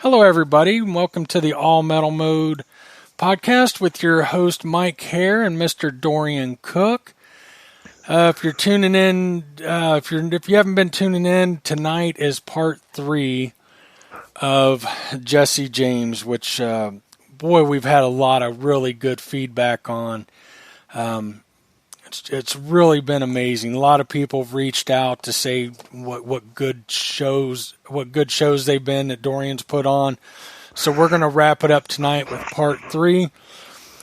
Hello, everybody, and welcome to the All Metal Mode podcast with your host, Mike Hare, and Mr. Dorian Cook. If you're tuning in, if you haven't been tuning in, tonight is part 3 of Jesse James, which, boy, we've had a lot of really good feedback on. It's really been amazing. A lot of people have reached out to say what good shows they've been that Dorian's put on. So we're going to wrap it up tonight with part 3.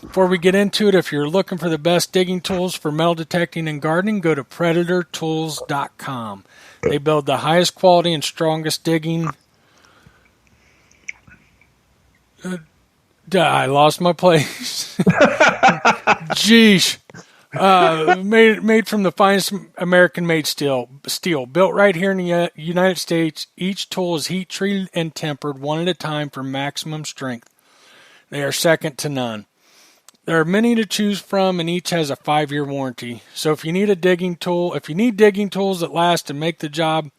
Before we get into it, if you're looking for the best digging tools for metal detecting and gardening, go to predatortools.com. They build the highest quality and strongest digging. I lost my place. Jeez. Made from the finest American-made steel. Built right here in the United States, each tool is heat-treated and tempered one at a time for maximum strength. They are second to none. There are many to choose from, and each has a 5-year warranty. So if you need digging tools that last and make the job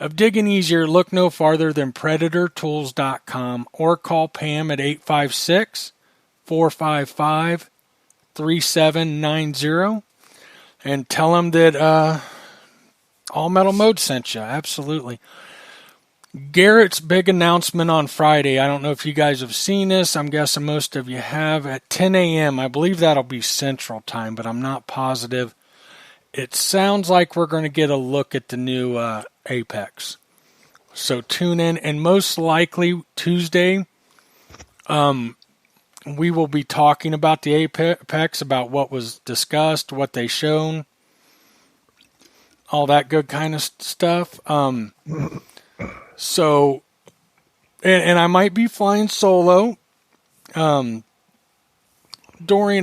of digging easier, look no farther than predatortools.com or call Pam at 856-455-3790 and tell them that All Metal Mode sent you. Absolutely. Garrett's big announcement on Friday. I don't know if you guys have seen this. I'm guessing most of you have. At 10 a.m. I believe that'll be Central Time, but I'm not positive. It sounds like we're going to get a look at the new Apex. So tune in, and most likely Tuesday, we will be talking about the Apex, about what was discussed, what they shown, all that good kind of stuff. So, and I might be flying solo. Dorian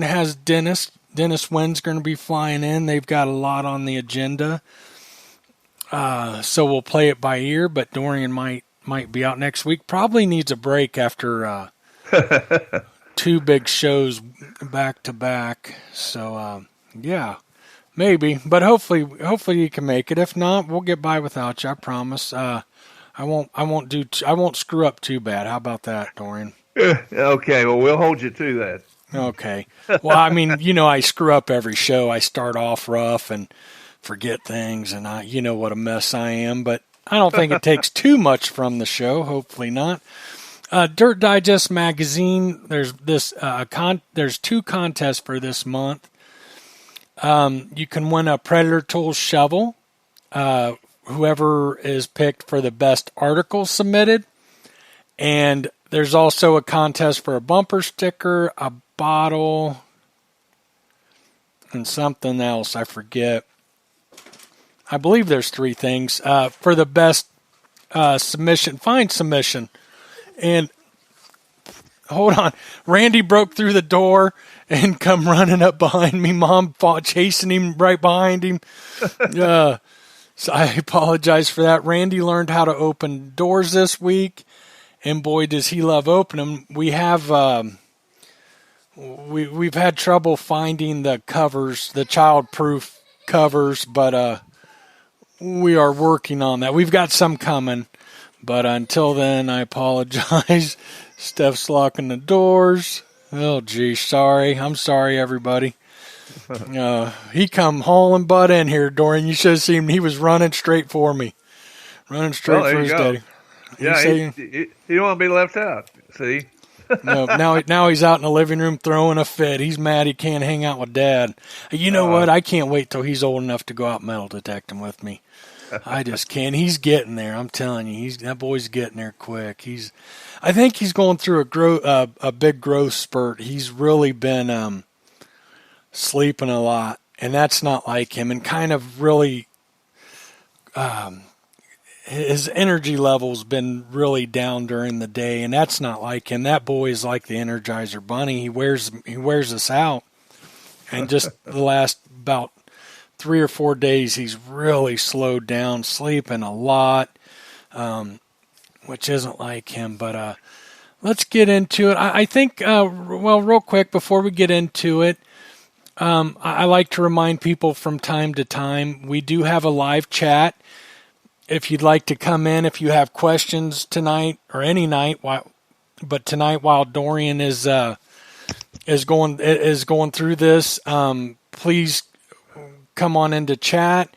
has Dennis. Dennis Wynn's going to be flying in. They've got a lot on the agenda. So we'll play it by ear, but Dorian might be out next week. Probably needs a break after 2 big shows back to back. So, yeah, maybe, but hopefully you can make it. If not, we'll get by without you. I promise. I won't screw up too bad. How about that, Dorian? Okay. Well, we'll hold you to that. Okay. Well, I mean, I screw up every show. I start off rough and forget things, and what a mess I am, but I don't think it takes too much from the show. Hopefully not. Dirt Digest magazine. There's there's 2 contests for this month. You can win a Predator Tools shovel. Whoever is picked for the best article submitted, and there's also a contest for a bumper sticker, a bottle, and something else I forget. I believe there's 3 things for the best submission. Fine submission. And hold on, Randy broke through the door and come running up behind me. Mom fought, chasing him right behind him. So I apologize for that. Randy learned how to open doors this week, and boy, does he love opening them. We have we've had trouble finding the covers, the child-proof covers, but we are working on that. We've got some coming. But until then, I apologize. Steph's locking the doors. Oh, geez, sorry. I'm sorry, everybody. He come hauling butt in here, Dorian. You should have seen him. He was running straight for me. Running straight for his daddy. Yeah, he don't want to be left out, see? No, now he's out in the living room throwing a fit. He's mad he can't hang out with Dad. You know what? I can't wait till he's old enough to go out metal detecting with me. I just can't. He's getting there. I'm telling you, that boy's getting there quick. I think he's going through a big growth spurt. He's really been sleeping a lot, and that's not like him. And kind of really, his energy level's been really down during the day, and that's not like him. That boy is like the Energizer Bunny. He wears us out, and just the last about 3 or 4 days, he's really slowed down, sleeping a lot, which isn't like him. But let's get into it. I think, real quick before we get into it, I like to remind people from time to time, we do have a live chat. if you'd like to come in, if you have questions tonight or any night, but tonight while Dorian is going through this, please come on into chat.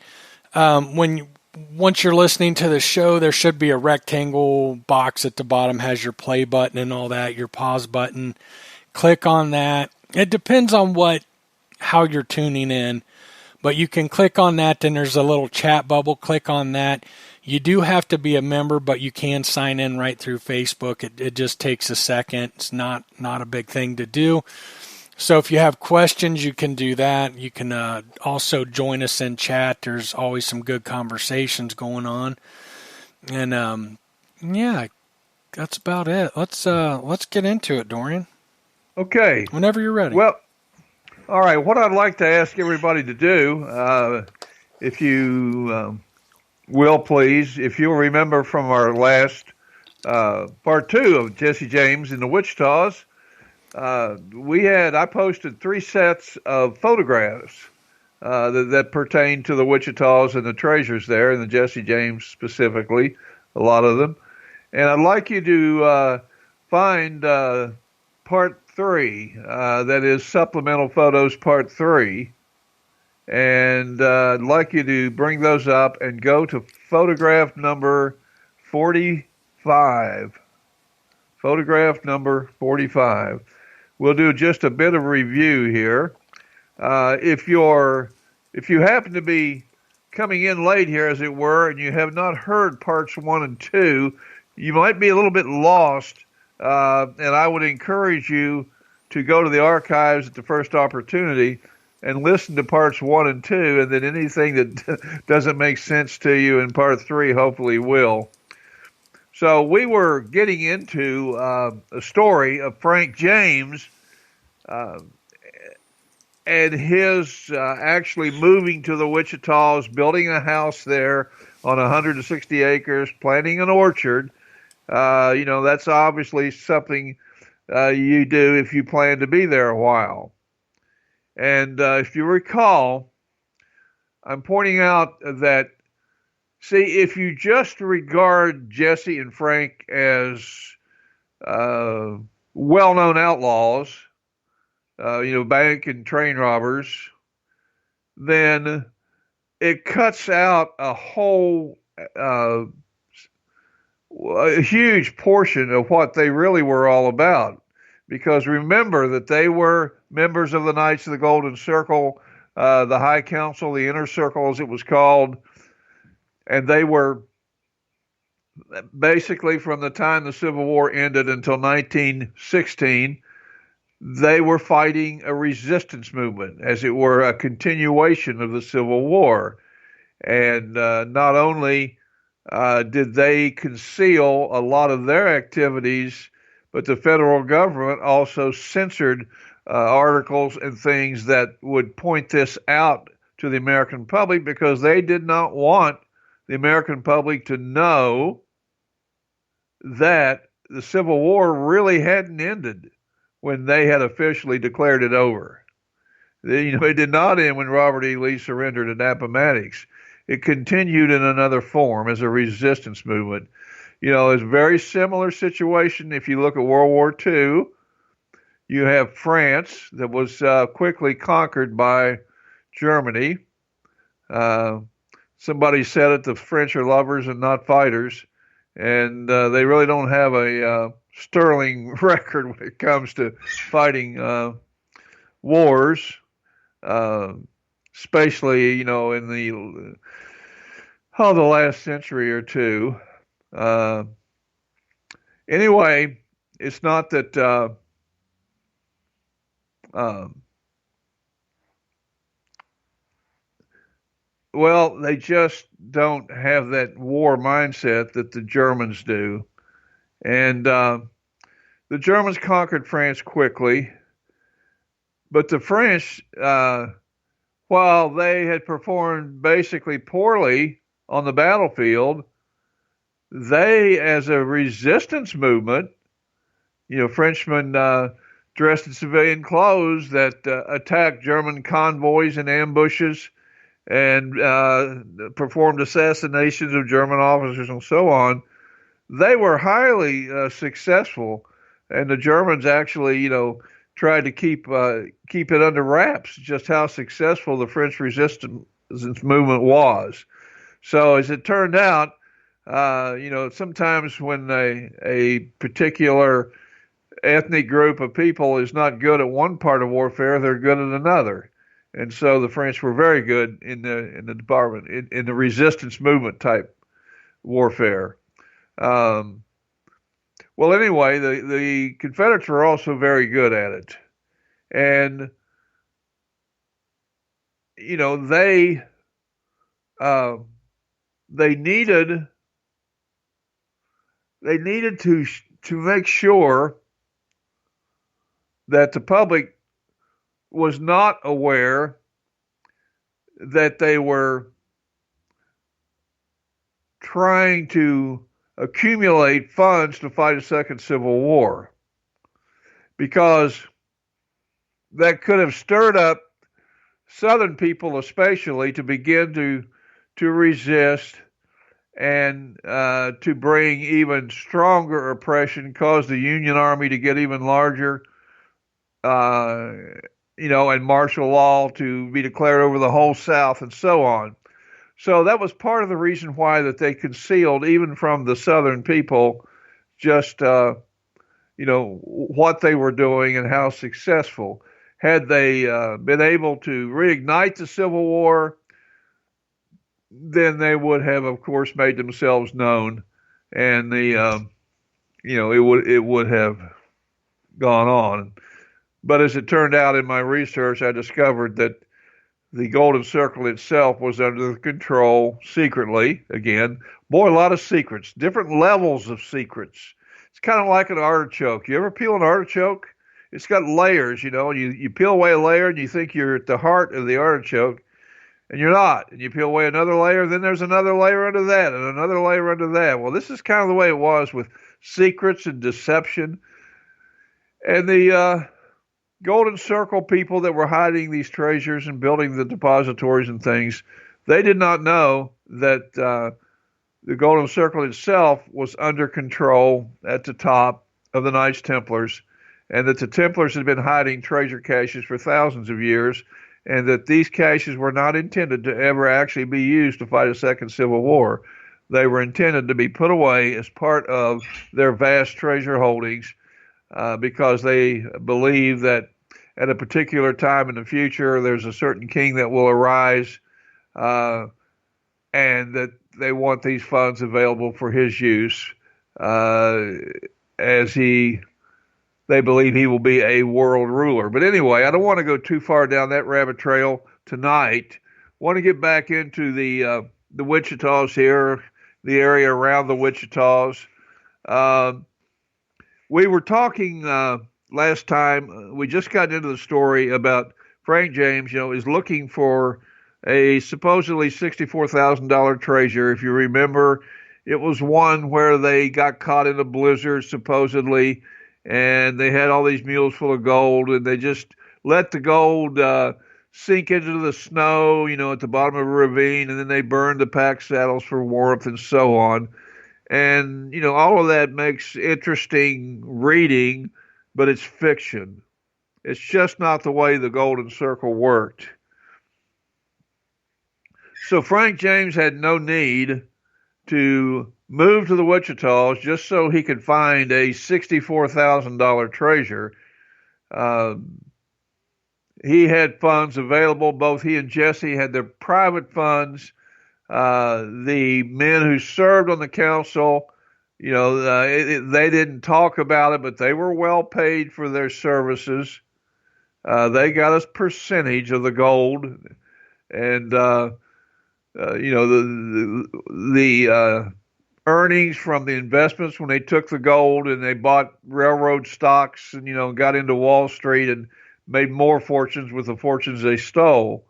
Once you're listening to the show, there should be a rectangle box at the bottom, has your play button and all that, your pause button. Click on that. It depends on how you're tuning in, but you can click on that. Then there's a little chat bubble. Click on that. You do have to be a member, but you can sign in right through Facebook. It just takes a second. It's not a big thing to do. So if you have questions, you can do that. You can also join us in chat. There's always some good conversations going on. And yeah, that's about it. Let's get into it, Dorian. Okay. Whenever you're ready. Well, all right. What I'd like to ask everybody to do, if you will please, if you'll remember from our last part 2 of Jesse James and the Wichitas, I posted 3 sets of photographs that pertain to the Wichitas and the treasures there, and the Jesse James specifically, a lot of them. And I'd like you to find part 3, that is Supplemental Photos Part 3. And I'd like you to bring those up and go to photograph number 45. Photograph number 45. We'll do just a bit of review here. If you happen to be coming in late here, as it were, and you have not heard parts 1 and 2, you might be a little bit lost, and I would encourage you to go to the archives at the first opportunity and listen to parts 1 and 2, and then anything that doesn't make sense to you in part 3 hopefully will. So we were getting into a story of Frank James and his actually moving to the Wichitas, building a house there on 160 acres, planting an orchard. That's obviously something you do if you plan to be there a while. And if you recall, I'm pointing out that, see, if you just regard Jesse and Frank as well-known outlaws, bank and train robbers, then it cuts out a whole a huge portion of what they really were all about. Because remember that they were members of the Knights of the Golden Circle, the High Council, the Inner Circle as it was called, and they were basically from the time the Civil War ended until 1916, they were fighting a resistance movement, as it were a continuation of the Civil War. And not only did they conceal a lot of their activities, but the federal government also censored articles and things that would point this out to the American public, because they did not want the American public to know that the Civil War really hadn't ended when they had officially declared it over. It did not end when Robert E. Lee surrendered at Appomattox. It continued in another form as a resistance movement. It's a very similar situation. If you look at World War II, you have France that was quickly conquered by Germany. Somebody said it, the French are lovers and not fighters, and they really don't have a sterling record when it comes to fighting wars, especially, in the last century or two. Anyway, it's not that they just don't have that war mindset that the Germans do. And the Germans conquered France quickly, but the French, while they had performed basically poorly on the battlefield, they, as a resistance movement, Frenchmen dressed in civilian clothes that attacked German convoys and ambushes and performed assassinations of German officers and so on. They were highly successful, and the Germans actually, tried to keep it under wraps just how successful the French resistance movement was. So as it turned out, sometimes when a particular ethnic group of people is not good at one part of warfare, they're good at another. And so the French were very good in the department in the resistance movement type warfare. Um, well, anyway, the Confederates were also very good at it, and they uh, they needed to make sure that the public was not aware that they were trying to accumulate funds to fight a second civil war, because that could have stirred up Southern people especially to begin to resist and to bring even stronger oppression, cause the Union Army to get even larger, uh, and martial law to be declared over the whole South and so on. So that was part of the reason why that they concealed, even from the Southern people, just what they were doing and how successful. Had they been able to reignite the Civil War, then they would have, of course, made themselves known, and it would have gone on. But as it turned out in my research, I discovered that the Golden Circle itself was under the control, secretly, again, boy, a lot of secrets, different levels of secrets. It's kind of like an artichoke. You ever peel an artichoke? It's got layers, and you peel away a layer and you think you're at the heart of the artichoke, and you're not. And you peel away another layer, then there's another layer under that and another layer under that. Well, this is kind of the way it was with secrets and deception. And the Golden Circle people that were hiding these treasures and building the depositories and things, they did not know that the Golden Circle itself was under control at the top of the Knights Templars, and that the Templars had been hiding treasure caches for thousands of years, and that these caches were not intended to ever actually be used to fight a second civil war. They were intended to be put away as part of their vast treasure holdings, because they believe that at a particular time in the future, there's a certain king that will arise, and that they want these funds available for his use, as they believe he will be a world ruler. But anyway, I don't want to go too far down that rabbit trail tonight. I want to get back into the Wichitas here, the area around the Wichitas. We were talking last time. We just got into the story about Frank James, is looking for a supposedly $64,000 treasure. If you remember, it was one where they got caught in a blizzard, supposedly, and they had all these mules full of gold, and they just let the gold sink into the snow, at the bottom of a ravine, and then they burned the pack saddles for warmth and so on. And, all of that makes interesting reading, but it's fiction. It's just not the way the Golden Circle worked. So Frank James had no need to move to the Wichitas just so he could find a $64,000 treasure. He had funds available. Both he and Jesse had their private funds. The men who served on the council, they didn't talk about it, but they were well paid for their services. They got a percentage of the gold, and the earnings from the investments when they took the gold and they bought railroad stocks and got into Wall Street and made more fortunes with the fortunes they stole.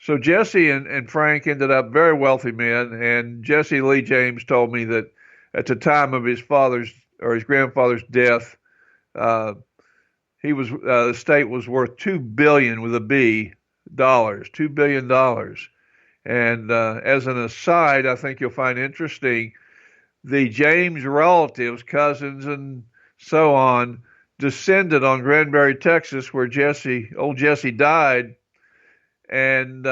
So Jesse and Frank ended up very wealthy men, and Jesse Lee James told me that at the time of his grandfather's death, the state was worth $2 billion with a B dollars, $2 billion. And as an aside, I think you'll find interesting the James relatives, cousins, and so on, descended on Granbury, Texas, where old Jesse died, and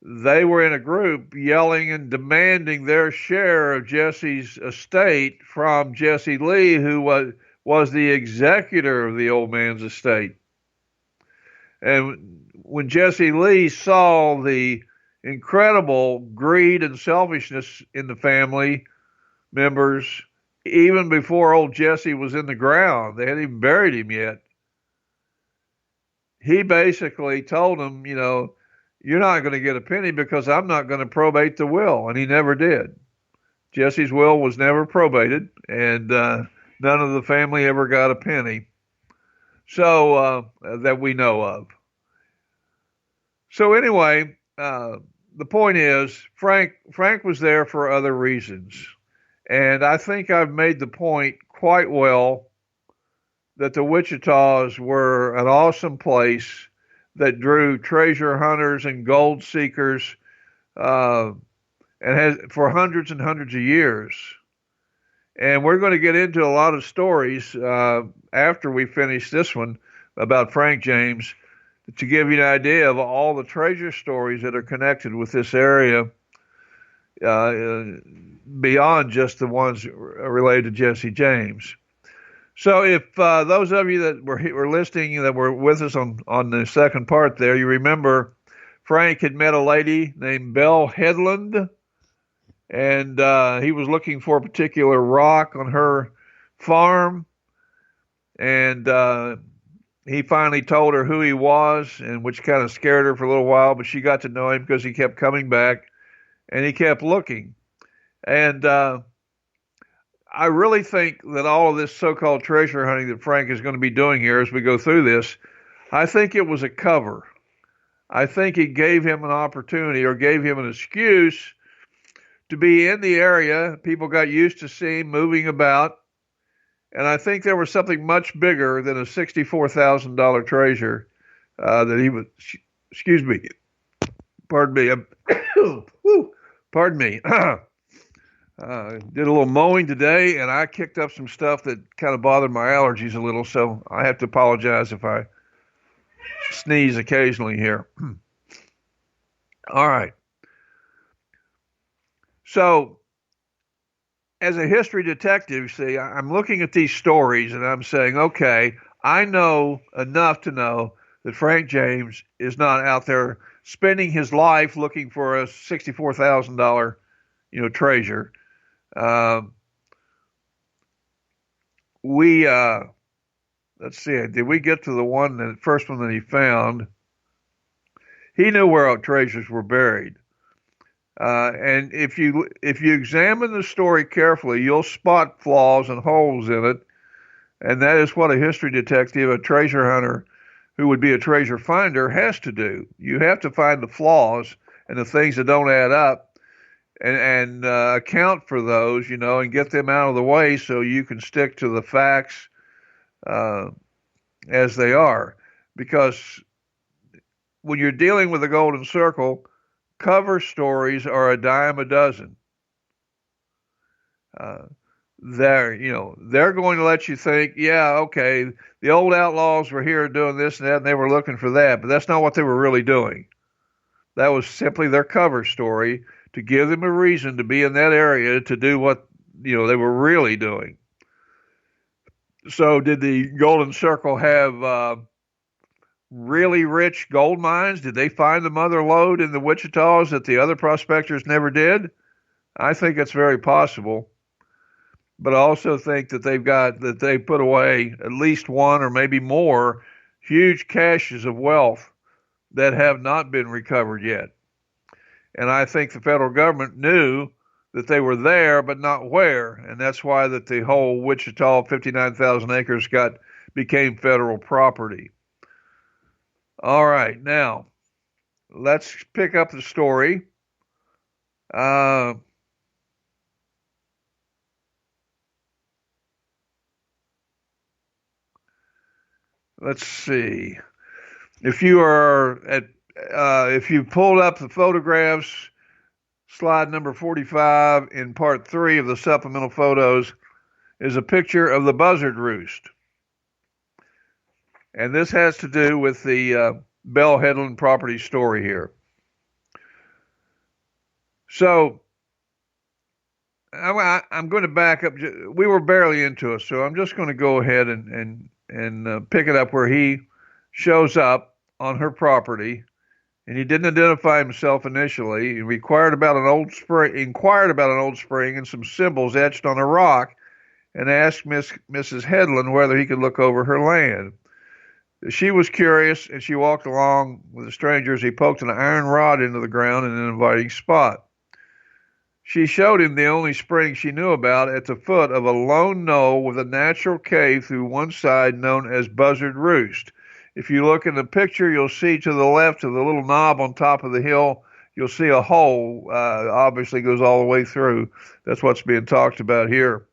they were in a group yelling and demanding their share of Jesse's estate from Jesse Lee, who was the executor of the old man's estate. And when Jesse Lee saw the incredible greed and selfishness in the family members, even before old Jesse was in the ground, they hadn't even buried him yet, he basically told them, you're not going to get a penny because I'm not going to probate the will. And he never did. Jesse's will was never probated, and none of the family ever got a penny. So that we know of. So anyway, the point is, Frank was there for other reasons. And I think I've made the point quite well that the Wichitas were an awesome place that drew treasure hunters and gold seekers, and has for hundreds and hundreds of years. And we're going to get into a lot of stories after we finish this one about Frank James to give you an idea of all the treasure stories that are connected with this area, beyond just the ones related to Jesse James. So if those of you that were listening, that were with us on the second part there, you remember Frank had met a lady named Belle Headland, and he was looking for a particular rock on her farm, and he finally told her who he was, and which kind of scared her for a little while, but she got to know him because he kept coming back, and he kept looking. And I really think that all of this so-called treasure hunting that Frank is going to be doing here as we go through this, I think it was a cover. I think it gave him an opportunity or gave him an excuse to be in the area. People got used to seeing him moving about. And I think there was something much bigger than a $64,000 treasure that he was, excuse me, pardon me, pardon me. Did a little mowing today, and I kicked up some stuff that kind of bothered my allergies a little, so I have to apologize if I sneeze occasionally here. All right. So, as a history detective, see, I'm looking at these stories, and I'm saying, okay, I know enough to know that Frank James is not out there spending his life looking for a $64,000, treasure. Let's see, did we get to the first one that he found? He knew where our treasures were buried. And if you examine the story carefully, you'll spot flaws and holes in it. And that is what a history detective, a treasure hunter who would be a treasure finder, has to do. You have to find the flaws and the things that don't add up, and account for those, and get them out of the way so you can stick to the facts as they are. Because when you're dealing with the Golden Circle, cover stories are a dime a dozen. They're going to let you think, yeah, okay, the old outlaws were here doing this and that, and they were looking for that, but that's not what they were really doing. That was simply their cover story to give them a reason to be in that area to do what, they were really doing. So did the Golden Circle have really rich gold mines? Did they find the mother lode in the Wichitas that the other prospectors never did? I think it's very possible. But I also think that they put away at least one or maybe more huge caches of wealth that have not been recovered yet. And I think the federal government knew that they were there, but not where. And that's why that the whole Wichita 59,000 acres became federal property. All right, now let's pick up the story. Let's see. If you are if you pulled up the photographs, slide number 45 in part 3 of the supplemental photos is a picture of the buzzard roost. And this has to do with the Bell Headland property story here. So I'm going to back up. We were barely into it, so I'm just going to go ahead and pick it up where he shows up on her property, and he didn't identify himself initially. He inquired about an old spring and some symbols etched on a rock, and asked Mrs. Headland whether he could look over her land. She was curious, and she walked along with the stranger as he poked an iron rod into the ground in an inviting spot. She showed him the only spring she knew about at the foot of a lone knoll with a natural cave through one side known as Buzzard Roost. If you look in the picture, you'll see to the left of the little knob on top of the hill, you'll see a hole, obviously goes all the way through. That's what's being talked about here.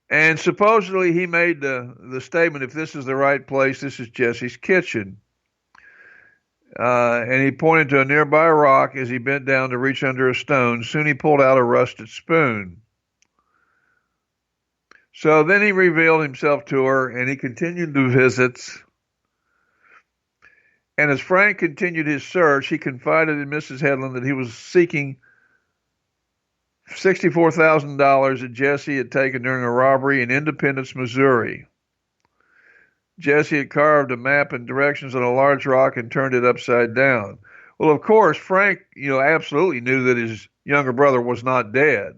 And supposedly he made the statement, if this is the right place, this is Jesse's kitchen. And he pointed to a nearby rock as he bent down to reach under a stone. Soon he pulled out a rusted spoon. So then he revealed himself to her, and he continued the visits. And as Frank continued his search, he confided in Mrs. Headland that he was seeking $64,000 that Jesse had taken during a robbery in Independence, Missouri. Jesse had carved a map and directions on a large rock and turned it upside down. Well, of course, Frank, absolutely knew that his younger brother was not dead.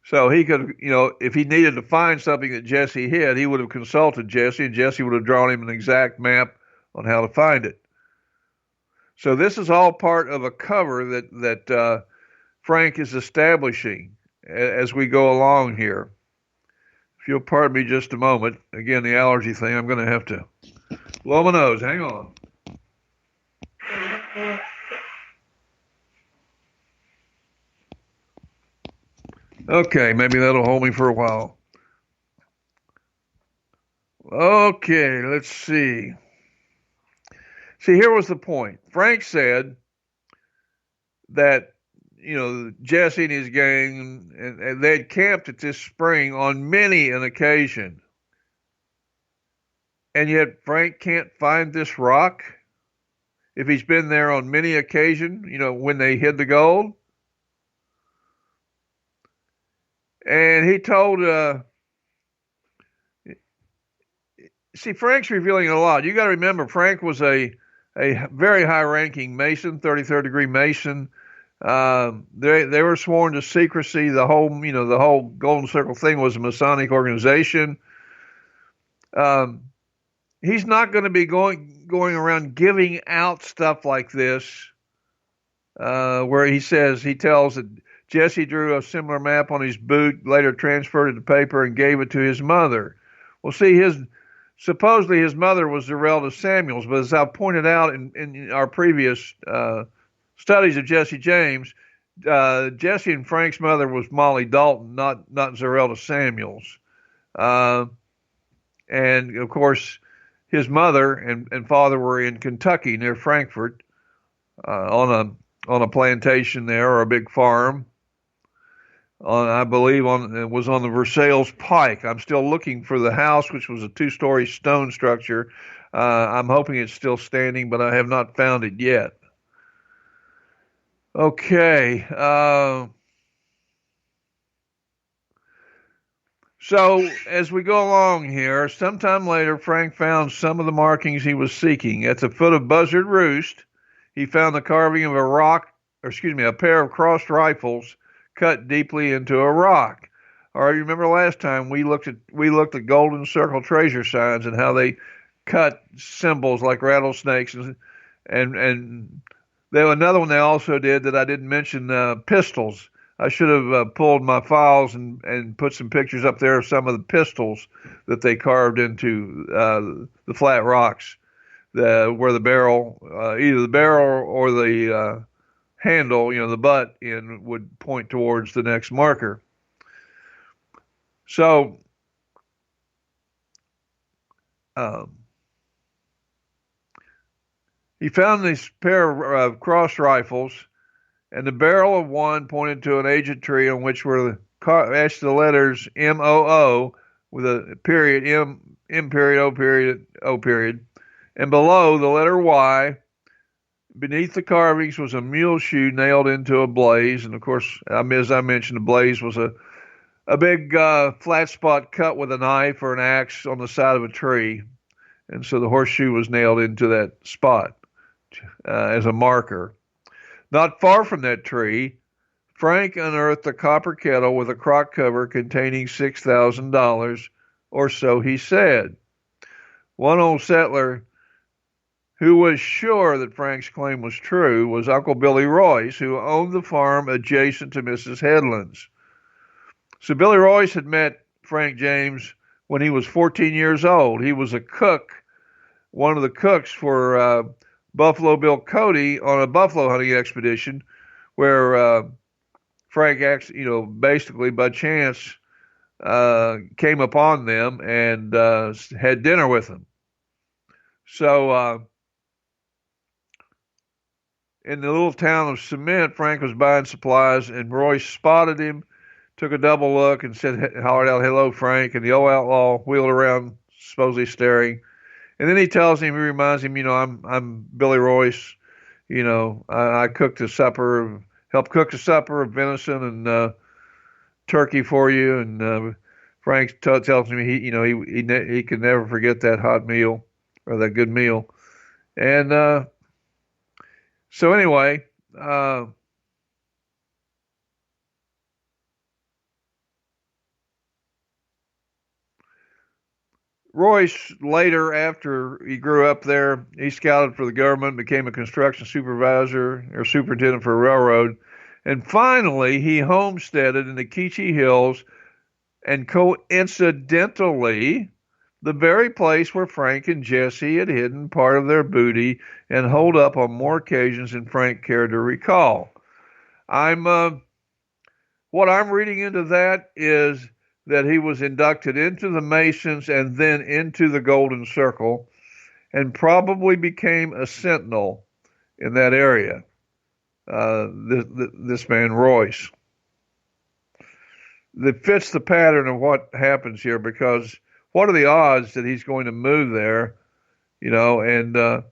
So he could, if he needed to find something that Jesse hid, he would have consulted Jesse, and Jesse would have drawn him an exact map on how to find it. So this is all part of a cover that Frank is establishing as we go along here. If you'll pardon me just a moment, again, the allergy thing, I'm going to have to blow my nose. Hang on. Okay, maybe that'll hold me for a while. Okay, let's see. See, here was the point. Frank said that Jesse and his gang, and they had camped at this spring on many an occasion. And yet Frank can't find this rock if he's been there on many occasions, when they hid the gold. And he told, see, Frank's revealing a lot. You got to remember, Frank was a very high-ranking Mason, 33rd degree Mason. They were sworn to secrecy. The whole Golden Circle thing was a Masonic organization. He's not going to be going around giving out stuff like this, where he tells that Jesse drew a similar map on his boot, later transferred it to paper and gave it to his mother. Well, see, supposedly his mother was Zerelda Samuels, but as I pointed out in our previous studies of Jesse James, Jesse and Frank's mother was Molly Dalton, not Zerelda Samuels. And of course, his mother and father were in Kentucky near Frankfort, on a plantation there, or a big farm. I believe it was on the Versailles Pike. I'm still looking for the house, which was a 2-story stone structure. I'm hoping it's still standing, but I have not found it yet. Okay. So as we go along here, sometime later, Frank found some of the markings he was seeking. At the foot of Buzzard Roost, he found the carving of a pair of crossed rifles cut deeply into a rock. All right, you remember last time we looked at Golden Circle treasure signs and how they cut symbols like rattlesnakes and another one they also did that I didn't mention, pistols. I should have pulled my files and put some pictures up there of some of the pistols that they carved into the flat rocks, where the barrel, either the barrel or the handle, the butt end would point towards the next marker. So Um, he found this pair of cross rifles, and the barrel of one pointed to an aged tree on which were etched the letters MOO with a period, M period, O period, O period, and below the letter Y. Beneath the carvings was a mule shoe nailed into a blaze, and of course, as I mentioned, the blaze was a big flat spot cut with a knife or an axe on the side of a tree, and so the horseshoe was nailed into that spot as a marker. Not far from that tree, Frank unearthed a copper kettle with a crock cover containing $6,000, or so he said. One old settler who was sure that Frank's claim was true was Uncle Billy Royce, who owned the farm adjacent to Mrs. Headland's. So Billy Royce had met Frank James when he was 14 years old. He was a cook, one of the cooks for Buffalo Bill Cody on a buffalo hunting expedition where Frank actually, basically by chance came upon them and had dinner with them. So in the little town of Cement, Frank was buying supplies, and Royce spotted him, took a double look, and hollered out, "Hello, Frank." And the old outlaw wheeled around, supposedly staring. And then he reminds him, I'm Billy Royce. I cooked a supper, helped cook a supper of venison and turkey for you. And Frank tells me he can never forget that hot meal or that good meal. And so anyway, Royce later, after he grew up there, he scouted for the government, became a construction supervisor or superintendent for a railroad, and finally he homesteaded in the Keechee Hills, and coincidentally, the very place where Frank and Jesse had hidden part of their booty and holed up on more occasions than Frank cared to recall. I'm What I'm reading into that is that he was inducted into the Masons and then into the Golden Circle and probably became a sentinel in that area. This man Royce. That fits the pattern of what happens here, because what are the odds that he's going to move there? And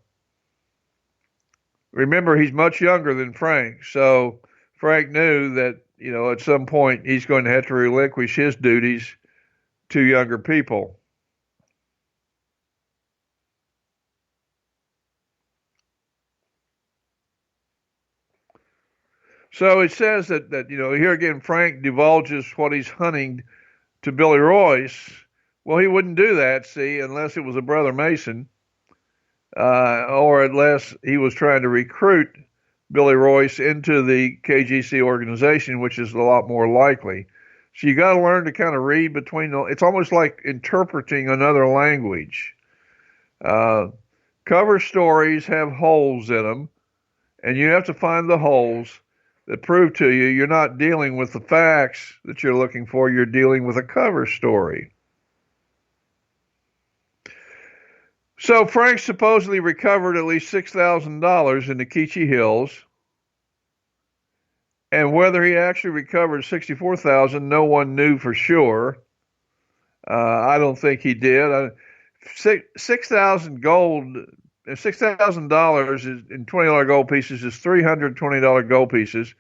remember, he's much younger than Frank, so Frank knew that at some point he's going to have to relinquish his duties to younger people. So it says that here again Frank divulges what he's hunting to Billy Royce. Well, he wouldn't do that, see, unless it was a brother Mason, or unless he was trying to recruit Billy Royce into the KGC organization, which is a lot more likely. So you got to learn to kind of read between the. It's almost like interpreting another language. Uh, Cover stories have holes in them, and you have to find the holes that prove to you you're not dealing with the facts that you're looking for. You're dealing with a cover story. So Frank supposedly recovered at least $6,000 in the Keechee Hills, and whether he actually recovered 64,000, no one knew for sure. I don't think he did. 6,000 gold, $6,000 in $20 gold pieces is $320 gold pieces,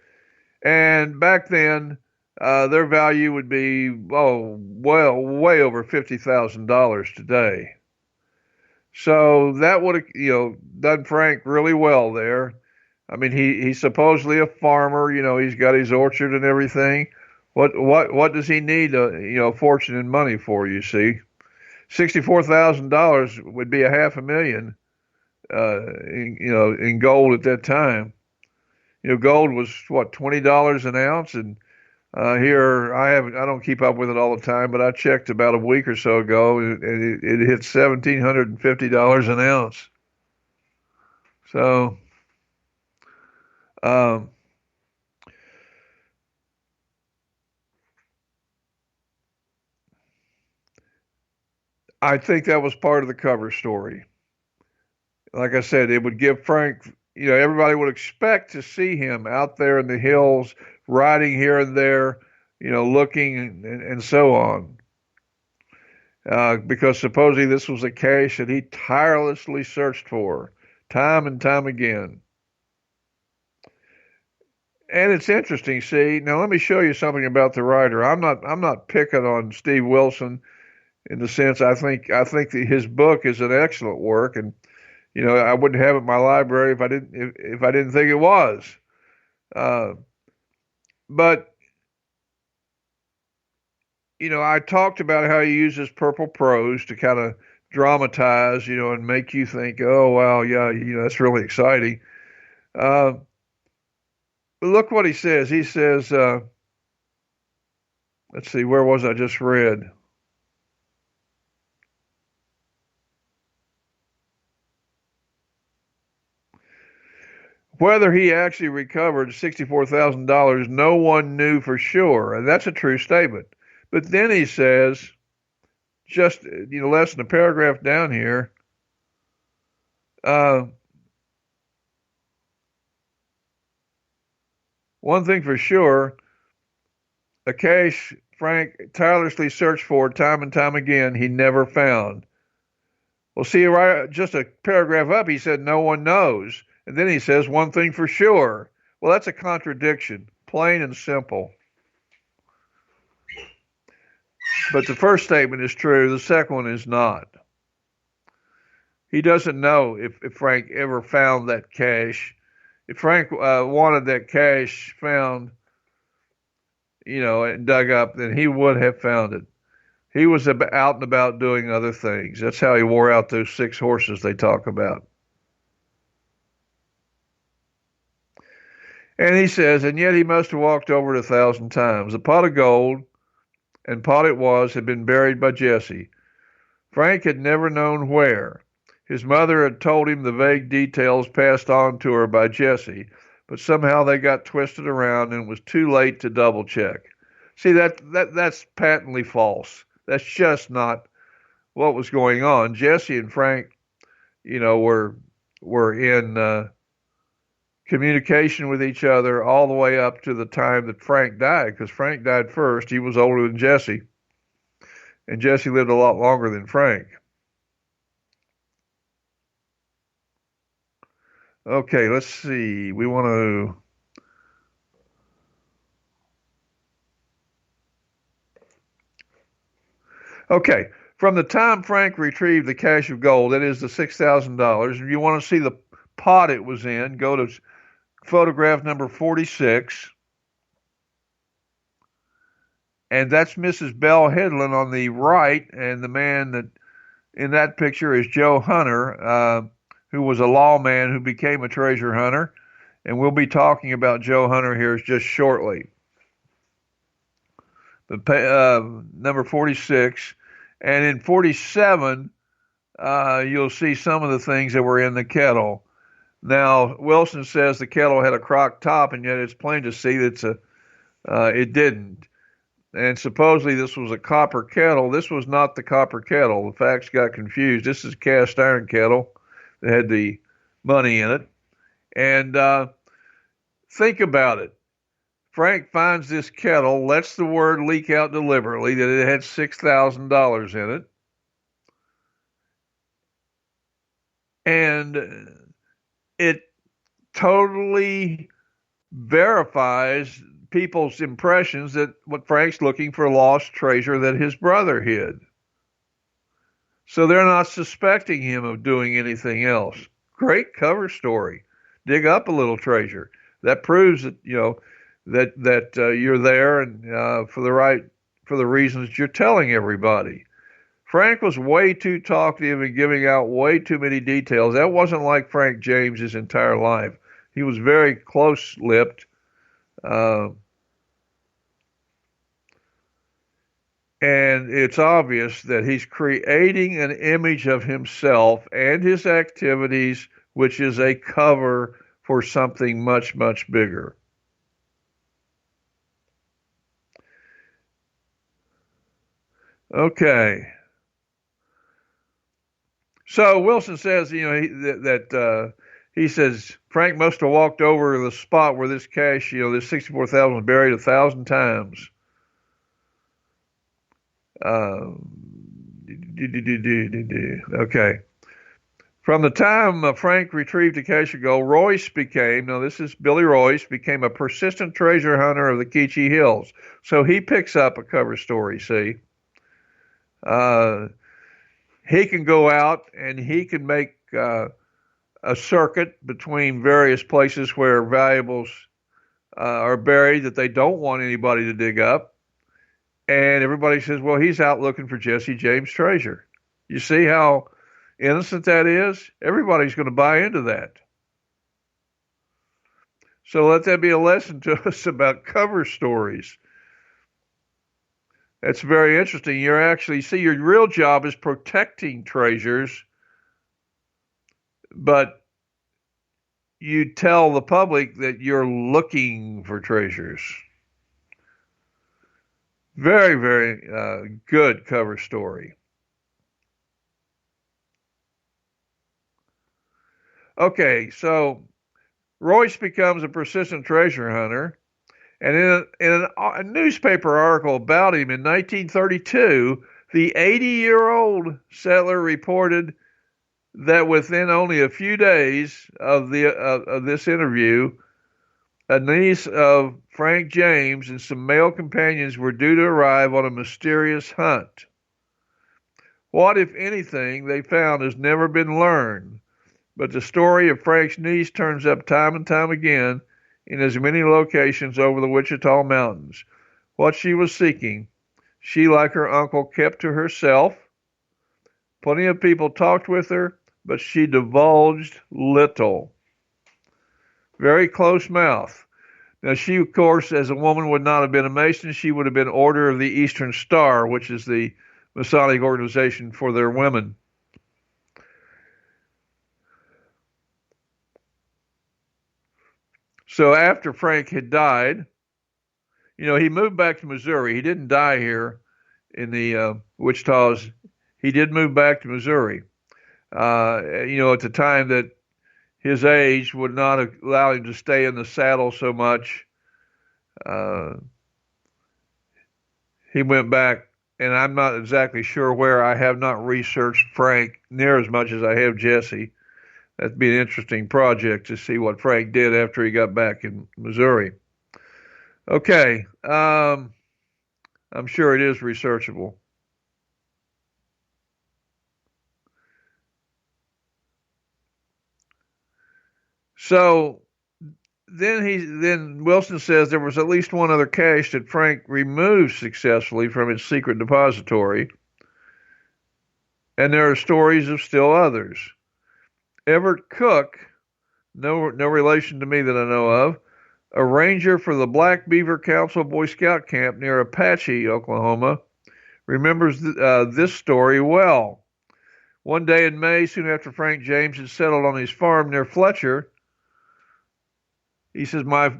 and back then their value would be way over $50,000 today. So that would have done Frank really well there. I mean, he's supposedly a farmer. He's got his orchard and everything. What does he need a fortune in money for? You see, $64,000 would be a half a million in gold at that time. Gold was what, $20 an ounce, and here I don't keep up with it all the time, but I checked about a week or so ago, and it hit $1,750 an ounce. So. Um, I think that was part of the cover story. Like I said, it would give Frank, everybody would expect to see him out there in the hills, riding here and there, looking and so on. Because supposedly this was a cache that he tirelessly searched for, time and time again. And it's interesting. See, now let me show you something about the writer. I'm not picking on Steve Wilson in the sense I think that his book is an excellent work, and I wouldn't have it in my library if I didn't think it was. Uh, but I talked about how he uses purple prose to kind of dramatize, and make you think, oh wow, yeah, that's really exciting. Uh, but look what he says. He says, let's see, where was I just read? Whether he actually recovered $64,000, no one knew for sure, and that's a true statement. But then he says, just less than a paragraph down here, uh, one thing for sure, a cache Frank tirelessly searched for time and time again, he never found. Well, see, right, just a paragraph up, he said no one knows, and then he says one thing for sure. Well, that's a contradiction, plain and simple. But the first statement is true, the second one is not. He doesn't know if Frank ever found that cache. If Frank wanted that cache found, and dug up, then he would have found it. He was out and about doing other things. That's how he wore out those 6 horses they talk about. And he says, and yet he must have walked over it 1,000 times. The pot of gold, and pot it was, had been buried by Jesse. Frank had never known where. His mother had told him the vague details passed on to her by Jesse, but somehow they got twisted around and it was too late to double check. See, that's patently false. That's just not what was going on. Jesse and Frank, were in communication with each other all the way up to the time that Frank died, because Frank died first. He was older than Jesse, and Jesse lived a lot longer than Frank. Okay, let's see. We want to. Okay, from the time Frank retrieved the cache of gold, that is the $6,000, if you want to see the pot it was in, go to photograph number 46. And that's Mrs. Belle Headland on the right, and the man that in that picture is Joe Hunter, who was a lawman who became a treasure hunter. And we'll be talking about Joe Hunter here just shortly. But number 46. And in 47, you'll see some of the things that were in the kettle. Now, Wilson says the kettle had a crock top, and yet it's plain to see that it didn't. And supposedly this was a copper kettle. This was not the copper kettle. The facts got confused. This is a cast iron kettle that had the money in it. And think about it. Frank finds this kettle, lets the word leak out deliberately that it had $6,000 in it. And it totally verifies people's impressions that what Frank's looking for lost treasure that his brother hid. So they're not suspecting him of doing anything else. Great cover story. Dig up a little treasure. That proves that that you're there and for the reasons you're telling everybody. Frank was way too talkative and giving out way too many details. That wasn't like Frank James's entire life. He was very close-lipped. And it's obvious that he's creating an image of himself and his activities, which is a cover for something much, much bigger. Okay. So Wilson says, he says Frank must have walked over the spot where this cache, this 64,000 was buried 1,000 times. Okay. From the time Frank retrieved the cache of gold, this is Billy Royce, became a persistent treasure hunter of the Keechee Hills. So he picks up a cover story, see. He can go out and he can make a circuit between various places where valuables are buried that they don't want anybody to dig up. And everybody says, well, he's out looking for Jesse James' treasure. You see how innocent that is? Everybody's going to buy into that. So let that be a lesson to us about cover stories. That's very interesting. You're actually, see, your real job is protecting treasures, but you tell the public that you're looking for treasures. Very, very good cover story. Okay, so Royce becomes a persistent treasure hunter, and in a newspaper article about him in 1932, the 80-year-old settler reported that within only a few days of this interview, a niece of Frank James and some male companions were due to arrive on a mysterious hunt. What, if anything, they found has never been learned, but the story of Frank's niece turns up time and time again in as many locations over the Wichita Mountains. What she was seeking, she, like her uncle, kept to herself. Plenty of people talked with her, but she divulged little. Very close mouth. Now, she, of course, as a woman, would not have been a Mason. She would have been Order of the Eastern Star, which is the Masonic organization for their women. So after Frank had died, he moved back to Missouri. He didn't die here in the Wichita's. He did move back to Missouri. At the time that his age would not allow him to stay in the saddle so much. He went back, and I'm not exactly sure where. I have not researched Frank near as much as I have Jesse. That'd be an interesting project to see what Frank did after he got back in Missouri. Okay, I'm sure it is researchable. So then Wilson says there was at least one other cache that Frank removed successfully from its secret depository, and there are stories of still others. Everett Cook, no relation to me that I know of, a ranger for the Black Beaver Council Boy Scout camp near Apache, Oklahoma, remembers this story well. One day in May, soon after Frank James had settled on his farm near Fletcher, he says, my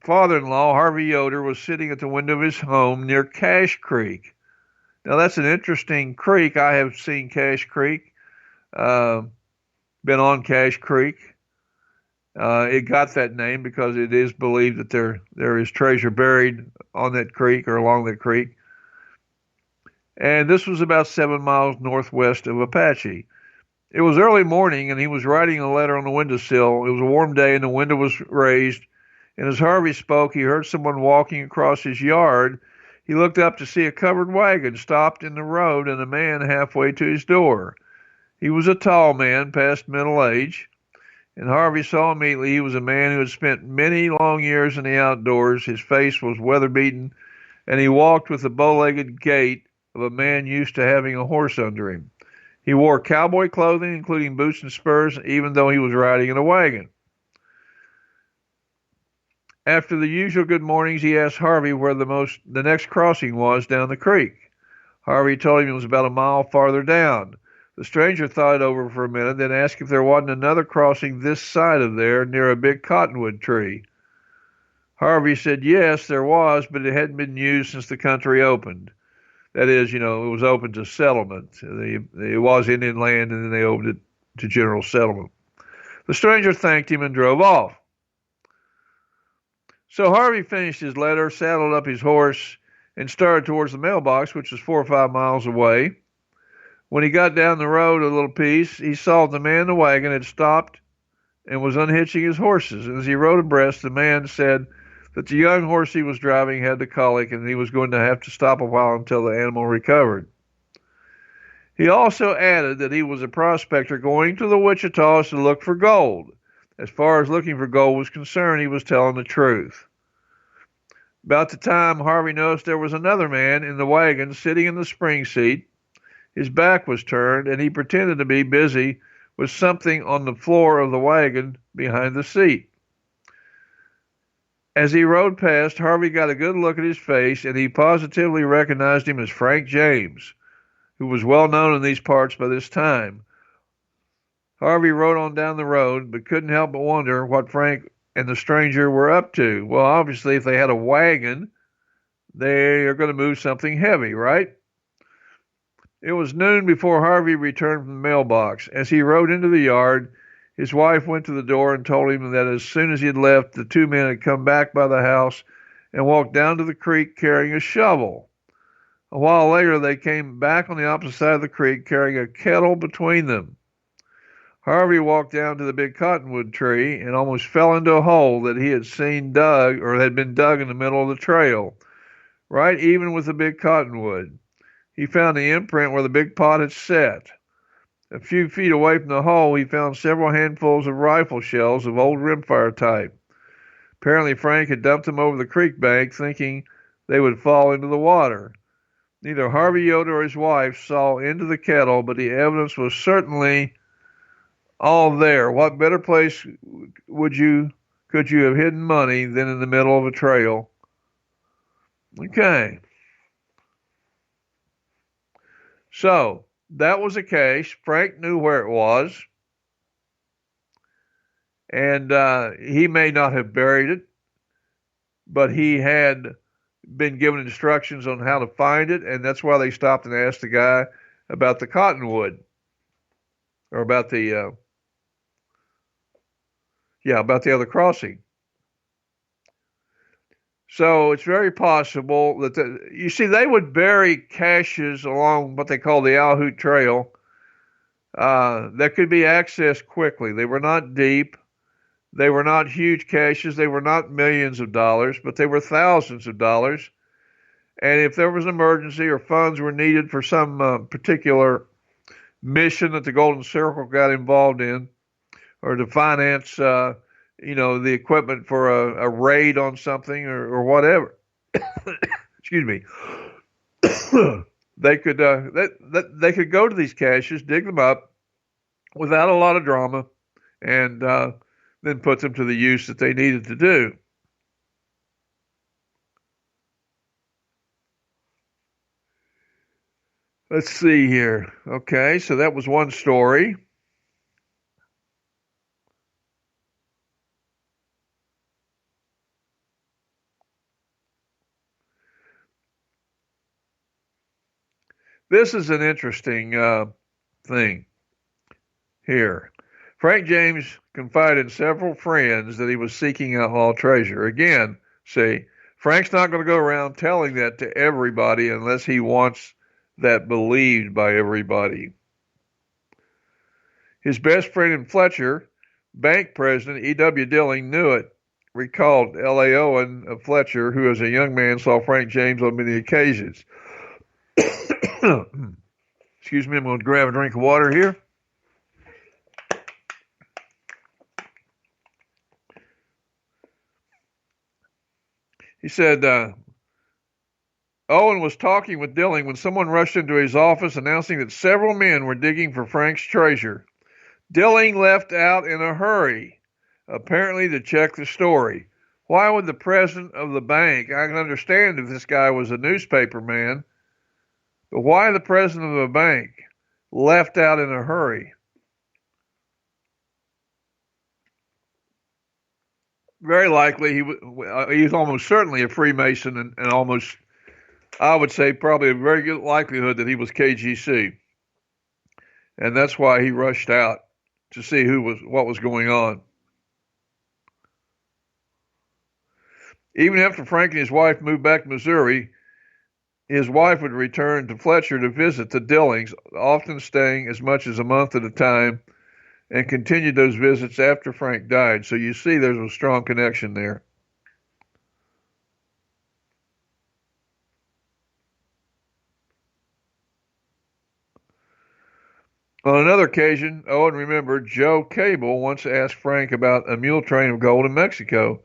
father-in-law, Harvey Yoder, was sitting at the window of his home near Cache Creek. Now, that's an interesting creek. I have seen Cache Creek, been on Cache Creek. It got that name because it is believed that there is treasure buried on that creek or along that creek. And this was about 7 miles northwest of Apache. It was early morning, and he was writing a letter on the windowsill. It was a warm day, and the window was raised. And as Harvey spoke, he heard someone walking across his yard. He looked up to see a covered wagon stopped in the road and a man halfway to his door. He was a tall man, past middle age, and Harvey saw immediately he was a man who had spent many long years in the outdoors. His face was weather-beaten, and he walked with the bow-legged gait of a man used to having a horse under him. He wore cowboy clothing, including boots and spurs, even though he was riding in a wagon. After the usual good mornings, he asked Harvey where the next crossing was down the creek. Harvey told him it was about a mile farther down. The stranger thought it over for a minute, then asked if there wasn't another crossing this side of there near a big cottonwood tree. Harvey said yes, there was, but it hadn't been used since the country opened. That is, it was open to settlement. It was Indian land, and then they opened it to general settlement. The stranger thanked him and drove off. So Harvey finished his letter, saddled up his horse, and started towards the mailbox, which was 4 or 5 miles away. When he got down the road a little piece, he saw the man in the wagon had stopped and was unhitching his horses. And as he rode abreast, the man said that the young horse he was driving had the colic and he was going to have to stop a while until the animal recovered. He also added that he was a prospector going to the Wichitas to look for gold. As far as looking for gold was concerned, he was telling the truth. About the time Harvey noticed there was another man in the wagon sitting in the spring seat. His back was turned, and he pretended to be busy with something on the floor of the wagon behind the seat. As he rode past, Harvey got a good look at his face, and he positively recognized him as Frank James, who was well known in these parts by this time. Harvey rode on down the road, but couldn't help but wonder what Frank and the stranger were up to. Well, obviously, if they had a wagon, they are going to move something heavy, right? It was noon before Harvey returned from the mailbox. As he rode into the yard, his wife went to the door and told him that as soon as he had left, the two men had come back by the house and walked down to the creek carrying a shovel. A while later, they came back on the opposite side of the creek carrying a kettle between them. Harvey walked down to the big cottonwood tree and almost fell into a hole that he had seen dug or had been dug in the middle of the trail, right even with the big cottonwood. He found the imprint where the big pot had set. A few feet away from the hole, he found several handfuls of rifle shells of old rimfire type. Apparently, Frank had dumped them over the creek bank, thinking they would fall into the water. Neither Harvey Yoder or his wife saw into the kettle, but the evidence was certainly all there. What better place could you have hidden money than in the middle of a trail? Okay. So, that was the case. Frank knew where it was. And he may not have buried it, but he had been given instructions on how to find it, and that's why they stopped and asked the guy about the cottonwood. Or about the other crossing. So it's very possible that they would bury caches along what they call the Owl Hoot Trail that could be accessed quickly. They were not deep. They were not huge caches. They were not millions of dollars, but they were thousands of dollars. And if there was an emergency or funds were needed for some particular mission that the Golden Circle got involved in, or to finance the equipment for a raid on something or whatever. Excuse me. They could go to these caches, dig them up without a lot of drama, and then put them to the use that they needed to do. Let's see here. Okay, so that was one story. This is an interesting thing here. Frank James confided in several friends that he was seeking outlaw treasure. Again, see, Frank's not going to go around telling that to everybody unless he wants that believed by everybody. His best friend in Fletcher, bank president E.W. Dilling, knew it, recalled L.A. Owen of Fletcher, who as a young man saw Frank James on many occasions. Excuse me, I'm going to grab a drink of water here. He said, Owen was talking with Dilling when someone rushed into his office announcing that several men were digging for Frank's treasure. Dilling left out in a hurry, apparently to check the story. Why would the president of the bank, I can understand if this guy was a newspaper man, but why the president of the bank left out in a hurry? Very likely he was almost certainly a Freemason and almost I would say probably a very good likelihood that he was KGC, and that's why he rushed out to see what was going on. Even after Frank and his wife moved back to Missouri, his wife would return to Fletcher to visit the Dillings, often staying as much as a month at a time, and continued those visits after Frank died. So you see there's a strong connection there. On another occasion, Owen remembered Joe Cable once asked Frank about a mule train of gold in Mexico.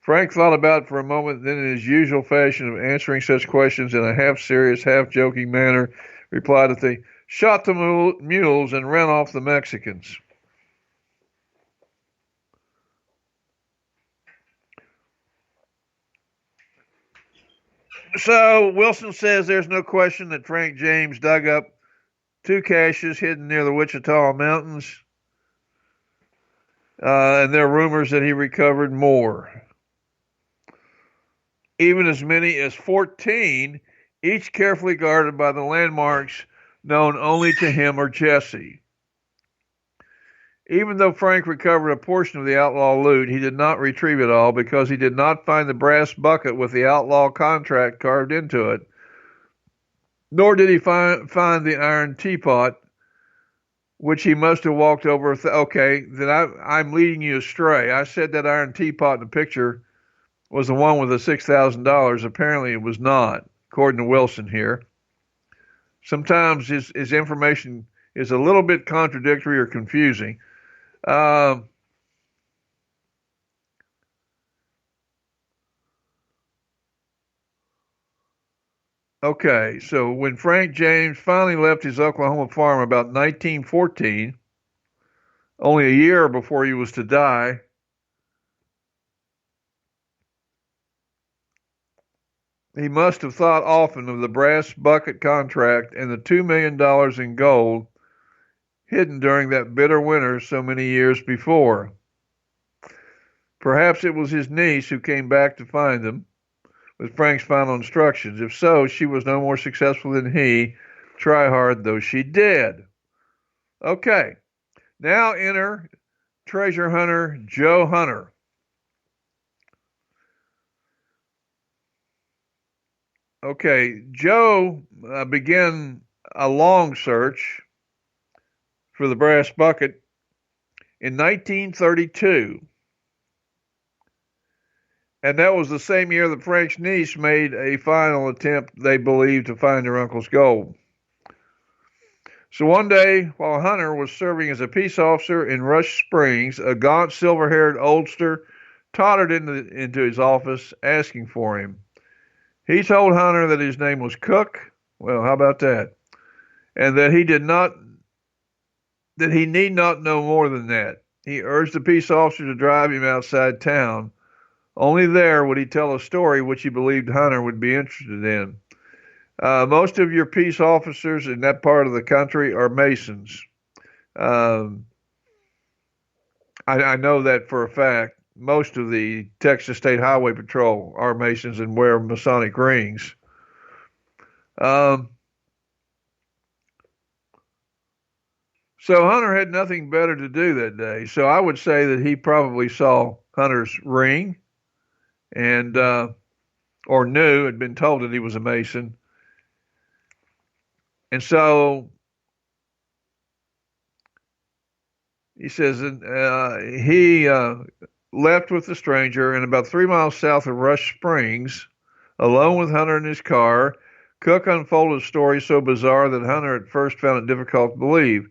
Frank thought about it for a moment, then in his usual fashion of answering such questions in a half-serious, half-joking manner, replied that they shot the mules and ran off the Mexicans. So Wilson says there's no question that Frank James dug up 2 caches hidden near the Wichita Mountains, and there are rumors that he recovered more. Even as many as 14, each carefully guarded by the landmarks known only to him or Jesse. Even though Frank recovered a portion of the outlaw loot, he did not retrieve it all because he did not find the brass bucket with the outlaw contract carved into it, nor did he find the iron teapot, which he must have walked over. Okay, then I'm leading you astray. I said that iron teapot in the picture was the one with the $6,000. Apparently it was not, according to Wilson here. Sometimes his information is a little bit contradictory or confusing. Okay, so when Frank James finally left his Oklahoma farm about 1914, only a year before he was to die, he must have thought often of the brass bucket contract and the $2 million in gold hidden during that bitter winter so many years before. Perhaps it was his niece who came back to find them with Frank's final instructions. If so, she was no more successful than he, try hard though she did. Okay, now enter treasure hunter Joe Hunter. Okay, Joe began a long search for the brass bucket in 1932. And that was the same year that Frank's niece made a final attempt, they believed, to find her uncle's gold. So one day, while Hunter was serving as a peace officer in Rush Springs, a gaunt, silver-haired oldster tottered into his office asking for him. He told Hunter that his name was Cook. Well, how about that? And that he need not know more than that. He urged the peace officer to drive him outside town. Only there would he tell a story which he believed Hunter would be interested in. Most of your peace officers in that part of the country are Masons. I know that for a fact. Most of the Texas State Highway Patrol are Masons and wear Masonic rings. So Hunter had nothing better to do that day. So I would say that he probably saw Hunter's ring and or knew, had been told that he was a Mason. And so he says he left with the stranger, and about 3 miles south of Rush Springs, alone with Hunter in his car, Cook unfolded a story so bizarre that Hunter at first found it difficult to believe.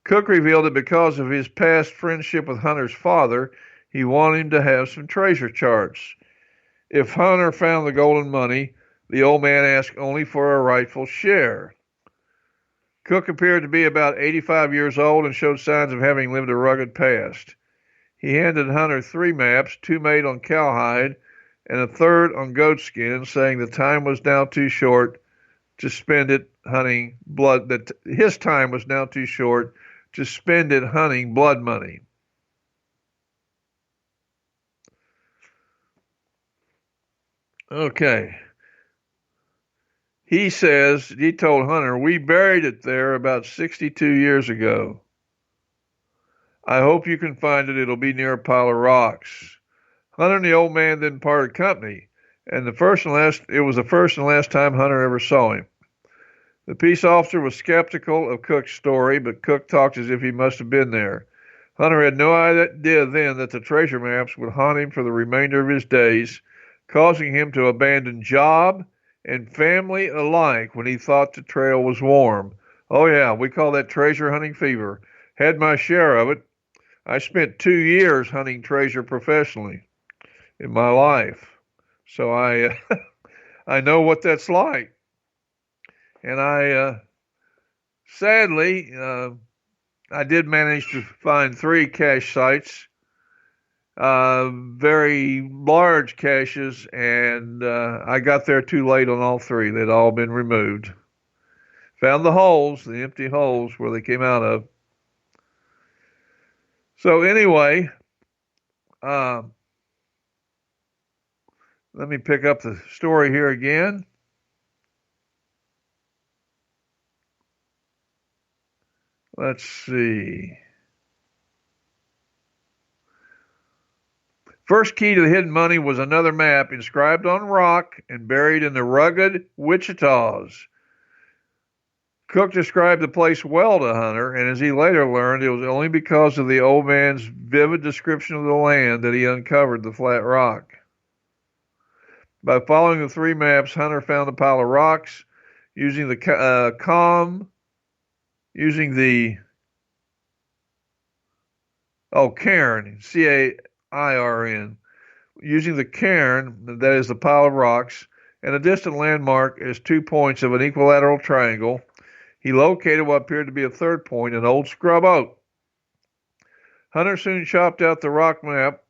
Cook revealed that because of his past friendship with Hunter's father, he wanted him to have some treasure charts. If Hunter found the golden money, the old man asked only for a rightful share. Cook appeared to be about 85 years old and showed signs of having lived a rugged past. He handed Hunter 3 maps, 2 made on cowhide and a third on goatskin, saying the time was now too short to spend it hunting blood, that his time was now too short to spend it hunting blood money. Okay. He says, he told Hunter, "We buried it there about 62 years ago. I hope you can find it. It'll be near a pile of rocks." Hunter and the old man then parted company, and it was the first and last time Hunter ever saw him. The peace officer was skeptical of Cook's story, but Cook talked as if he must have been there. Hunter had no idea then that the treasure maps would haunt him for the remainder of his days, causing him to abandon job and family alike when he thought the trail was warm. Oh yeah, we call that treasure hunting fever. Had my share of it. I spent 2 years hunting treasure professionally in my life, so I I know what that's like. And sadly, I did manage to find 3 cache sites, very large caches, and I got there too late on all 3. They'd all been removed. Found the holes, the empty holes where they came out of. So anyway, let me pick up the story here again. Let's see. First key to the hidden money was another map inscribed on rock and buried in the rugged Wichitas. Cook described the place well to Hunter, and as he later learned, it was only because of the old man's vivid description of the land that he uncovered the flat rock. By following the 3 maps, Hunter found a pile of rocks using the cairn, CAIRN, using the cairn, that is the pile of rocks, and a distant landmark as 2 points of an equilateral triangle. He located what appeared to be a third point, an old scrub oak. Hunter soon chopped out the rock map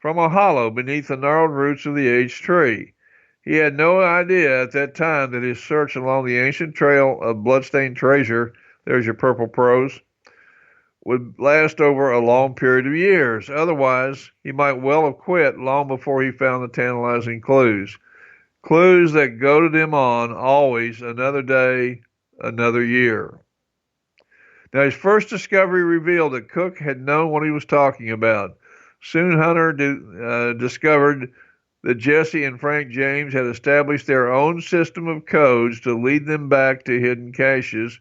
from a hollow beneath the gnarled roots of the aged tree. He had no idea at that time that his search along the ancient trail of bloodstained treasure, there's your purple prose, would last over a long period of years. Otherwise, he might well have quit long before he found the tantalizing clues. Clues that goaded him on, always another day, another year. Now, his first discovery revealed that Cook had known what he was talking about. Soon Hunter discovered that Jesse and Frank James had established their own system of codes to lead them back to hidden caches,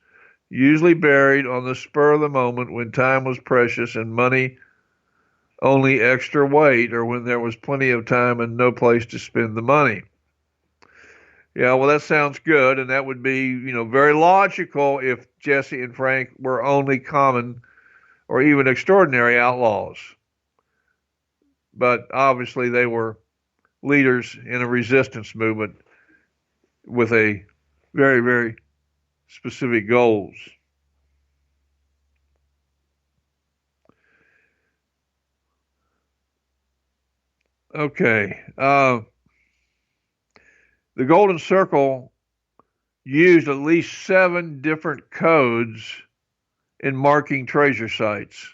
usually buried on the spur of the moment when time was precious and money only extra weight, or when there was plenty of time and no place to spend the money. Yeah, well, that sounds good, and that would be, very logical if Jesse and Frank were only common or even extraordinary outlaws. But obviously they were leaders in a resistance movement with a very, very specific goals. Okay. The Golden Circle used at least 7 different codes in marking treasure sites.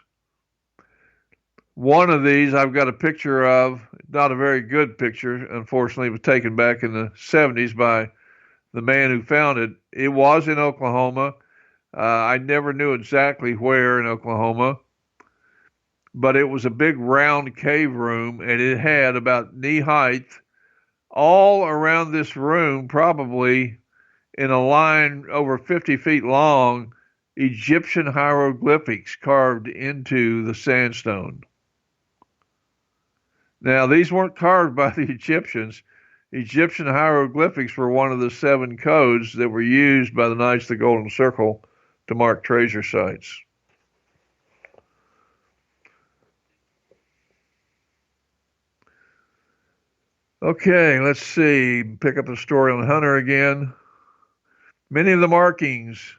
One of these I've got a picture of, not a very good picture, unfortunately. It was taken back in the 70s by the man who found it. It was in Oklahoma. I never knew exactly where in Oklahoma, but it was a big round cave room, and it had about knee height all around this room, probably in a line over 50 feet long, Egyptian hieroglyphics carved into the sandstone. Now, these weren't carved by the Egyptians. Egyptian hieroglyphics were one of the 7 codes that were used by the Knights of the Golden Circle to mark treasure sites. Okay, let's see. Pick up the story on Hunter again. Many of the markings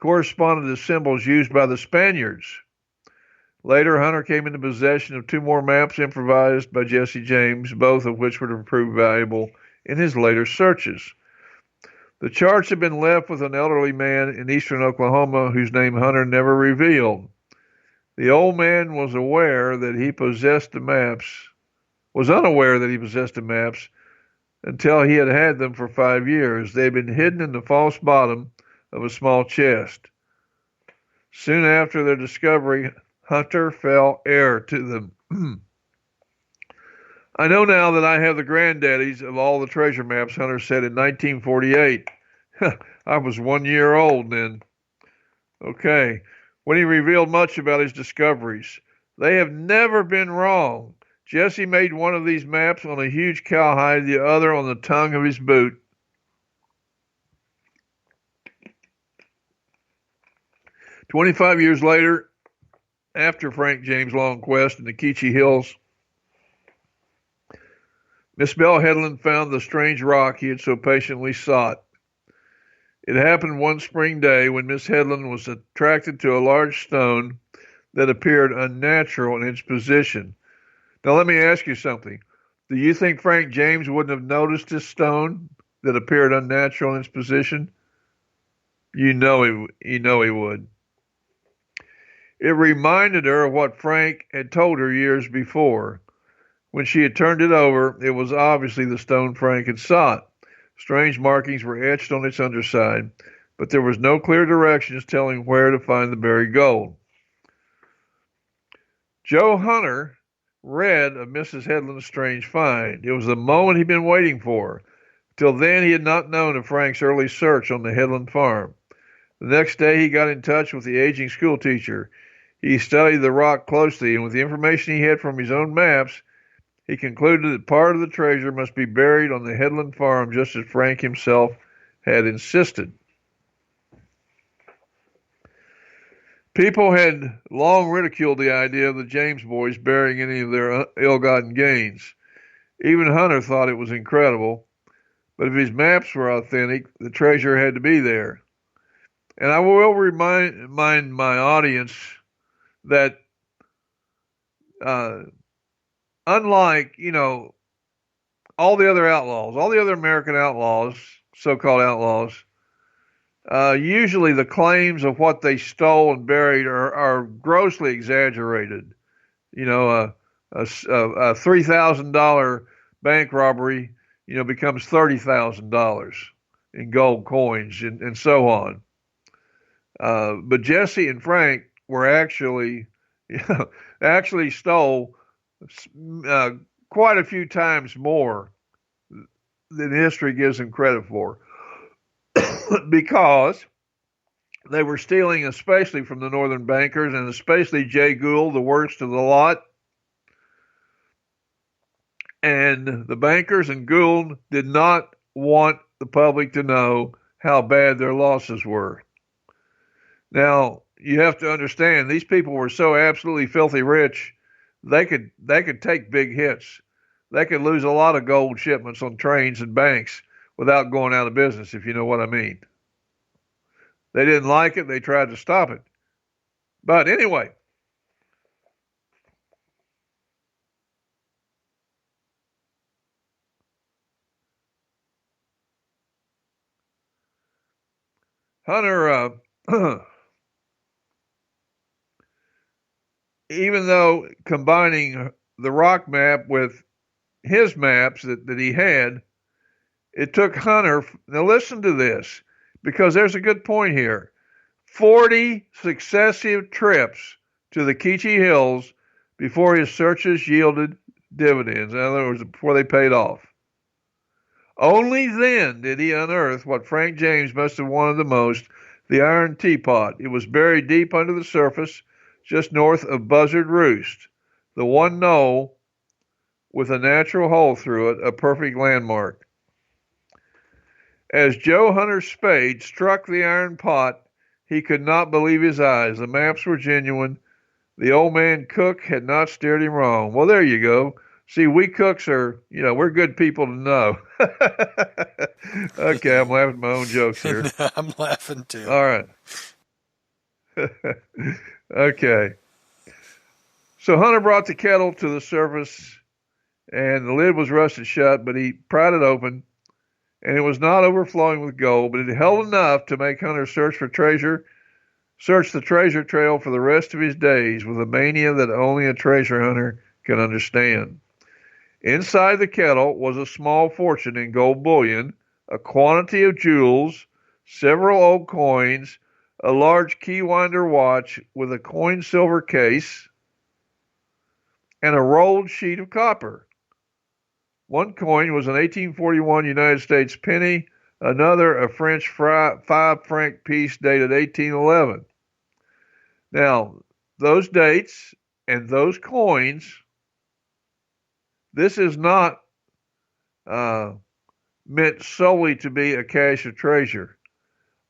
corresponded to symbols used by the Spaniards. Later, Hunter came into possession of 2 more maps improvised by Jesse James, both of which were to prove valuable in his later searches. The charts had been left with an elderly man in eastern Oklahoma whose name Hunter never revealed. The old man was unaware that he possessed the maps, until he had had them for 5 years. They had been hidden in the false bottom of a small chest. Soon after their discovery, Hunter fell heir to them. I know now that I have the granddaddies of all the treasure maps, Hunter said in 1948. I was 1 year old then. Okay. When he revealed much about his discoveries. They have never been wrong. Jesse made one of these maps on a huge cowhide, the other on the tongue of his boot. "25 years later, after Frank James' long quest in the Keechee Hills, Miss Belle Headland found the strange rock he had so patiently sought. It happened one spring day when Miss Headland was attracted to a large stone that appeared unnatural in its position. Now let me ask you something. Do you think Frank James wouldn't have noticed this stone that appeared unnatural in its position? You know he would. It reminded her of what Frank had told her years before. When she had turned it over, it was obviously the stone Frank had sought. Strange markings were etched on its underside, but there was no clear directions telling where to find the buried gold. Joe Hunter read of Mrs. Headland's strange find. It was the moment he'd been waiting for. Till then, he had not known of Frank's early search on the Headland farm. The next day, he got in touch with the aging schoolteacher. He studied the rock closely, and with the information he had from his own maps, he concluded that part of the treasure must be buried on the Headland farm, just as Frank himself had insisted. People had long ridiculed the idea of the James boys burying any of their ill-gotten gains. Even Hunter thought it was incredible, but if his maps were authentic, the treasure had to be there. And I will remind my audience that unlike, all the other outlaws, all the other American outlaws, so-called outlaws, usually the claims of what they stole and buried are grossly exaggerated. A $3,000 bank robbery, becomes $30,000 in gold coins and so on. But Jesse and Frank were actually stole quite a few times more than history gives them credit for. Because they were stealing especially from the northern bankers, and especially Jay Gould, the worst of the lot. And the bankers and Gould did not want the public to know how bad their losses were. Now, you have to understand, these people were so absolutely filthy rich, they could take big hits. They could lose a lot of gold shipments on trains and banks without going out of business, if you know what I mean. They didn't like it. They tried to stop it. But anyway, Hunter, even though combining the rock map with his maps that he had, it took Hunter, now listen to this, because there's a good point here, 40 successive trips to the Keechee Hills before his searches yielded dividends. In other words, before they paid off. Only then did he unearth what Frank James must have wanted the most, the iron teapot. It was buried deep under the surface, just north of Buzzard Roost, the one knoll with a natural hole through it, a perfect landmark. As Joe Hunter's spade struck the iron pot, he could not believe his eyes. The maps were genuine. The old man Cook had not steered him wrong. Well, there you go. See, we cooks are, we're good people to know. Okay, I'm laughing at my own jokes here. I'm laughing too. All right. Okay. So Hunter brought the kettle to the surface, and the lid was rusted shut, but he pried it open, and it was not overflowing with gold, but it held enough to make Hunter search the treasure trail for the rest of his days with a mania that only a treasure hunter can understand. Inside the kettle was a small fortune in gold bullion, a quantity of jewels, several old coins, a large keywinder watch with a coin silver case, and a rolled sheet of copper. One coin was an 1841 United States penny, another a French 5 franc piece dated 1811. Now, those dates and those coins, this is not meant solely to be a cache of treasure.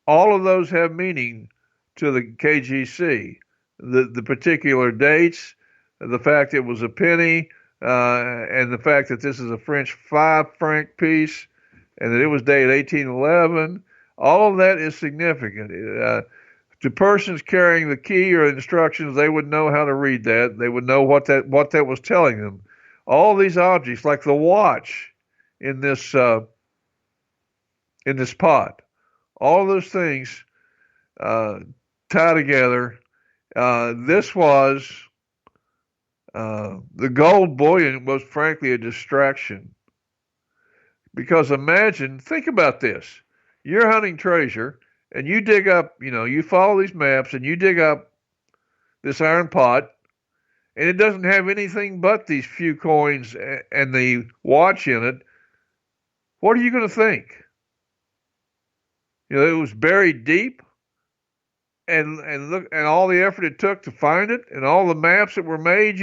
All of those have meaning to the KGC. The particular dates, the fact it was a penny, and the fact that this is a French 5 franc piece, and that it was dated 1811, all of that is significant. To persons carrying the key or instructions, they would know how to read that. They would know what that was telling them. All these objects, like the watch in this pot, all of those things tie together. This was the gold bullion was frankly a distraction. Because think about this. You're hunting treasure and you dig up, you follow these maps and you dig up this iron pot and it doesn't have anything but these few coins and the watch in it. What are you going to think? It was buried deep and look and all the effort it took to find it and all the maps that were made,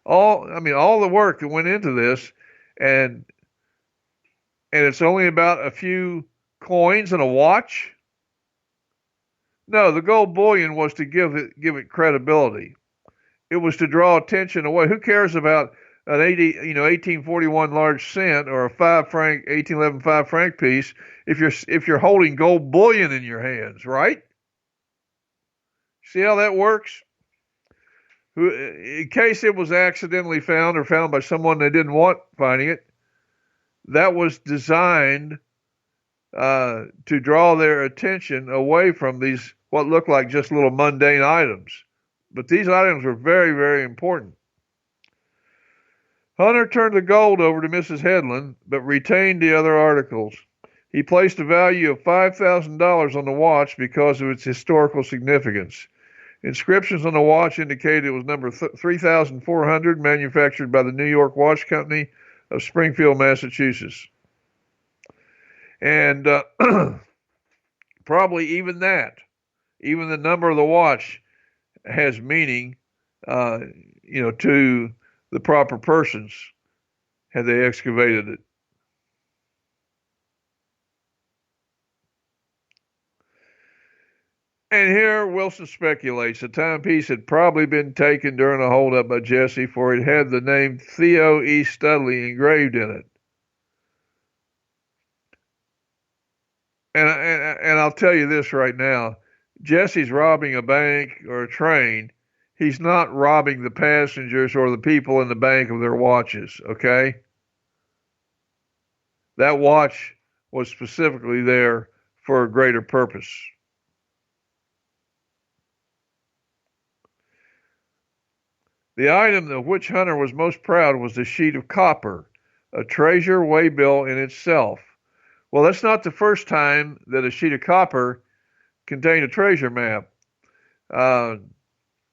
all the work that went into this and it's only about a few coins and a watch? No, the gold bullion was to give it credibility. It was to draw attention away. Who cares about an 1841 large cent or a 1811 5 franc piece if you're holding gold bullion in your hands, right? See how that works? In case it was accidentally found or found by someone they didn't want finding it, that was designed to draw their attention away from these what looked like just little mundane items. But these items were very, very important. Hunter turned the gold over to Mrs. Headland, but retained the other articles. He placed a value of $5,000 on the watch because of its historical significance. Inscriptions on the watch indicated it was number 3,400, manufactured by the New York Watch Company of Springfield, Massachusetts. And probably even the number of the watch has meaning, to the proper persons had they excavated it. And here Wilson speculates the timepiece had probably been taken during a holdup by Jesse, for it had the name Theo E. Studley engraved in it. And I'll tell you this right now. Jesse's robbing a bank or a train. He's not robbing the passengers or the people in the bank of their watches, okay? That watch was specifically there for a greater purpose. The item of which Hunter was most proud was the sheet of copper, a treasure waybill in itself. Well, that's not the first time that a sheet of copper contained a treasure map.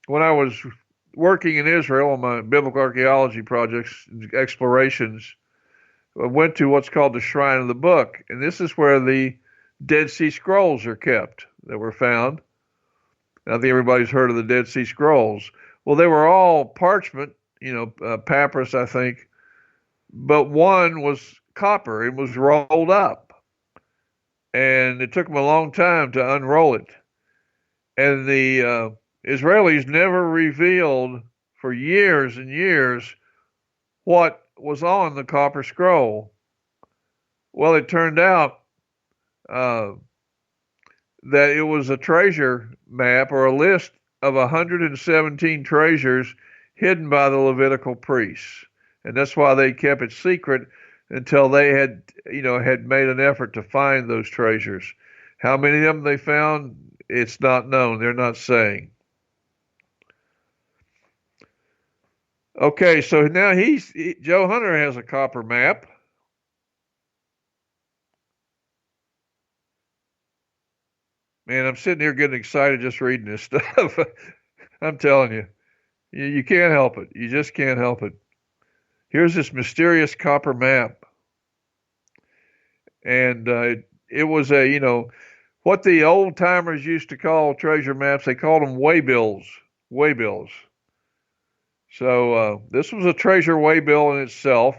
When I was working in Israel on my biblical archaeology projects, explorations, I went to what's called the Shrine of the Book, and this is where the Dead Sea Scrolls are kept that were found. I think everybody's heard of the Dead Sea Scrolls. Well, they were all parchment, papyrus, I think, but one was copper. It was rolled up, and it took them a long time to unroll it. And the Israelis never revealed for years and years what was on the copper scroll. Well, it turned out that it was a treasure map or a list of 117 treasures hidden by the Levitical priests. And that's why they kept it secret until they had made an effort to find those treasures. How many of them they found, it's not known. They're not saying. Okay, so now Joe Hunter has a copper map. Man, I'm sitting here getting excited just reading this stuff. I'm telling you, you can't help it. You just can't help it. Here's this mysterious copper map, and it was what the old timers used to call treasure maps. They called them waybills. Waybills. So this was a treasure waybill in itself,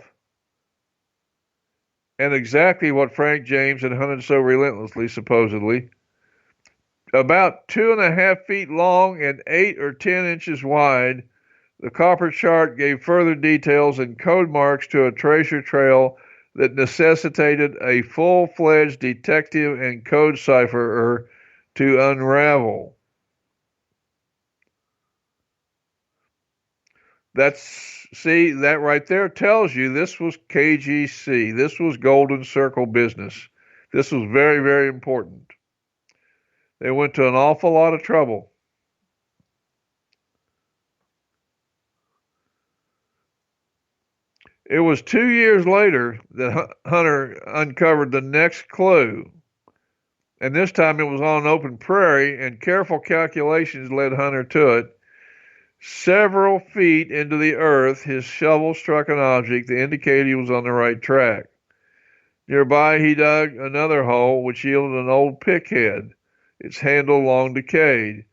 and exactly what Frank James had hunted so relentlessly, supposedly. About 2.5 feet long and 8 or 10 inches wide, the copper chart gave further details and code marks to a treasure trail that necessitated a full-fledged detective and code cipherer to unravel. That right there tells you this was KGC. This was Golden Circle business. This was very, very important. They went to an awful lot of trouble. It was 2 years later that Hunter uncovered the next clue, and this time it was on open prairie, and careful calculations led Hunter to it. Several feet into the earth, his shovel struck an object that indicated he was on the right track. Nearby, he dug another hole, which yielded an old pick head, its handle long decayed.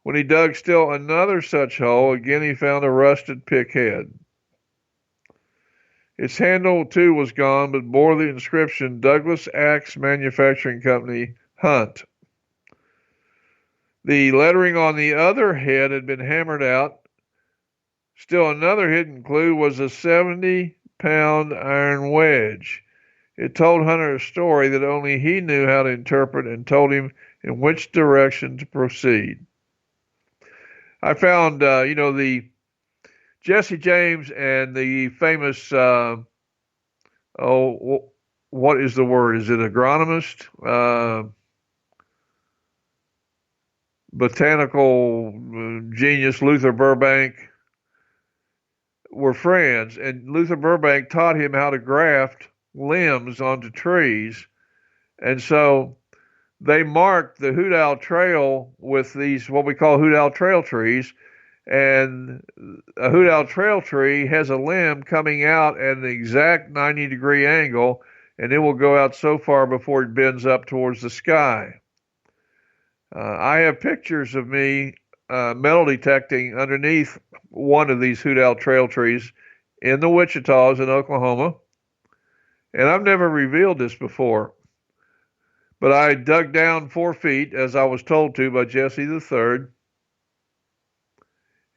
When he dug still another such hole, again he found a rusted pick head. Its handle, too, was gone, but bore the inscription Douglas Axe Manufacturing Company, Hunt. The lettering on the other head had been hammered out. Still another hidden clue was a 70-pound iron wedge. It told Hunter a story that only he knew how to interpret and told him in which direction to proceed. I found, the Jesse James and the famous, what is the word? Is it agronomist? Botanical genius Luther Burbank were friends, and Luther Burbank taught him how to graft limbs onto trees. And so they marked the Hoot Owl Trail with these, what we call Hoot Owl Trail trees. And a Hoot Owl Trail tree has a limb coming out at an exact 90-degree angle, and it will go out so far before it bends up towards the sky. I have pictures of me metal detecting underneath one of these Hoot Owl Trail trees in the Wichitas in Oklahoma. And I've never revealed this before. But I dug down 4 feet, as I was told to by Jesse the Third.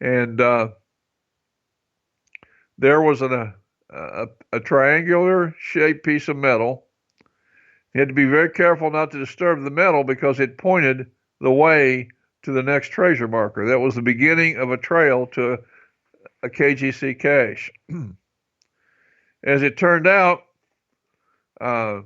And there was a triangular shaped piece of metal. You had to be very careful not to disturb the metal because it pointed the way to the next treasure marker. That was the beginning of a trail to a KGC cache. As it turned out, I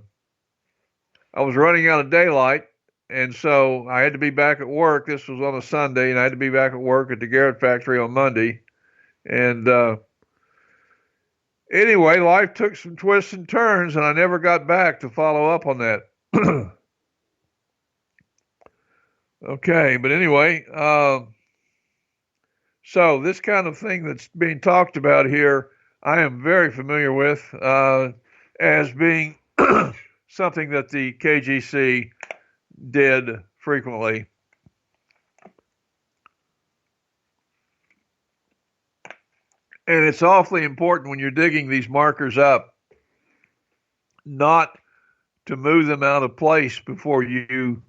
was running out of daylight, and so I had to be back at work. This was on a Sunday, and I had to be back at work at the Garrett factory on Monday. And anyway, life took some twists and turns, and I never got back to follow up on that. Okay, but anyway, so this kind of thing that's being talked about here, I am very familiar with as being something that the KGC did frequently. And it's awfully important when you're digging these markers up not to move them out of place before you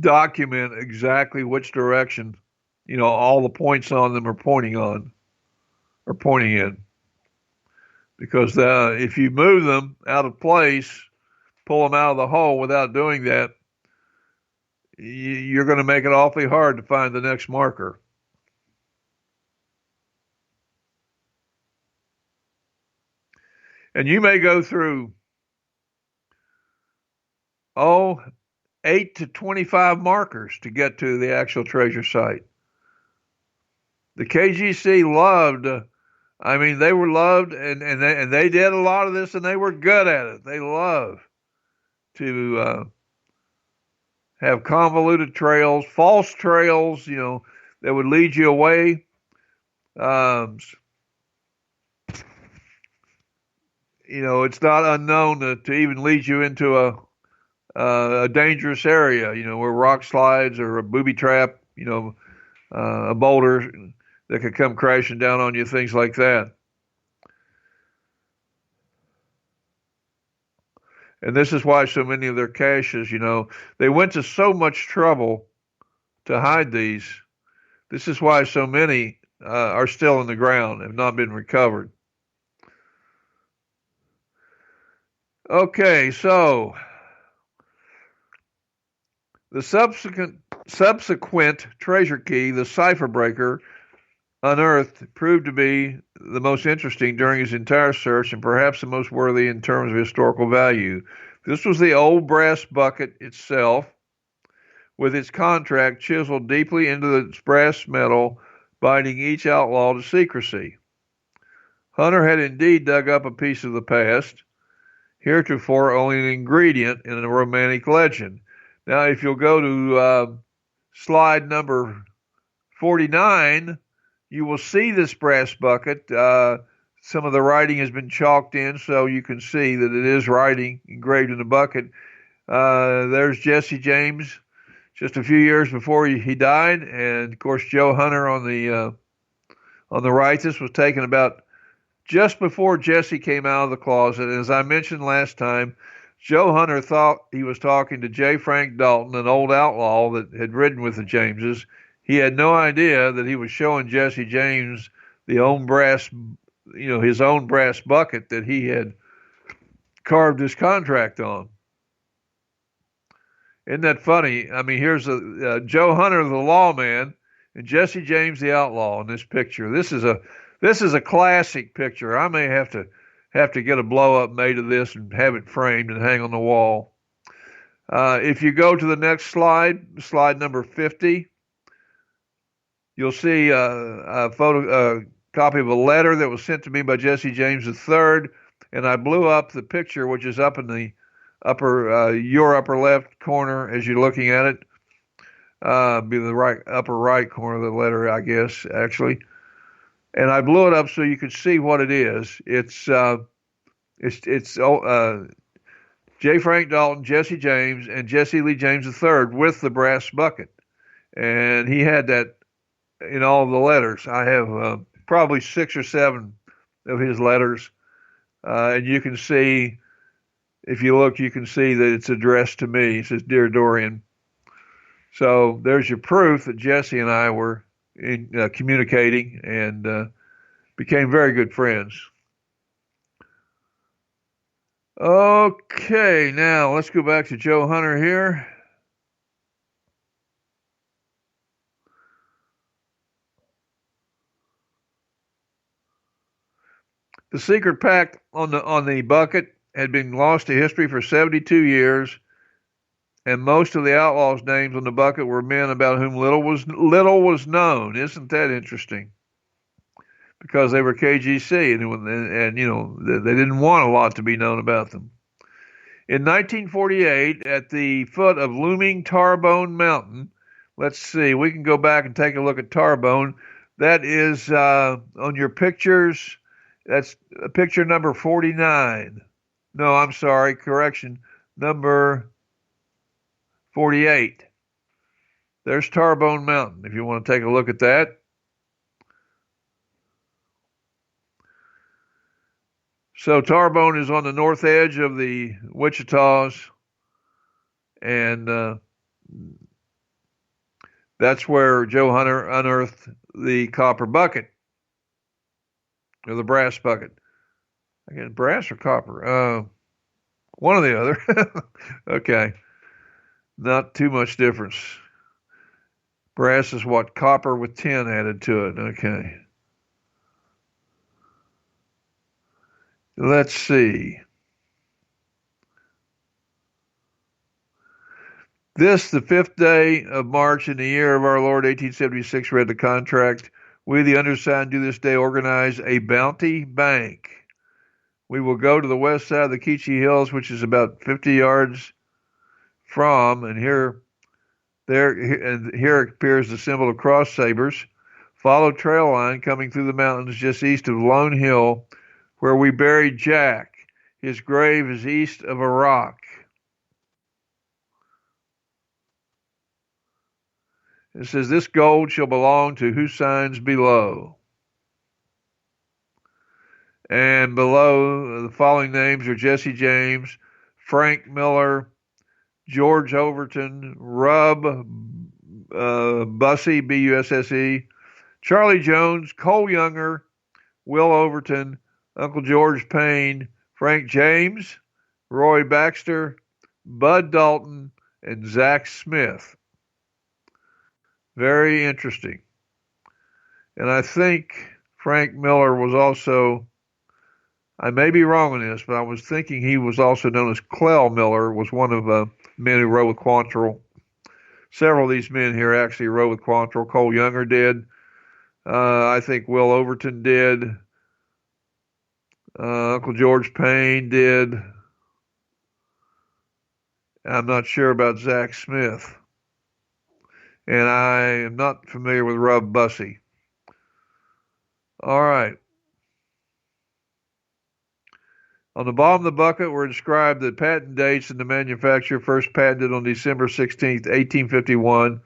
document exactly which direction, all the points on them are pointing in. Because if you move them out of place, pull them out of the hole without doing that, you're going to make it awfully hard to find the next marker. And you may go through, 8 to 25 markers to get to the actual treasure site. The KGC loved. I mean, they were loved, and they did a lot of this, and they were good at it. They loved to have convoluted trails, false trails, that would lead you away. Um, it's not unknown to even lead you into a dangerous area, where rock slides or a booby trap, a boulder that could come crashing down on you, things like that. And this is why so many of their caches, they went to so much trouble to hide these. This is why so many are still in the ground, have not been recovered. Okay, so the subsequent treasure key, the cipher breaker, unearthed, proved to be the most interesting during his entire search and perhaps the most worthy in terms of historical value. This was the old brass bucket itself, with its contract chiseled deeply into the brass metal, binding each outlaw to secrecy. Hunter had indeed dug up a piece of the past, heretofore only an ingredient in a romantic legend. Now, if you'll go to slide number 49, you will see this brass bucket. Some of the writing has been chalked in, so you can see that it is writing engraved in the bucket. There's Jesse James just a few years before he died, and of course Joe Hunter on the right. This was taken about just before Jesse came out of the closet. And as I mentioned last time, Joe Hunter thought he was talking to J. Frank Dalton, an old outlaw that had ridden with the Jameses. He had no idea that he was showing Jesse James his own brass bucket that he had carved his contract on. Isn't that funny? I mean, here's Joe Hunter, the lawman, and Jesse James, the outlaw, in this picture. This is a classic picture. I may have to get a blow up made of this and have it framed and hang on the wall. If you go to the next slide number 50, you'll see a copy of a letter that was sent to me by Jesse James III, and I blew up the picture, which is up in the your upper left corner as you're looking at it. Be the upper right corner of the letter, I guess, actually. And I blew it up so you could see what it is. It's J. Frank Dalton, Jesse James, and Jesse Lee James III with the brass bucket. And he had that in all of the letters. I have probably 6 or 7 of his letters. And you can see, if you look, you can see that it's addressed to me. It says, Dear Dorian. So there's your proof that Jesse and I were communicating and became very good friends. Okay, now let's go back to Joe Hunter here. The secret pact on the bucket had been lost to history for 72 years, and most of the outlaws' names on the bucket were men about whom little was known. Isn't that interesting? Because they were KGC, and they didn't want a lot to be known about them. In 1948, at the foot of looming Tarbone Mountain, let's see, we can go back and take a look at Tarbone. That is on your pictures. That's picture number 49. No, I'm sorry, correction, number 48. There's Tarbone Mountain, if you want to take a look at that. So Tarbone is on the north edge of the Wichitas, and that's where Joe Hunter unearthed the copper bucket, or the brass bucket. Again, brass or copper? One or the other. Okay. Not too much difference. Brass is what? Copper with tin added to it. Okay. Let's see. This, the 5th day of March in the year of our Lord, 1876, read the contract We, the undersigned, do this day organize a bounty bank. We will go to the west side of the Keechee Hills, which is about 50 yards from, and here appears the symbol of cross sabers. Follow trail line coming through the mountains just east of Lone Hill, where we buried Jack. His grave is east of a rock. It says, this gold shall belong to who signs below. And below, the following names are Jesse James, Frank Miller, George Overton, Rub Bussey, B-U-S-S-E, Charlie Jones, Cole Younger, Will Overton, Uncle George Payne, Frank James, Roy Baxter, Bud Dalton, and Zach Smith. Very interesting. And I think Frank Miller was also, I may be wrong on this, but I was thinking he was also known as Clell Miller, was one of the men who rode with Quantrill. Several of these men here actually rode with Quantrill. Cole Younger did. I think Will Overton did. Uncle George Payne did. I'm not sure about Zach Smith. And I am not familiar with Rub Bussey. All right. On the bottom of the bucket were inscribed the patent dates and the manufacturer first patented on December 16th, 1851.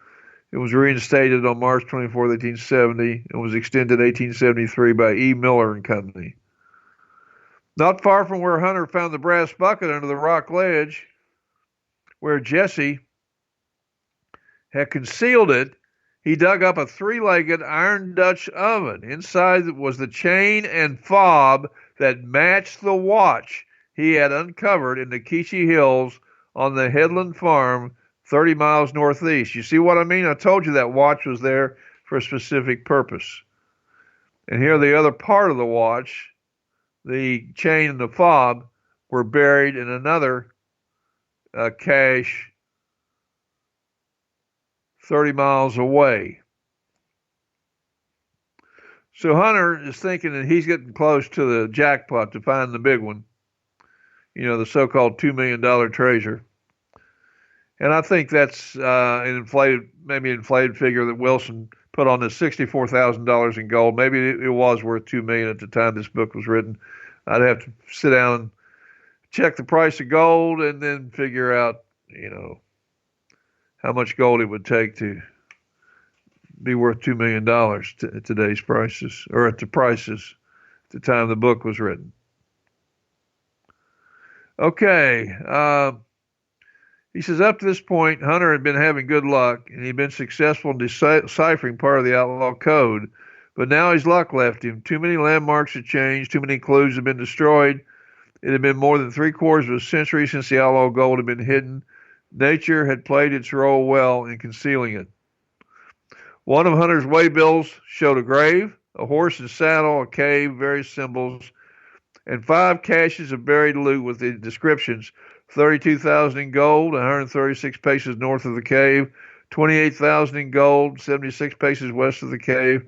It was reinstated on March 24th, 1870, and was extended 1873 by E. Miller and Company. Not far from where Hunter found the brass bucket under the rock ledge, where Jesse had concealed it, he dug up a three-legged iron Dutch oven. Inside was the chain and fob that matched the watch he had uncovered in the Keechee Hills on the Headland Farm, 30 miles northeast. You see what I mean? I told you that watch was there for a specific purpose. And here the other part of the watch, the chain and the fob, were buried in another cache 30 miles away. So Hunter is thinking that he's getting close to the jackpot to find the big one, the so-called $2 million treasure. And I think that's maybe an inflated figure that Wilson put on this $64,000 in gold. Maybe it was worth $2 million at the time this book was written. I'd have to sit down and check the price of gold and then figure out, how much gold it would take to be worth $2 million at today's prices, or at the prices at the time the book was written. Okay. He says, up to this point, Hunter had been having good luck, and he'd been successful in deciphering part of the outlaw code. But now his luck left him. Too many landmarks had changed. Too many clues had been destroyed. It had been more than 3/4 of a century since the outlaw gold had been hidden. Nature had played its role well in concealing it. One of Hunter's waybills showed a grave, a horse and saddle, a cave, various symbols, and 5 caches of buried loot with the descriptions: 32,000 in gold, 136 paces north of the cave; 28,000 in gold, 76 paces west of the cave;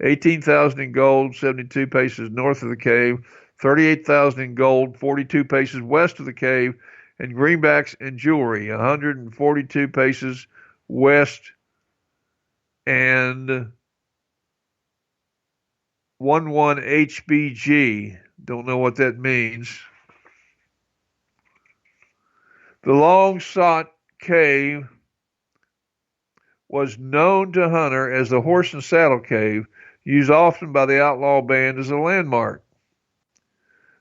18,000 in gold, 72 paces north of the cave; 38,000 in gold, 42 paces west of the cave; and greenbacks and jewelry, 142 paces west and 11 HBG. Don't know what that means. The long-sought cave was known to Hunter as the Horse and Saddle Cave, used often by the outlaw band as a landmark.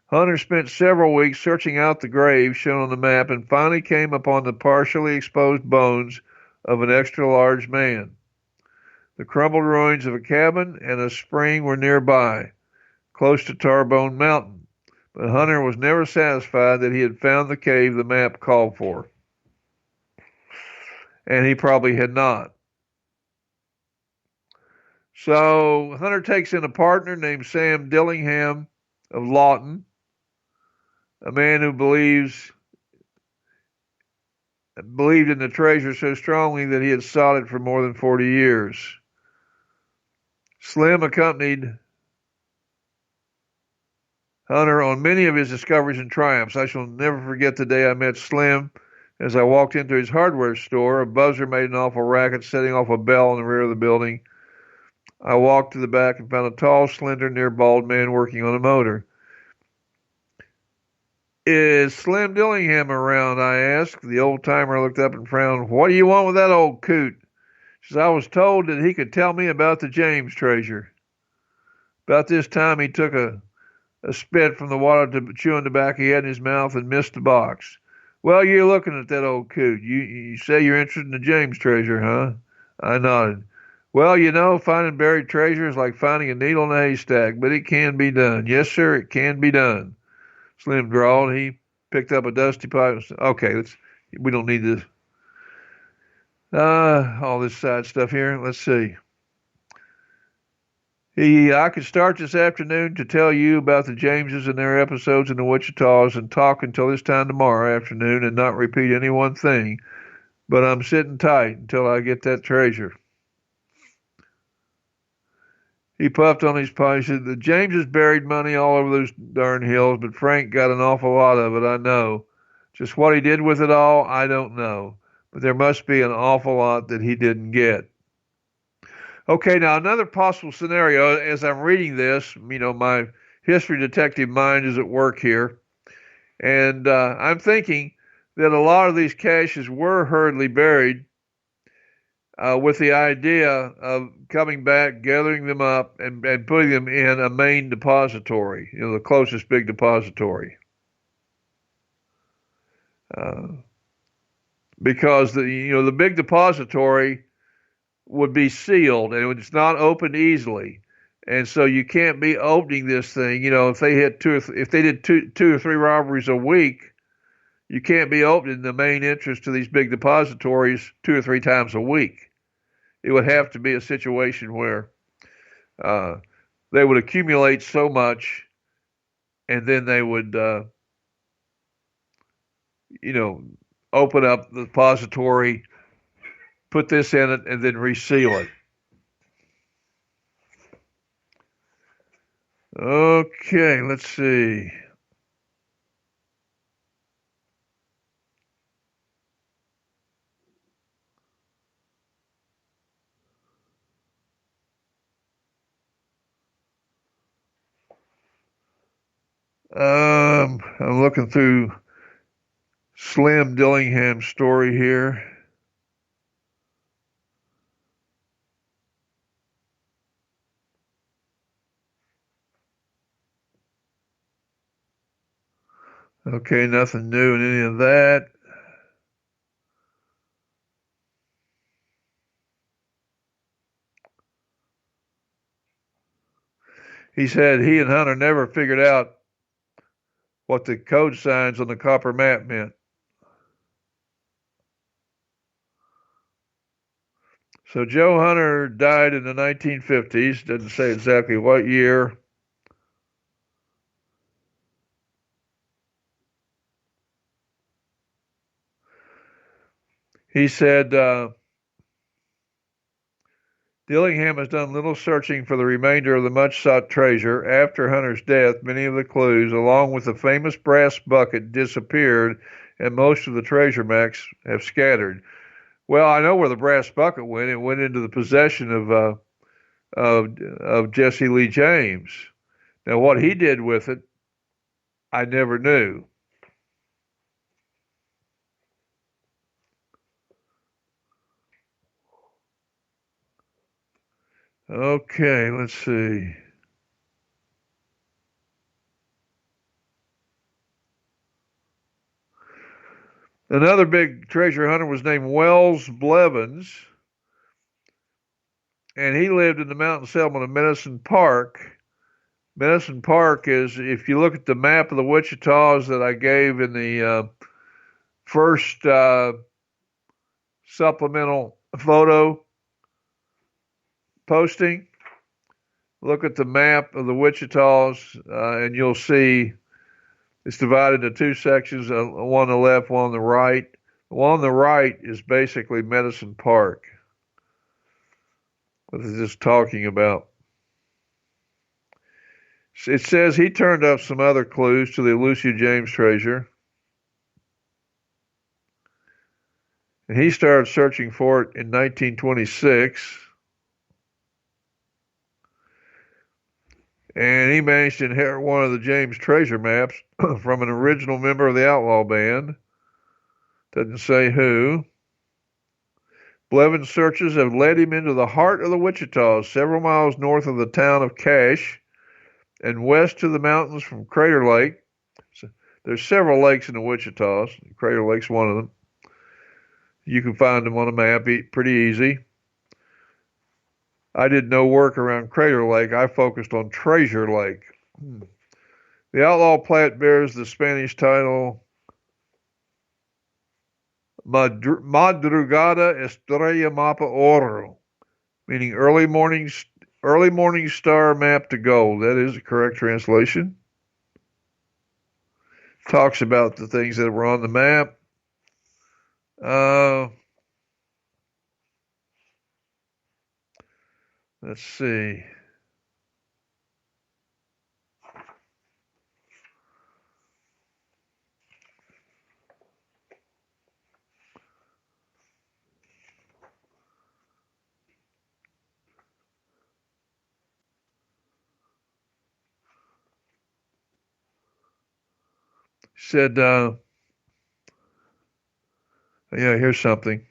Hunter spent several weeks searching out the grave shown on the map and finally came upon the partially exposed bones of an extra-large man. The crumbled ruins of a cabin and a spring were nearby, close to Tarbone Mountain, but Hunter was never satisfied that he had found the cave the map called for. And he probably had not. So Hunter takes in a partner named Sam Dillingham of Lawton, a man who believed in the treasure so strongly that he had sought it for more than 40 years. Slim accompanied Hunter on many of his discoveries and triumphs. I shall never forget the day I met Slim. As I walked into his hardware store, a buzzer made an awful racket, setting off a bell in the rear of the building. I walked to the back and found a tall, slender, near-bald man working on a motor. Is Slim Dillingham around? I asked. The old-timer looked up and frowned. What do you want with that old coot? She said, I was told that he could tell me about the James treasure. About this time, he took a spit from the water to chewing tobacco he had in his mouth and missed the box. Well, you're looking at that old coot. You say you're interested in the James treasure, huh? I nodded. Well, you know, finding buried treasure is like finding a needle in a haystack, but it can be done. Yes, sir, it can be done. Slim drawled. He picked up a dusty pipe. Okay, we don't need this. All this side stuff here. Let's see. I could start this afternoon to tell you about the Jameses and their episodes in the Wichitas and talk until this time tomorrow afternoon and not repeat any one thing, but I'm sitting tight until I get that treasure. He puffed on his pipe. He said, the Jameses buried money all over those darn hills, but Frank got an awful lot of it, I know. Just what he did with it all, I don't know. But there must be an awful lot that he didn't get. Okay, now another possible scenario, as I'm reading this, my history detective mind is at work here, and I'm thinking that a lot of these caches were hurriedly buried with the idea of coming back, gathering them up, and putting them in a main depository, the closest big depository. Because the big depository would be sealed and it's not opened easily, and so you can't be opening this thing. If they did two or three robberies a week, you can't be opening the main entrance to these big depositories 2 or 3 times a week. It would have to be a situation where they would accumulate so much, and then they would, open up the depository, put this in it, and then reseal it. Okay, let's see. I'm looking through Slim Dillingham's story here. Okay, nothing new in any of that. He said he and Hunter never figured out what the code signs on the copper map meant. So Joe Hunter died in the 1950s. Doesn't say exactly what year. He said Dillingham has done little searching for the remainder of the much-sought treasure. After Hunter's death, many of the clues, along with the famous brass bucket, disappeared, and most of the treasure maps have scattered. Well, I know where the brass bucket went. It went into the possession of Jesse Lee James. Now, what he did with it, I never knew. Okay, let's see. Another big treasure hunter was named Wells Blevins, and he lived in the mountain settlement of Medicine Park. Medicine Park is, if you look at the map of the Wichitas that I gave in the first supplemental photo posting, look at the map of the Wichitas, and you'll see it's divided into 2 sections, one on the left, one on the right. The one on the right is basically Medicine Park, what they're just talking about. It says he turned up some other clues to the Lucia James treasure, and he started searching for it in 1926. And he managed to inherit one of the James treasure maps from an original member of the Outlaw Band. Doesn't say who. Blevins' searches have led him into the heart of the Wichitas, several miles north of the town of Cache and west to the mountains from Crater Lake. So there's several lakes in the Wichitas. Crater Lake's one of them. You can find them on a map pretty easy. I did no work around Crater Lake. I focused on Treasure Lake. The Outlaw Plat bears the Spanish title Madrugada Estrella Mapa Oro, meaning early morning star map to gold. That is the correct translation. Talks about the things that were on the map. Let's see. Said, yeah, here's something.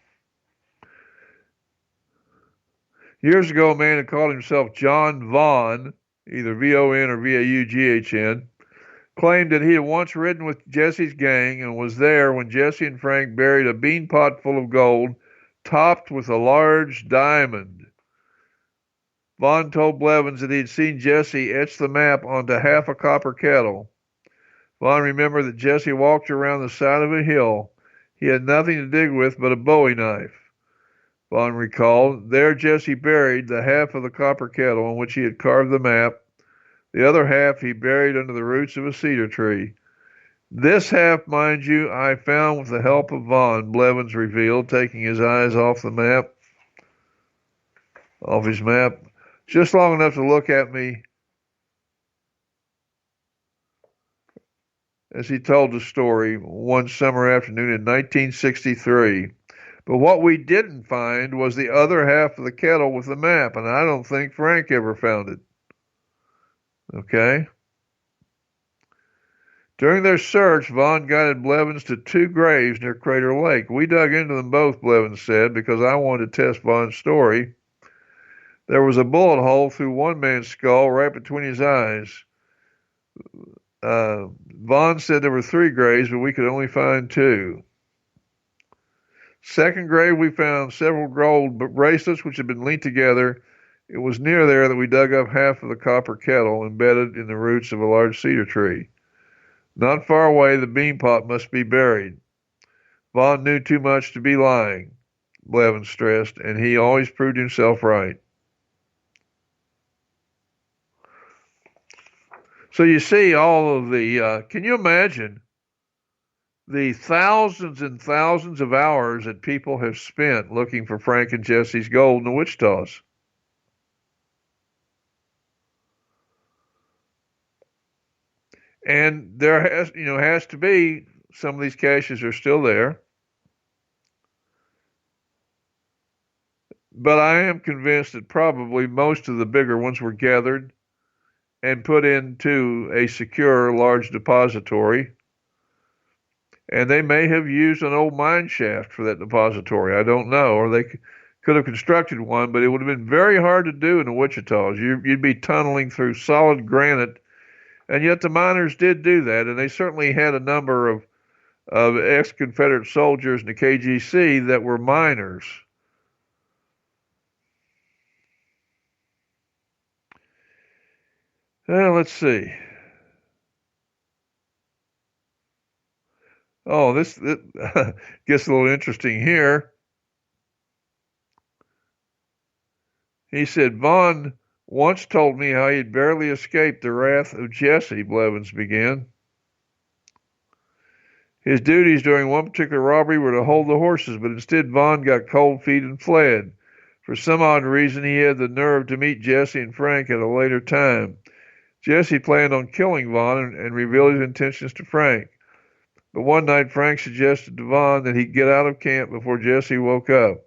Years ago, a man who called himself John Vaughn, either V-O-N or V-A-U-G-H-N, claimed that he had once ridden with Jesse's gang and was there when Jesse and Frank buried a bean pot full of gold topped with a large diamond. Vaughn told Blevins that he had seen Jesse etch the map onto half a copper kettle. Vaughn remembered that Jesse walked around the side of a hill. He had nothing to dig with but a bowie knife. Vaughn recalled, there Jesse buried the half of the copper kettle on which he had carved the map. The other half he buried under the roots of a cedar tree. This half, mind you, I found with the help of Vaughn, Blevins revealed, taking his eyes off his map, just long enough to look at me as he told the story one summer afternoon in 1963. But what we didn't find was the other half of the kettle with the map, and I don't think Frank ever found it. Okay? During their search, Vaughn guided Blevins to two graves near Crater Lake. We dug into them both, Blevins said, because I wanted to test Vaughn's story. There was a bullet hole through one man's skull right between his eyes. Vaughn said there were three graves, but we could only find two. Second grave, we found several gold bracelets which had been linked together. It was near there that we dug up half of the copper kettle embedded in the roots of a large cedar tree. Not far away, the bean pot must be buried. Vaughn knew too much to be lying, Blevins stressed, and he always proved himself right. So you see all of the, can you imagine the thousands and thousands of hours that people have spent looking for Frank and Jesse's gold in the Wichitas? And there has to be, some of these caches are still there. But I am convinced that probably most of the bigger ones were gathered and put into a secure large depository. And they may have used an old mine shaft for that depository. I don't know. Or they could have constructed one, but it would have been very hard to do in the Wichitas. You'd be tunneling through solid granite. And yet the miners did do that, and they certainly had a number of ex-Confederate soldiers in the KGC that were miners. Let's see. Oh, this gets a little interesting here. He said, Vaughn once told me how he had barely escaped the wrath of Jesse, Blevins began. His duties during one particular robbery were to hold the horses, but instead Vaughn got cold feet and fled. For some odd reason, he had the nerve to meet Jesse and Frank at a later time. Jesse planned on killing Vaughn and revealed his intentions to Frank. But one night Frank suggested to Vaughn that he get out of camp before Jesse woke up.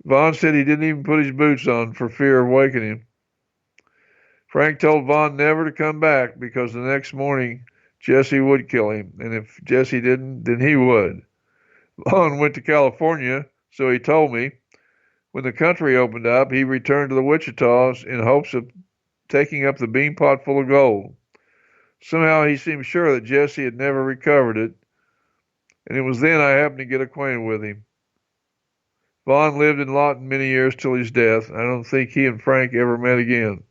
Vaughn said he didn't even put his boots on for fear of waking him. Frank told Vaughn never to come back because the next morning Jesse would kill him, and if Jesse didn't, then he would. Vaughn went to California, so he told me. When the country opened up, he returned to the Wichitas in hopes of taking up the bean pot full of gold. Somehow he seemed sure that Jesse had never recovered it, and it was then I happened to get acquainted with him. Vaughn lived in Lawton many years till his death. I don't think he and Frank ever met again.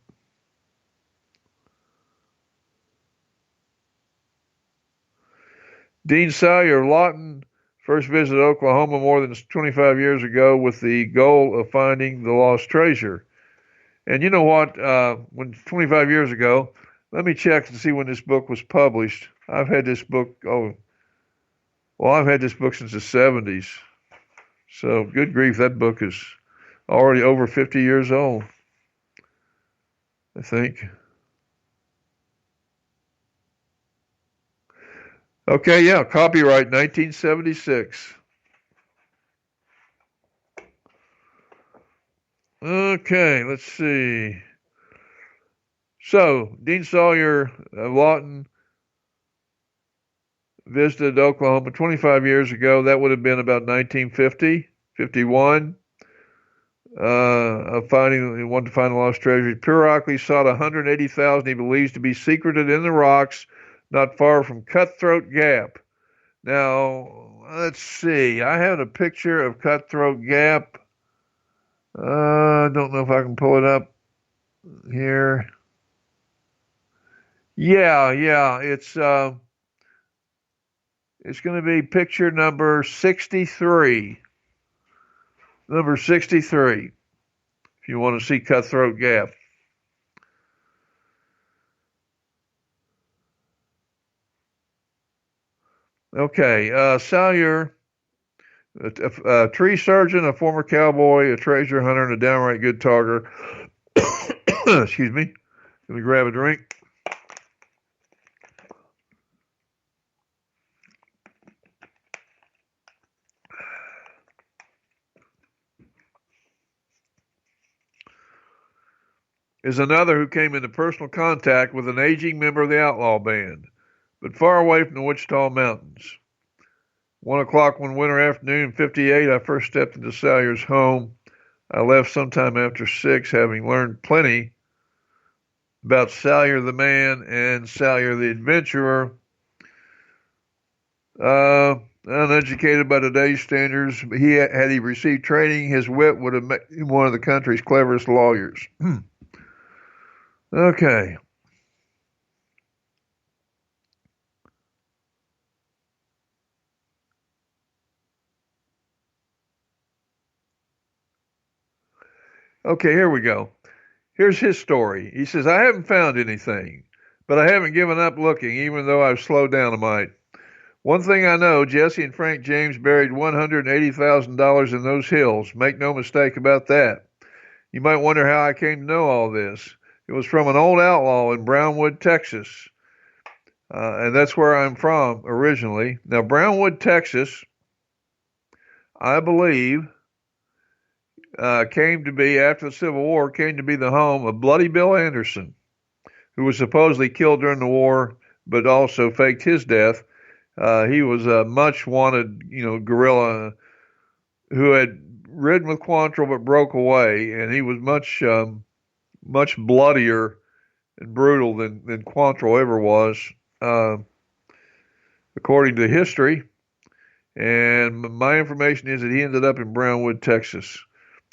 Dean Salyer of Lawton first visited Oklahoma more than 25 years ago with the goal of finding the lost treasure. And you know what? When 25 years ago, let me check to see when this book was published. I've had this book, I've had this book since the 70s. So, good grief, that book is already over 50 years old, I think. Okay, yeah, copyright 1976. Okay, let's see. So, Dean Salyer of Lawton visited Oklahoma 25 years ago. That would have been about 1950, 51. He wanted to find the lost treasure. He periodically sought 180,000 he believes to be secreted in the rocks not far from Cutthroat Gap. Now, let's see. I have a picture of Cutthroat Gap. I don't know if I can pull it up here. Yeah, it's going to be picture number 63. Number 63, if you want to see Cutthroat Gap. Okay, Salyer, a tree surgeon, a former cowboy, a treasure hunter, and a downright good talker. Excuse me. Let me grab a drink. Is another who came into personal contact with an aging member of the outlaw band, but far away from the Wichita Mountains. 1 o'clock one winter afternoon in '58, I first stepped into Salyer's home. I left sometime after 6, having learned plenty about Salyer the man and Salyer the adventurer. Uneducated by today's standards, had he received training, his wit would have made him one of the country's cleverest lawyers. Okay. Okay, here we go. Here's his story. He says, I haven't found anything, but I haven't given up looking, even though I've slowed down a mite. One thing I know, Jesse and Frank James buried $180,000 in those hills. Make no mistake about that. You might wonder how I came to know all this. It was from an old outlaw in Brownwood, Texas. And that's where I'm from originally. Now, Brownwood, Texas, I believe, came to be, after the Civil War, came to be the home of Bloody Bill Anderson, who was supposedly killed during the war, but also faked his death. He was a much wanted, guerrilla who had ridden with Quantrill but broke away, and he was much bloodier and brutal than Quantrill ever was, according to history. And my information is that he ended up in Brownwood, Texas.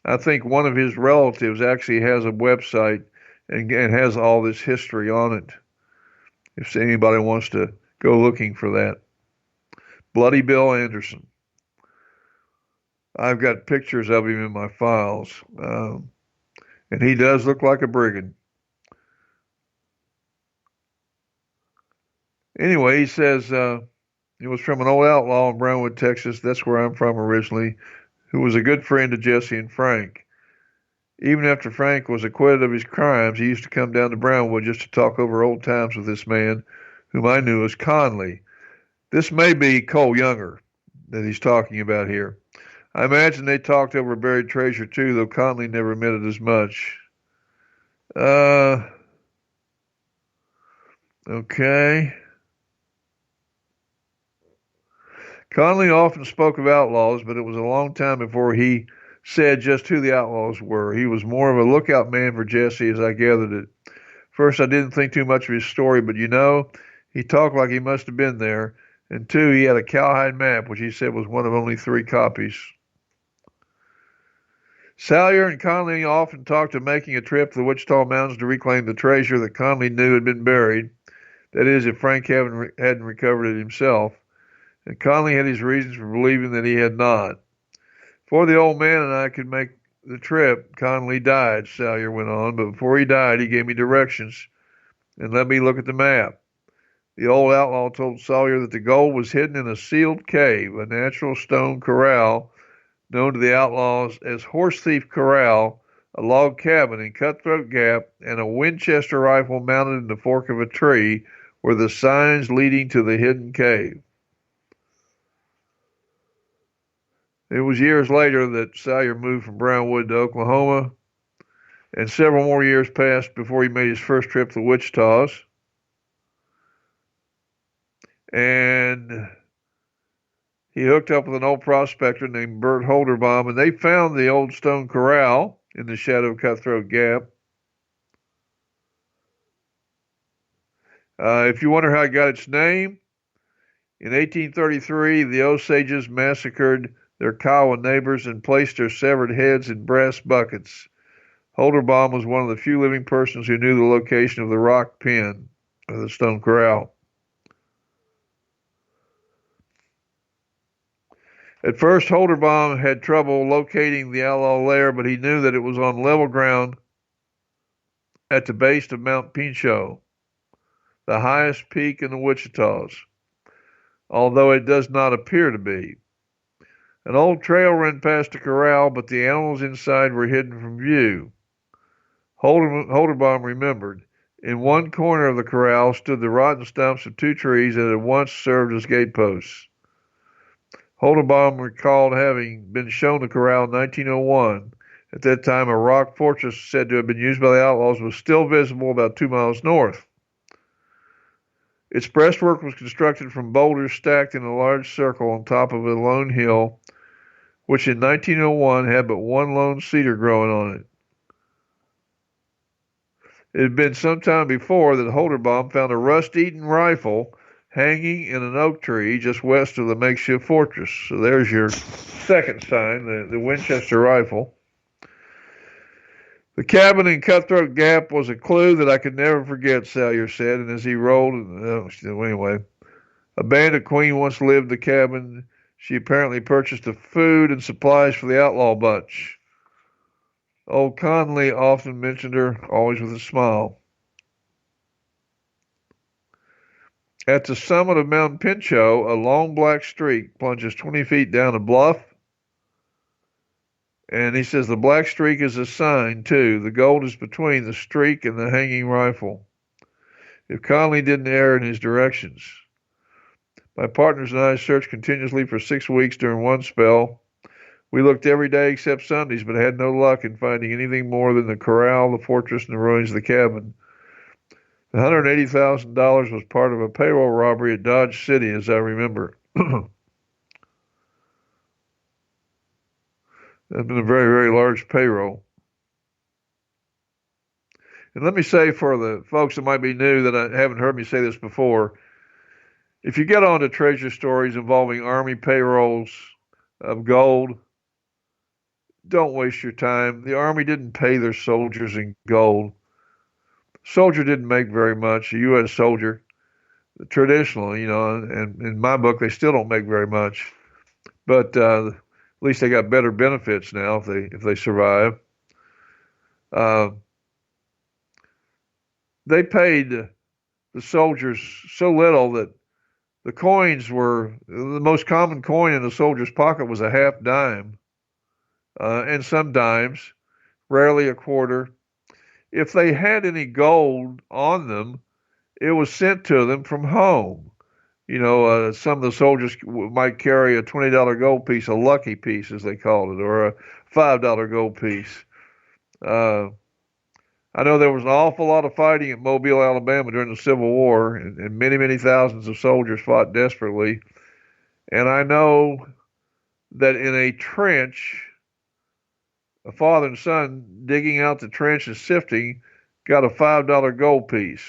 I think one of his relatives actually has a website and has all this history on it, if anybody wants to go looking for that. Bloody Bill Anderson. I've got pictures of him in my files, and he does look like a brigand. Anyway, he says he was from an old outlaw in Brownwood, Texas. That's where I'm from originally, who was a good friend of Jesse and Frank. Even after Frank was acquitted of his crimes, he used to come down to Brownwood just to talk over old times with this man, whom I knew as Conley. This may be Cole Younger that he's talking about here. I imagine they talked over buried treasure too, though Conley never admitted as much. Okay. Conley often spoke of outlaws, but it was a long time before he said just who the outlaws were. He was more of a lookout man for Jesse, as I gathered it. First, I didn't think too much of his story, but he talked like he must have been there. And two, he had a cowhide map, which he said was one of only 3 copies. Salyer and Conley often talked of making a trip to the Wichita Mountains to reclaim the treasure that Conley knew had been buried. That is, if Frank hadn't recovered it himself. And Conley had his reasons for believing that he had not. Before the old man and I could make the trip, Conley died, Salyer went on, but before he died, he gave me directions and let me look at the map. The old outlaw told Salyer that the gold was hidden in a sealed cave, a natural stone corral known to the outlaws as Horse Thief Corral, a log cabin in Cutthroat Gap, and a Winchester rifle mounted in the fork of a tree were the signs leading to the hidden cave. It was years later that Salyer moved from Brownwood to Oklahoma, and several more years passed before he made his first trip to the Wichitas. And he hooked up with an old prospector named Bert Holderbaum, and they found the old stone corral in the shadow of Cutthroat Gap. If you wonder how it got its name, in 1833, the Osages massacred their Kiowa neighbors and placed their severed heads in brass buckets. Holderbaum was one of the few living persons who knew the location of the rock pen of the stone corral. At first, Holderbaum had trouble locating the outlaw lair, but he knew that it was on level ground at the base of Mount Pinchot, the highest peak in the Wichitas, although it does not appear to be. An old trail ran past the corral, but the animals inside were hidden from view. Holderbaum remembered. In one corner of the corral stood the rotten stumps of 2 trees that had once served as gateposts. Holderbaum recalled having been shown the corral in 1901. At that time, a rock fortress said to have been used by the outlaws was still visible about 2 miles north. Its breastwork was constructed from boulders stacked in a large circle on top of a lone hill, which in 1901 had but one lone cedar growing on it. It had been some time before that Holderbaum found a rust-eaten rifle hanging in an oak tree just west of the makeshift fortress. So there's your second sign, the Winchester rifle. The cabin in Cutthroat Gap was a clue that I could never forget, Salyer said, and as he rolled, anyway, a bandit queen once lived in the cabin. She apparently purchased the food and supplies for the outlaw bunch. Old Conley often mentioned her, always with a smile. At the summit of Mount Pinchot, a long black streak plunges 20 feet down a bluff. And he says the black streak is a sign, too. The gold is between the streak and the hanging rifle. If Conley didn't err in his directions. My partners and I searched continuously for 6 weeks during one spell. We looked every day except Sundays, but had no luck in finding anything more than the corral, the fortress, and the ruins of the cabin. The $180,000 was part of a payroll robbery at Dodge City, as I remember. That's been a very, very large payroll. And let me say for the folks that might be new that haven't heard me say this before, if you get onto treasure stories involving Army payrolls of gold, don't waste your time. The Army didn't pay their soldiers in gold. Soldier didn't make very much. A U.S. soldier, traditionally, and in my book, they still don't make very much. But at least they got better benefits now if they survive. They paid the soldiers so little that the coins were the most common coin in a soldier's pocket was a half dime, and some dimes. Of rarely a quarter. If they had any gold on them, it was sent to them from home. Some of the soldiers might carry a $20 gold piece, a lucky piece, as they called it, or a $5 gold piece. Uh, I know there was an awful lot of fighting at Mobile, Alabama during the Civil War, and many, many thousands of soldiers fought desperately. And I know that in a trench, a father and son digging out the trench and sifting got a $5 gold piece.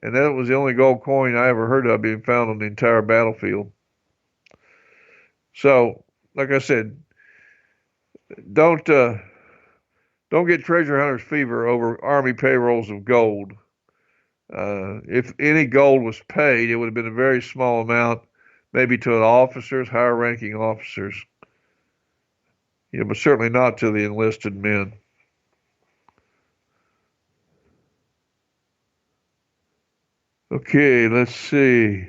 And that was the only gold coin I ever heard of being found on the entire battlefield. So, like I said, don't get treasure hunters fever over army payrolls of gold. If any gold was paid, it would have been a very small amount, maybe to the officers, higher ranking officers, but certainly not to the enlisted men. Okay, let's see.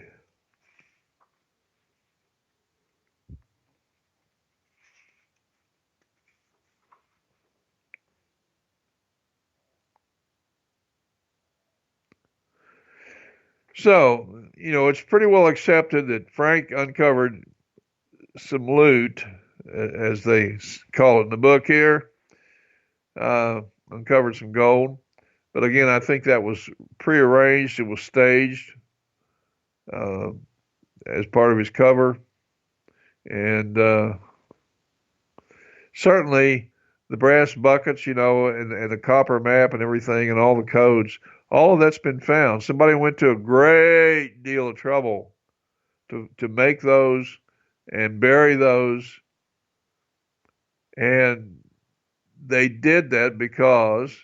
So, it's pretty well accepted that Frank uncovered some loot, as they call it in the book here, uncovered some gold. But again, I think that was prearranged. It was staged uh, as part of his cover. And certainly the brass buckets, and the copper map and everything and all the codes, all of that's been found. Somebody went to a great deal of trouble to make those and bury those. And they did that because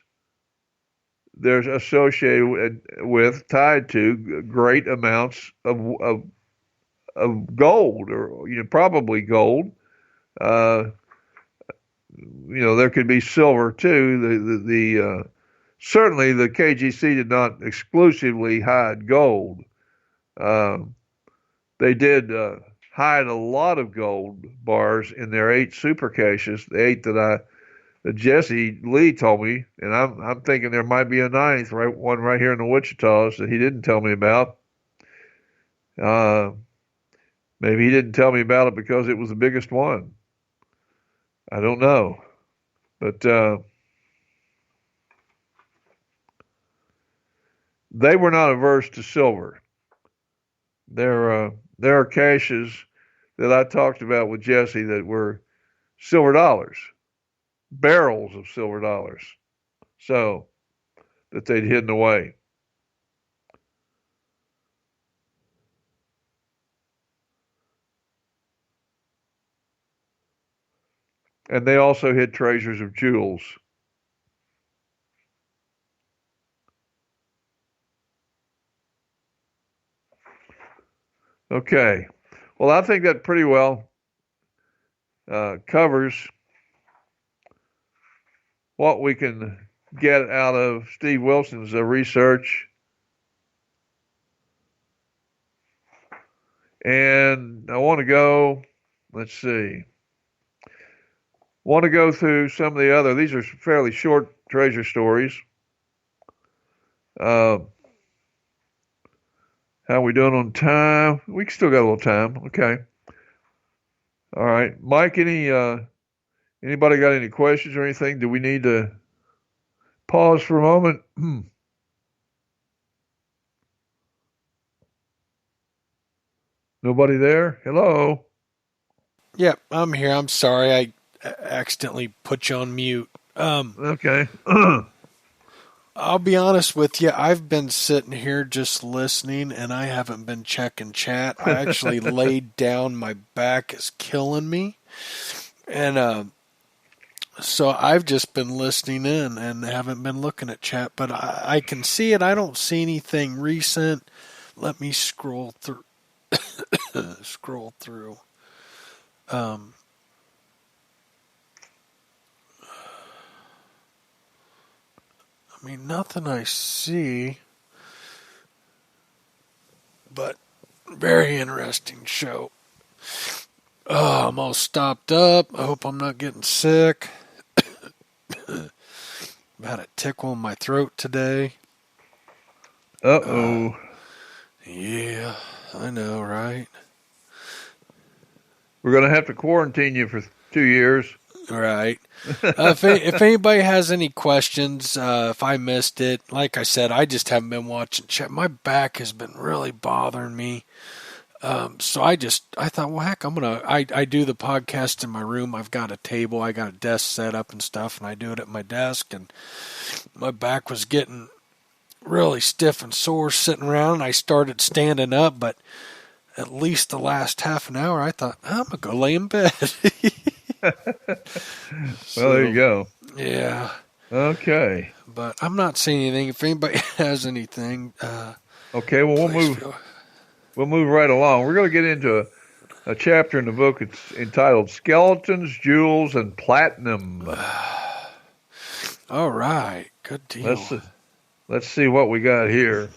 they're associated with, tied to great amounts of gold, or probably gold. Uh, there could be silver too. The certainly the KGC did not exclusively hide gold. Uh, they did hide a lot of gold bars in their 8 super caches. The 8 that Jesse Lee told me, and I'm thinking there might be a 9th, one right here in the Wichitas that he didn't tell me about. Maybe he didn't tell me about it because it was the biggest one. I don't know, but they were not averse to silver. There are caches that I talked about with Jesse that were silver dollars, barrels of silver dollars, so that they'd hidden away. And they also hid treasures of jewels. Okay. Well, I think that pretty well covers what we can get out of Steve Wilson's research. And I want to go, let's see, want to go through some of the other, these are fairly short treasure stories. How are we doing on time? We still got a little time. Okay. All right. Mike, anybody got any questions or anything? Do we need to pause for a moment? Nobody there? Hello? Yep, I'm here. I'm sorry. I accidentally put you on mute. Okay. I'll be honest with you. I've been sitting here just listening, and I haven't been checking chat. I actually laid down. My back is killing me. And so I've just been listening in and haven't been looking at chat. But I can see it. I don't see anything recent. Let me scroll through. scroll through. I mean, nothing I see, but very interesting show. Oh, I'm all stopped up. I hope I'm not getting sick. had a tickle in my throat today. Uh-oh. Yeah, I know, right? We're going to have to quarantine you for 2 years. Right. If anybody has any questions, if I missed it, like I said, I just haven't been watching chat. My back has been really bothering me. So I thought, well, heck, I do the podcast in my room. I've got a table, I got a desk set up and stuff, and I do it at my desk. And my back was getting really stiff and sore sitting around. I started standing up, but at least the last half an hour, I thought, I'm going to go lay in bed. Well, there you go. Yeah. Okay. But I'm not seeing anything. If anybody has anything, okay. Well, we'll move right along. We're going to get into a chapter in the book. It's entitled "Skeletons, Jewels, and Platinum." All right. Good deal. Let's see what we got here.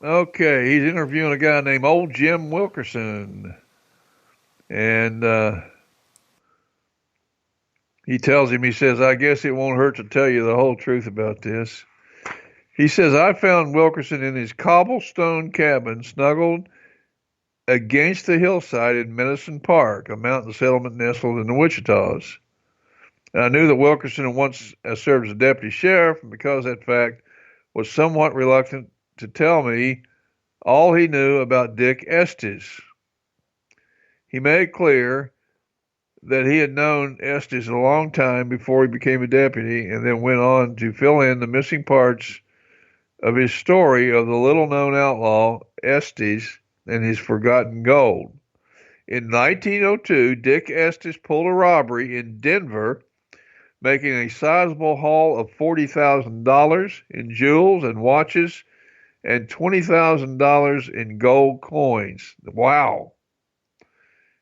Okay, he's interviewing a guy named Old Jim Wilkerson. And he tells him, he says, I guess it won't hurt to tell you the whole truth about this. He says, I found Wilkerson in his cobblestone cabin snuggled against the hillside in Medicine Park, a mountain settlement nestled in the Wichitas. And I knew that Wilkerson had once served as a deputy sheriff, and because of that fact was somewhat reluctant to tell me all he knew about Dick Estes. He made clear that he had known Estes a long time before he became a deputy, and then went on to fill in the missing parts of his story of the little-known outlaw Estes and his forgotten gold. In 1902, Dick Estes pulled a robbery in Denver, making a sizable haul of $40,000 in jewels and watches and $20,000 in gold coins. Wow.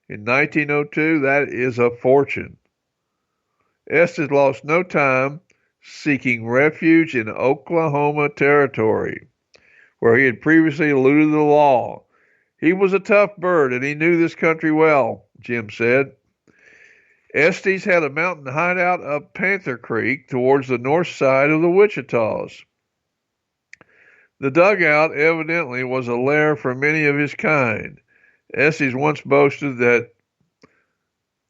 In 1902, that is a fortune. Estes lost no time seeking refuge in Oklahoma Territory, where he had previously eluded the law. He was a tough bird, and he knew this country well, Jim said. Estes had a mountain hideout up Panther Creek towards the north side of the Wichitas. The dugout evidently was a lair for many of his kind. Estes once boasted that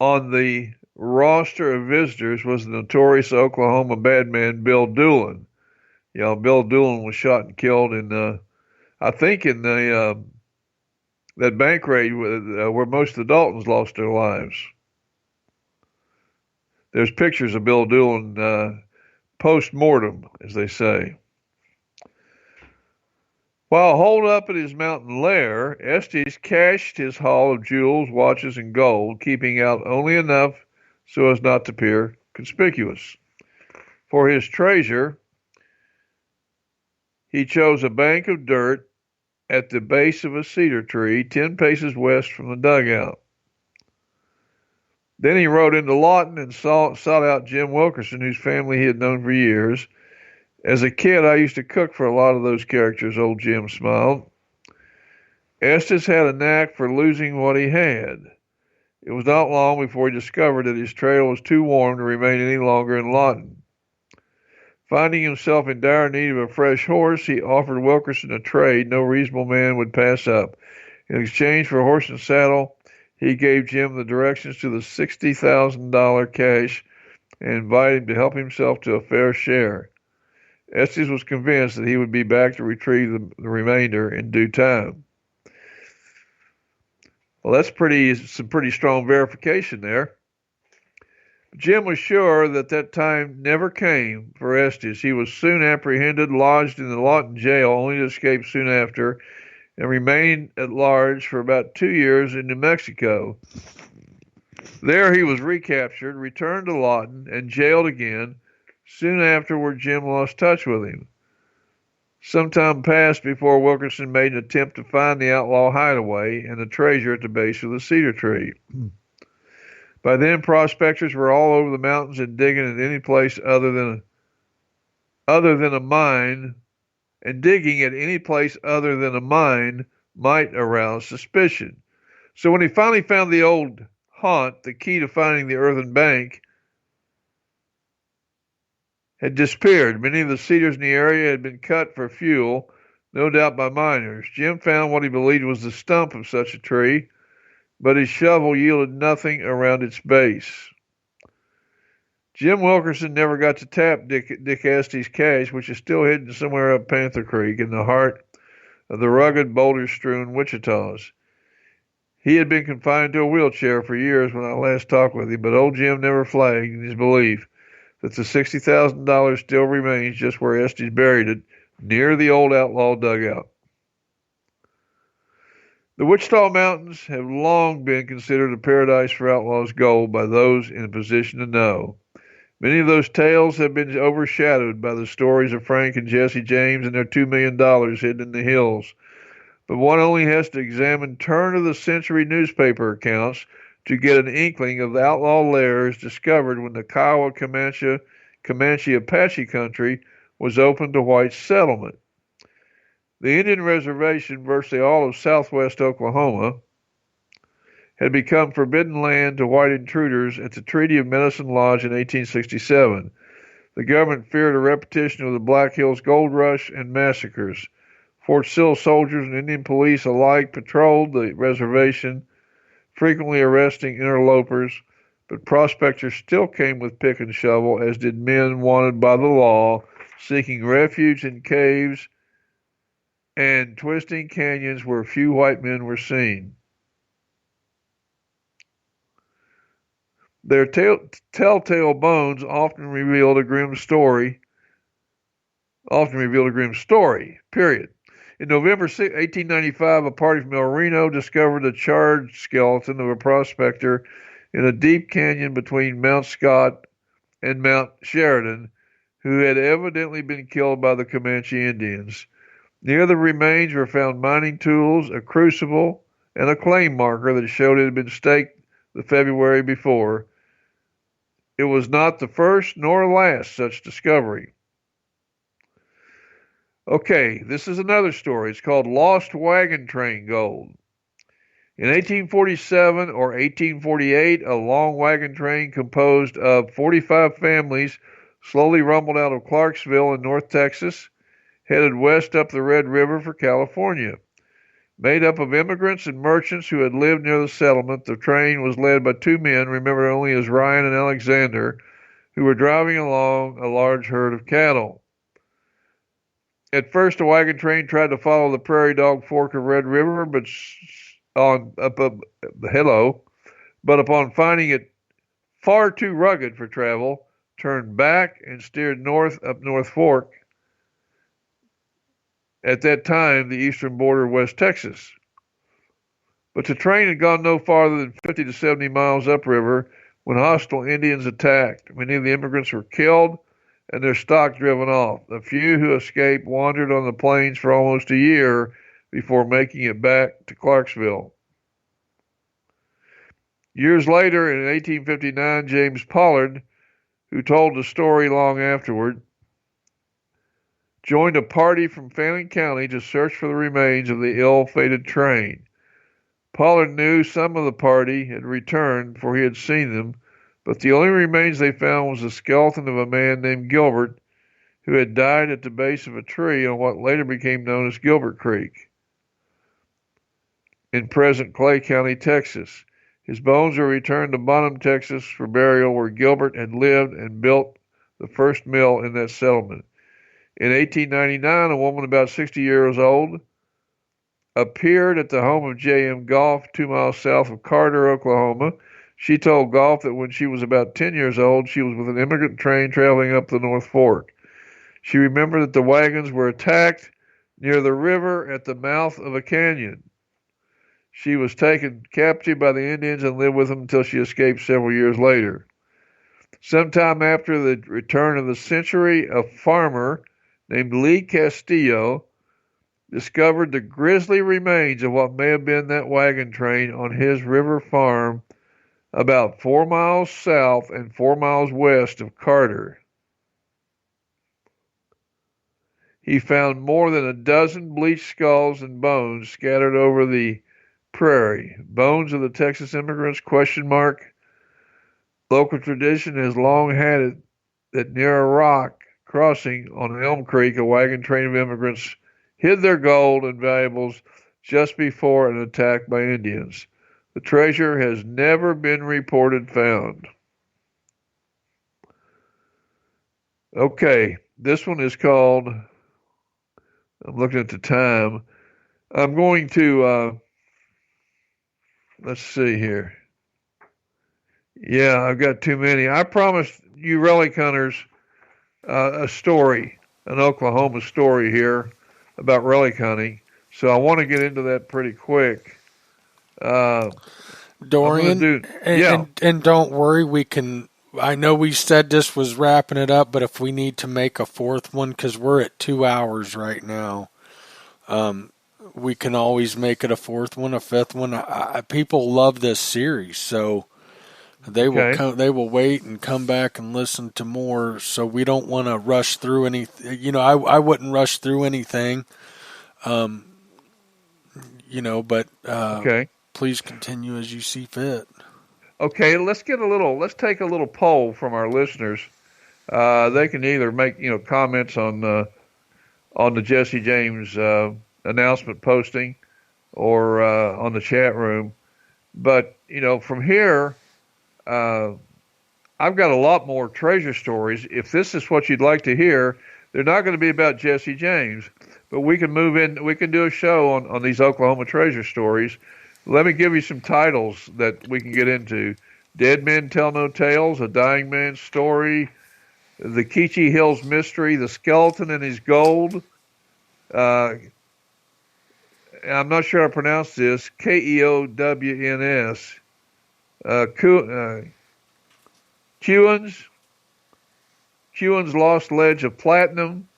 on the roster of visitors was the notorious Oklahoma badman Bill Doolin. You know, Bill Doolin was shot and killed in, I think, in the that bank raid where most of the Daltons lost their lives. There's pictures of Bill Doolin post-mortem, as they say. While holed up at his mountain lair, Estes cached his haul of jewels, watches, and gold, keeping out only enough so as not to appear conspicuous. For his treasure, he chose a bank of dirt at the base of a cedar tree 10 paces west from the dugout. Then he rode into Lawton and sought out Jim Wilkerson, whose family he had known for years. As a kid, I used to cook for a lot of those characters, old Jim smiled. Estes had a knack for losing what he had. It was not long before he discovered that his trail was too warm to remain any longer in Lawton. Finding himself in dire need of a fresh horse, he offered Wilkerson a trade no reasonable man would pass up. In exchange for a horse and saddle, he gave Jim the directions to the $60,000 cash and invited him to help himself to a fair share. Estes was convinced that he would be back to retrieve the remainder in due time. Well, that's some pretty strong verification there. Jim was sure that time never came for Estes. He was soon apprehended, lodged in the Lawton jail, only to escape soon after, and remained at large for about 2 years in New Mexico. There he was recaptured, returned to Lawton, and jailed again. Soon afterward, Jim lost touch with him. Some time passed before Wilkerson made an attempt to find the outlaw hideaway and the treasure at the base of the cedar tree. By then, prospectors were all over the mountains and digging at any place other than a mine, and digging at any place other than a mine might arouse suspicion. So when he finally found the old haunt, the key to finding the earthen bank, had disappeared. Many of the cedars in the area had been cut for fuel, no doubt by miners. Jim found what he believed was the stump of such a tree, but his shovel yielded nothing around its base. Jim Wilkerson never got to tap Dick Estes' cache, which is still hidden somewhere up Panther Creek in the heart of the rugged, boulder-strewn Wichitas. He had been confined to a wheelchair for years when I last talked with him, but old Jim never flagged in his belief that the $60,000 still remains just where Estes buried it, near the old outlaw dugout. The Wichita Mountains have long been considered a paradise for outlaws' gold by those in a position to know. Many of those tales have been overshadowed by the stories of Frank and Jesse James and their $2 million hidden in the hills. But one only has to examine turn-of-the-century newspaper accounts to get an inkling of the outlaw lairs discovered when the Kiowa Comanche Apache country was open to white settlement. The Indian reservation, virtually all of southwest Oklahoma, had become forbidden land to white intruders at the Treaty of Medicine Lodge in 1867. The government feared a repetition of the Black Hills Gold Rush and massacres. Fort Sill soldiers and Indian police alike patrolled the reservation, frequently arresting interlopers, but prospectors still came with pick and shovel, as did men wanted by the law, seeking refuge in caves and twisting canyons where few white men were seen. Their telltale bones often revealed a grim story, period. In November 1895, a party from El Reno discovered a charred skeleton of a prospector in a deep canyon between Mount Scott and Mount Sheridan, who had evidently been killed by the Comanche Indians. Near the remains were found mining tools, a crucible, and a claim marker that showed it had been staked the February before. It was not the first nor last such discovery. Okay, this is another story. It's called Lost Wagon Train Gold. In 1847 or 1848, a long wagon train composed of 45 families slowly rumbled out of Clarksville in North Texas, headed west up the Red River for California. Made up of immigrants and merchants who had lived near the settlement, the train was led by two men, remembered only as Ryan and Alexander, who were driving along a large herd of cattle. At first, the wagon train tried to follow the Prairie Dog Fork of Red River, but upon finding it far too rugged for travel, turned back and steered north up North Fork, at that time the eastern border of West Texas. But the train had gone no farther than 50 to 70 miles upriver when hostile Indians attacked. Many of the immigrants were killed and their stock driven off. The few who escaped wandered on the plains for almost a year before making it back to Clarksville. Years later, in 1859, James Pollard, who told the story long afterward, joined a party from Fannin County to search for the remains of the ill-fated train. Pollard knew some of the party had returned, for he had seen them, but the only remains they found was the skeleton of a man named Gilbert, who had died at the base of a tree on what later became known as Gilbert Creek in present Clay County, Texas. His bones were returned to Bonham, Texas for burial, where Gilbert had lived and built the first mill in that settlement. In 1899, a woman about 60 years old appeared at the home of J.M. Goff, 2 miles south of Carter, Oklahoma. She told Goff that when she was about 10 years old, she was with an immigrant train traveling up the North Fork. She remembered that the wagons were attacked near the river at the mouth of a canyon. She was taken captive by the Indians and lived with them until she escaped several years later. Sometime after the return of the century, a farmer named Lee Castillo discovered the grisly remains of what may have been that wagon train on his river farm about 4 miles south and 4 miles west of Carter. He found more than a dozen bleached skulls and bones scattered over the Prairie. Bones of the Texas immigrants? Question mark. Local tradition has long had it that near a rock crossing on Elm Creek, a wagon train of immigrants hid their gold and valuables just before an attack by Indians. The treasure has never been reported found. Okay, this one is called, I'm looking at the time. I'm going to, let's see here. Yeah, I've got too many. I promised you relic hunters a story, an Oklahoma story here about relic hunting. So I want to get into that pretty quick. Dorian, and don't worry, we can. I know we said this was wrapping it up, but if we need to make a fourth one, because we're at 2 hours right now, we can always make it a fourth one, a fifth one. People love this series, so they will wait and come back and listen to more. So we don't want to rush through anything. You know, I wouldn't rush through anything. But please continue as you see fit. Okay, let's take a little poll from our listeners. They can either make comments on the Jesse James announcement posting or on the chat room. But from here, I've got a lot more treasure stories. If this is what you'd like to hear, they're not going to be about Jesse James, but we can move in. We can do a show on these Oklahoma treasure stories. Let me give you some titles that we can get into. Dead Men Tell No Tales, A Dying Man's Story, The Keechee Hills Mystery, The Skeleton and His Gold. I'm not sure how to pronounce this. Keowns. Kewan's Lost Ledge of Platinum.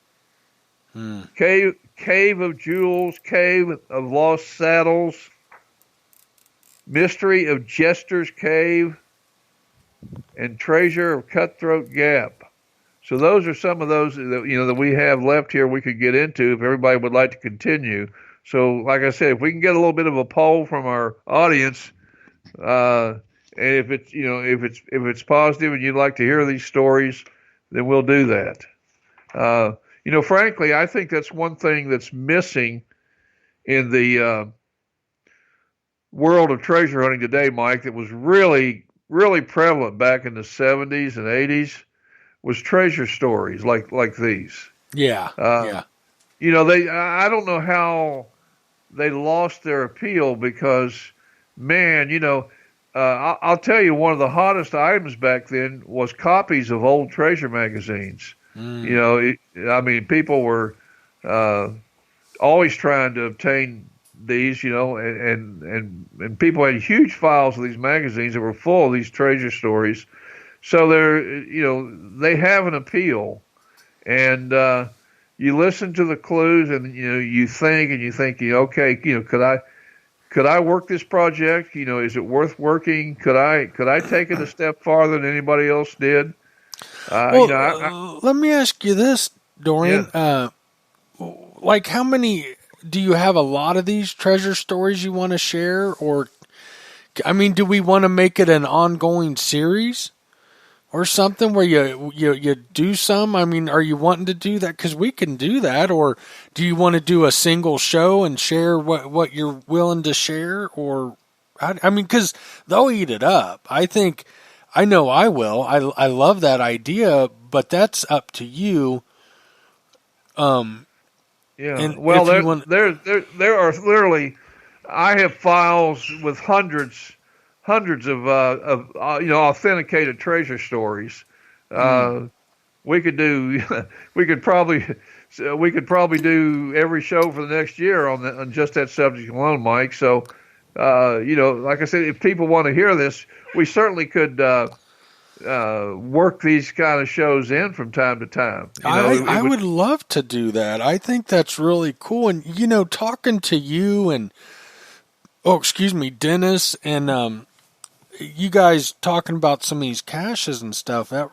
Cave of Jewels, Cave of Lost Saddles. Mystery of Jester's Cave, and Treasure of Cutthroat Gap. So those are some of those that we have left here we could get into if everybody would like to continue. So like I said, if we can get a little bit of a poll from our audience, and if it's positive and you'd like to hear these stories, then we'll do that. Frankly, I think that's one thing that's missing in the world of treasure hunting today, Mike, that was really, really prevalent back in the 70s and 80s was treasure stories like these. Yeah. I don't know how they lost their appeal because, man, I'll tell you, one of the hottest items back then was copies of old treasure magazines. People were always trying to obtain these, and people had huge files of these magazines that were full of these treasure stories. So they have an appeal, and you listen to the clues, and you think, okay, could I work this project? Is it worth working? Could I take it a step farther than anybody else did? Let me ask you this, Dorian. Yeah. How many? Do you have a lot of these treasure stories you want to share? Or, do we want to make it an ongoing series or something where you do some? Are you wanting to do that? Because we can do that. Or do you want to do a single show and share what you're willing to share? Or, because they'll eat it up. I know I will. I love that idea, but that's up to you. Yeah. There are literally, I have files with hundreds of authenticated treasure stories. We could probably do every show for the next year on just that subject alone, Mike. So, like I said, if people want to hear this, we certainly could work these kind of shows in from time to time. I would love to do that. I think that's really cool. And, talking to you and, Dennis, and you guys talking about some of these caches and stuff, it's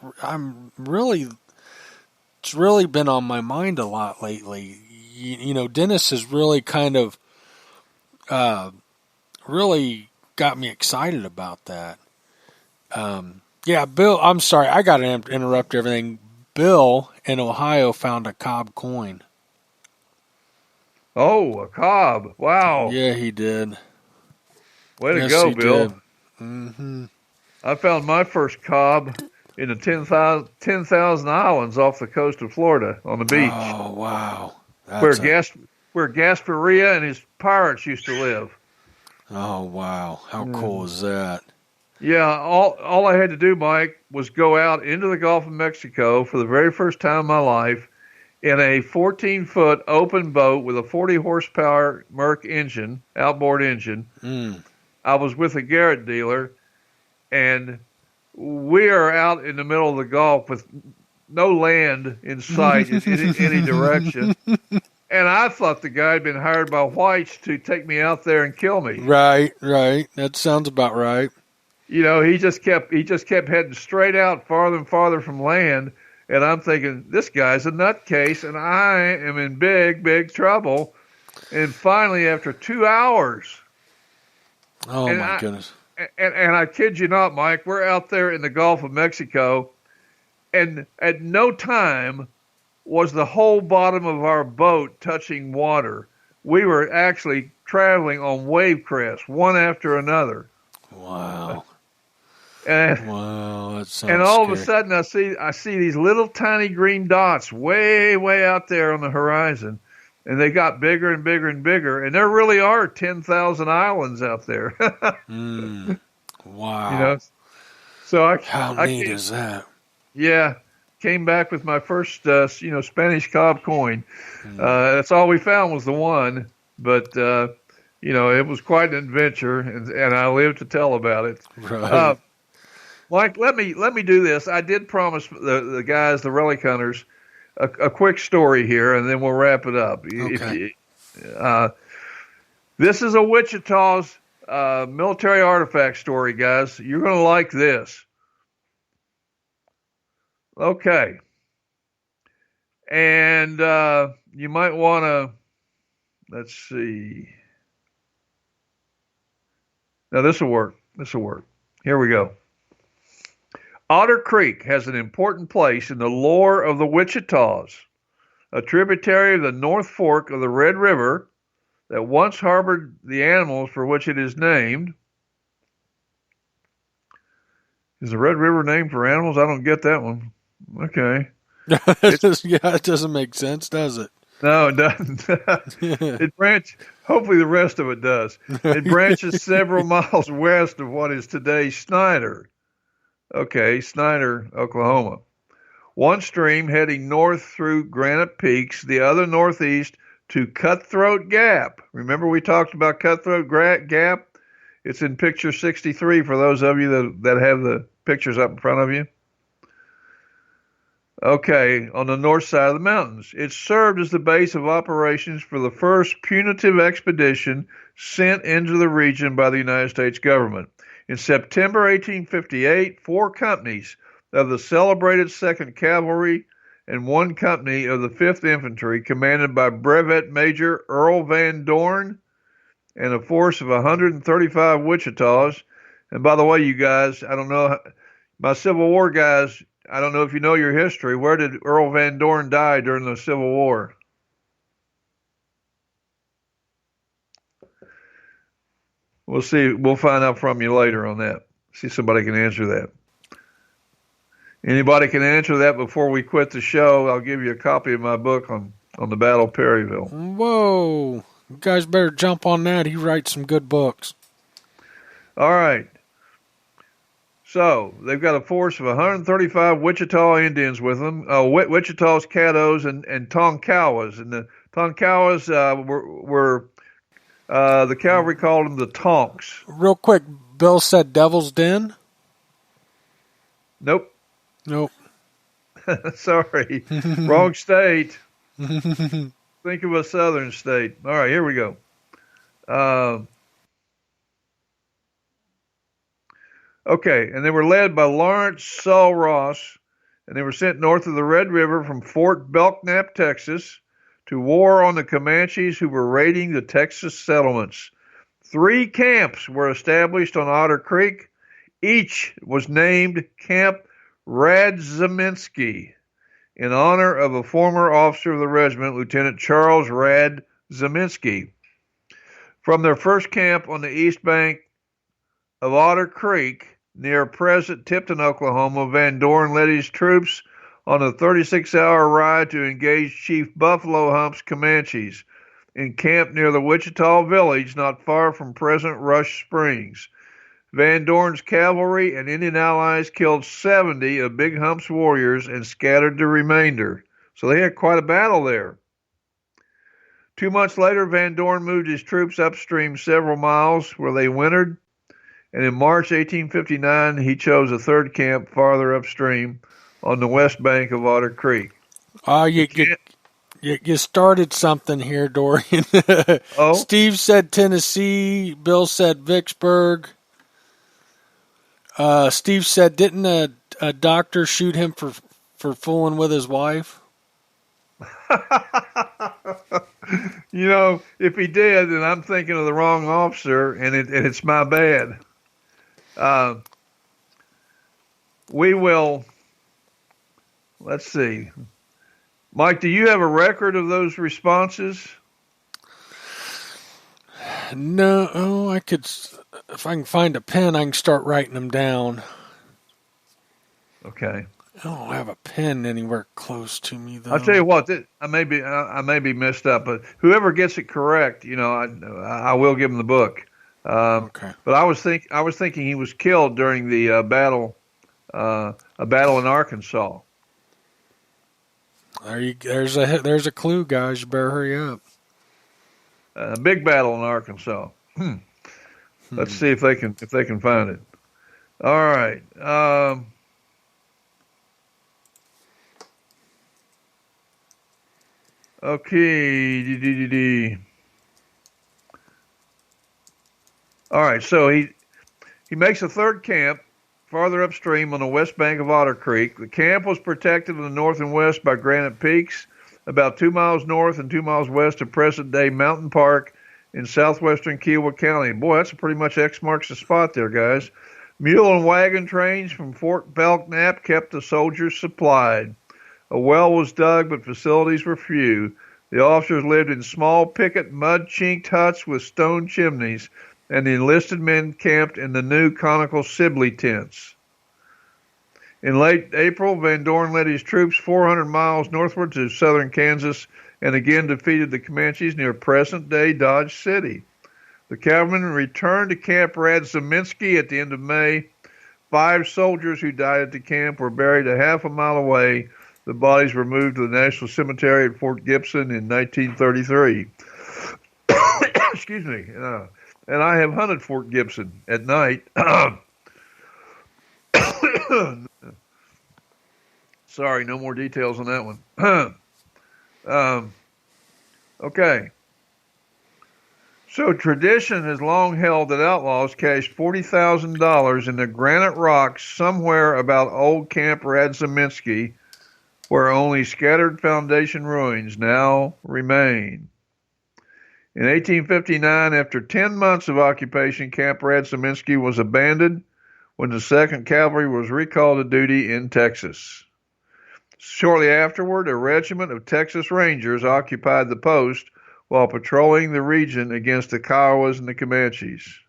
really been on my mind a lot lately. Dennis has really kind of really got me excited about that. Yeah, Bill, I'm sorry, I got to interrupt everything. Bill in Ohio found a cob coin. Oh, a cob. Wow. Yeah, he did. Way to Yes, go, he Bill. did. Mm-hmm. I found my first cob in the 10,000 islands off the coast of Florida on the beach, Oh, wow. where That's a, where Gasparia and his pirates used to live. oh, wow. How cool Mm. is that? Yeah, all I had to do, Mike, was go out into the Gulf of Mexico for the very first time in my life in a 14-foot open boat with a 40 horsepower Merc engine, outboard engine. Mm. I was with a Garrett dealer, and we are out in the middle of the Gulf with no land in sight in any direction. And I thought the guy had been hired by whites to take me out there and kill me. Right. That sounds about right. You know, he just kept heading straight out farther and farther from land. And I'm thinking, this guy's a nutcase, and I am in big, big trouble. And finally, after 2 hours, Oh, my goodness. and I kid you not, Mike, we're out there in the Gulf of Mexico, and at no time was the whole bottom of our boat touching water. We were actually traveling on wave crests, one after another. Wow. And, wow, that sounds and all scary. of a sudden, I see these little tiny green dots way out there on the horizon, and they got bigger and bigger and bigger. And there really are 10,000 islands out there. Wow. You know, so how neat is that? Yeah, came back with my first, Spanish cob coin. That's all we found was the one, but it was quite an adventure, and I live to tell about it. Right. Mike, let me do this. I did promise the guys, the relic hunters, a quick story here, and then we'll wrap it up. Okay. This is a Wichita's military artifact story, guys. You're going to like this. Okay. And you might want to, let's see. Now, this will work. Here we go. Otter Creek has an important place in the lore of the Wichitas, a tributary of the North Fork of the Red River that once harbored the animals for which it is named. Is the Red River named for animals? I don't get that one. Okay. It doesn't make sense, does it? No, it doesn't. Hopefully the rest of it does. It branches several miles west of what is today Snyder. Okay, Snyder, Oklahoma. One stream heading north through Granite Peaks, the other northeast to Cutthroat Gap. Remember we talked about Cutthroat Gap? It's in picture 63 for those of you that have the pictures up in front of you. Okay, on the north side of the mountains. It served as the base of operations for the first punitive expedition sent into the region by the United States government. In September 1858, 4 companies of the celebrated 2nd Cavalry and 1 company of the 5th Infantry, commanded by Brevet Major Earl Van Dorn, and a force of 135 Wichitas. And by the way, you guys, I don't know, my Civil War guys, I don't know if you know your history. Where did Earl Van Dorn die during the Civil War? We'll see. We'll find out from you later on that. See if somebody can answer that. Anybody can answer that before we quit the show, I'll give you a copy of my book on the Battle of Perryville. Whoa. You guys better jump on that. He writes some good books. All right. So they've got a force of 135 Wichita Indians with them, Wichitas, Caddos, and Tonkawas. And the Tonkawas were the cavalry called them the Tonks. Real quick, Bill said Devil's Den? Nope. Sorry. Wrong state. Think of a southern state. All right, here we go. Okay, and they were led by Lawrence Sull Ross, and they were sent north of the Red River from Fort Belknap, Texas, to war on the Comanches who were raiding the Texas settlements. 3 camps were established on Otter Creek. Each was named Camp Radzyminski in honor of a former officer of the regiment, Lieutenant Charles Radzyminski. From their first camp on the east bank of Otter Creek, near present Tipton, Oklahoma, Van Dorn led his troops on a 36-hour ride to engage Chief Buffalo Hump's Comanches, encamped near the Wichita village not far from present Rush Springs. Van Dorn's cavalry and Indian allies killed 70 of Big Hump's warriors and scattered the remainder. So they had quite a battle there. 2 months later, Van Dorn moved his troops upstream several miles where they wintered, and in March 1859 he chose a third camp farther upstream on the west bank of Otter Creek. You started something here, Dorian. Oh? Steve said Tennessee. Bill said Vicksburg. Steve said, didn't a doctor shoot him for fooling with his wife? If he did, then I'm thinking of the wrong officer, and it's my bad. We will, let's see. Mike, do you have a record of those responses? No, I could, if I can find a pen, I can start writing them down. Okay. I don't have a pen anywhere close to me, though. I'll tell you what, I may be messed up, but whoever gets it correct, I will give him the book. Okay. But I was thinking he was killed during the a battle in Arkansas. There's a clue, guys. You better hurry up. A big battle in Arkansas. Let's see if they can find it. All right. Okay. All right. So he makes a third camp farther upstream on the west bank of Otter Creek. The camp was protected in the north and west by granite peaks, about 2 miles north and 2 miles west of present-day Mountain Park in southwestern Kiowa County. Boy, that's pretty much X marks the spot there, guys. Mule and wagon trains from Fort Belknap kept the soldiers supplied. A well was dug, but facilities were few. The officers lived in small picket, mud-chinked huts with stone chimneys, and the enlisted men camped in the new conical Sibley tents. In late April, Van Dorn led his troops 400 miles northward to southern Kansas and again defeated the Comanches near present-day Dodge City. The cavalrymen returned to Camp Radzyminski at the end of May. 5 soldiers who died at the camp were buried a half a mile away. The bodies were moved to the National Cemetery at Fort Gibson in 1933. Excuse me. And I have hunted Fort Gibson at night. Sorry, no more details on that one. Okay. So tradition has long held that outlaws cached $40,000 in the granite rocks somewhere about old Camp Radzyminski, where only scattered foundation ruins now remain. In 1859, after 10 months of occupation, Camp Radzyminski was abandoned when the 2nd Cavalry was recalled to duty in Texas. Shortly afterward, a regiment of Texas Rangers occupied the post while patrolling the region against the Kiowas and the Comanches.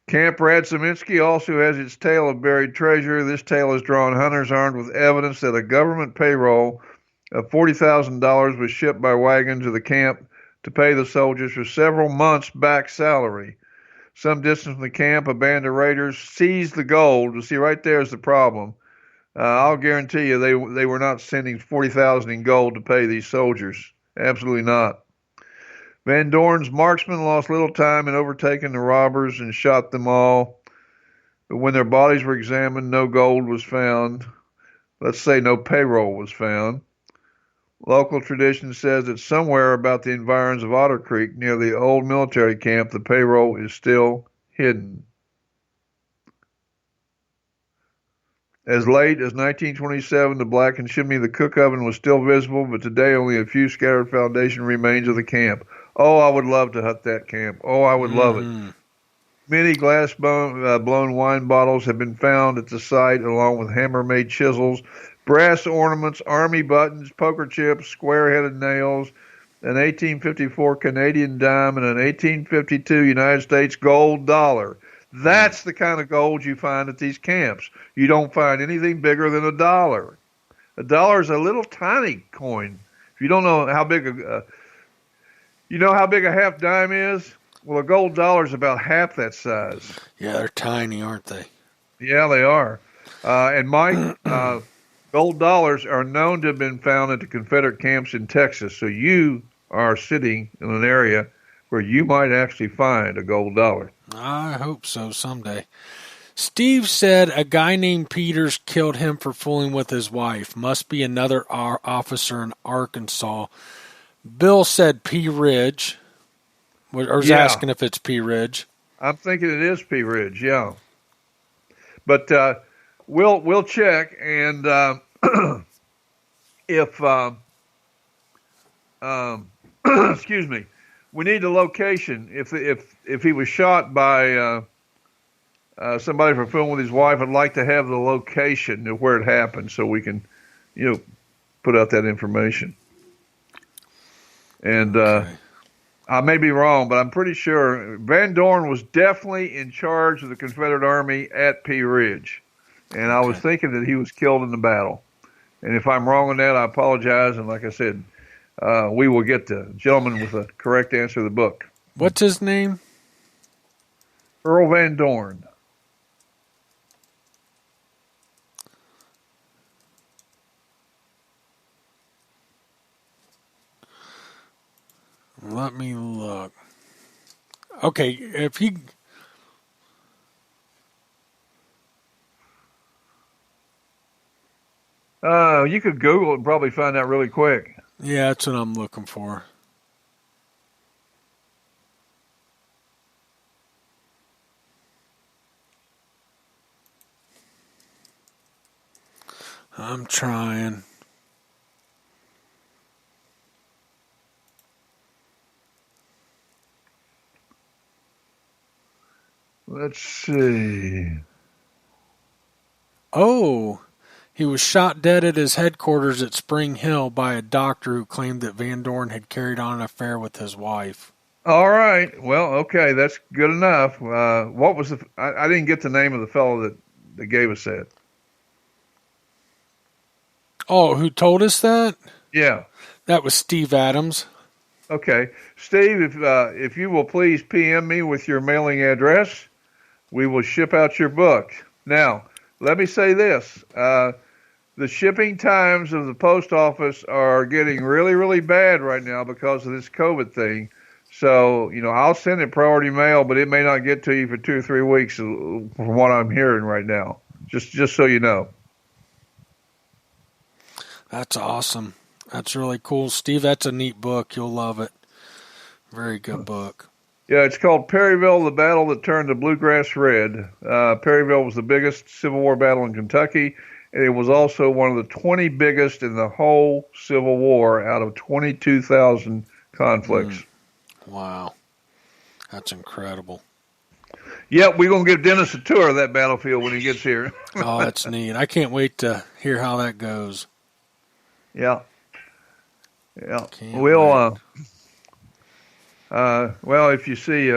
Camp Radzyminski also has its tale of buried treasure. This tale has drawn hunters armed with evidence that a government payroll of $40,000 was shipped by Wagon to the camp to pay the soldiers for several months' back salary. Some distance from the camp, a band of raiders seized the gold. You see, right there is the problem. I'll guarantee you they were not sending $40,000 in gold to pay these soldiers. Absolutely not. Van Dorn's marksmen lost little time in overtaking the robbers and shot them all. But when their bodies were examined, no gold was found. Let's say no payroll was found. Local tradition says that somewhere about the environs of Otter Creek, near the old military camp, the payroll is still hidden. As late as 1927, the blackened chimney of the cook oven was still visible, but today only a few scattered foundation remains of the camp. Oh, I would love to hunt that camp. Oh, I would love it. Mm-hmm. Many blown wine bottles have been found at the site, along with hammer-made chisels, brass ornaments, army buttons, poker chips, square-headed nails, an 1854 Canadian dime, and an 1852 United States gold dollar. That's the kind of gold you find at these camps. You don't find anything bigger than a dollar. A dollar is a little tiny coin. If you don't know how big you know how big a half dime is? Well, a gold dollar is about half that size. Yeah, they're tiny, aren't they? Yeah, they are. And Mike, gold dollars are known to have been found at the Confederate camps in Texas. So you are sitting in an area where you might actually find a gold dollar. I hope so someday. Steve said a guy named Peters killed him for fooling with his wife. Must be another officer in Arkansas. Bill said Pea Ridge. Or was asking if it's Pea Ridge. I'm thinking it is Pea Ridge, yeah. But we'll check, and if excuse me, we need the location. If he was shot by somebody for fooling with his wife, I'd like to have the location of where it happened so we can, put out that information. And Okay. I may be wrong, but I'm pretty sure Van Dorn was definitely in charge of the Confederate Army at Pea Ridge. And I was thinking that he was killed in the battle. And if I'm wrong on that, I apologize. And like I said, we will get the gentleman with the correct answer to the book. What's his name? Earl Van Dorn. Let me look. Okay, if he... You could Google it and probably find out really quick. Yeah, that's what I'm looking for. I'm trying. Let's see. Oh, he was shot dead at his headquarters at Spring Hill by a doctor who claimed that Van Dorn had carried on an affair with his wife. All right. Well, okay, that's good enough. What was the? I didn't get the name of the fellow that gave us that. Oh, who told us that? Yeah. That was Steve Adams. Okay, Steve, if you will please PM me with your mailing address, we will ship out your book. Now, let me say this: the shipping times of the post office are getting really, really bad right now because of this COVID thing. So, I'll send it priority mail, but it may not get to you for 2 or 3 weeks, from what I'm hearing right now. Just so you know. That's awesome. That's really cool. Steve, that's a neat book. You'll love it. Very good book. Yeah, it's called Perryville, the Battle That Turned the Bluegrass Red. Perryville was the biggest Civil War battle in Kentucky, and it was also one of the 20 biggest in the whole Civil War out of 22,000 conflicts. Wow. That's incredible. Yep, we're going to give Dennis a tour of that battlefield when he gets here. Oh, that's neat. I can't wait to hear how that goes. Yeah. Yeah. Can't We'll, well, if you see,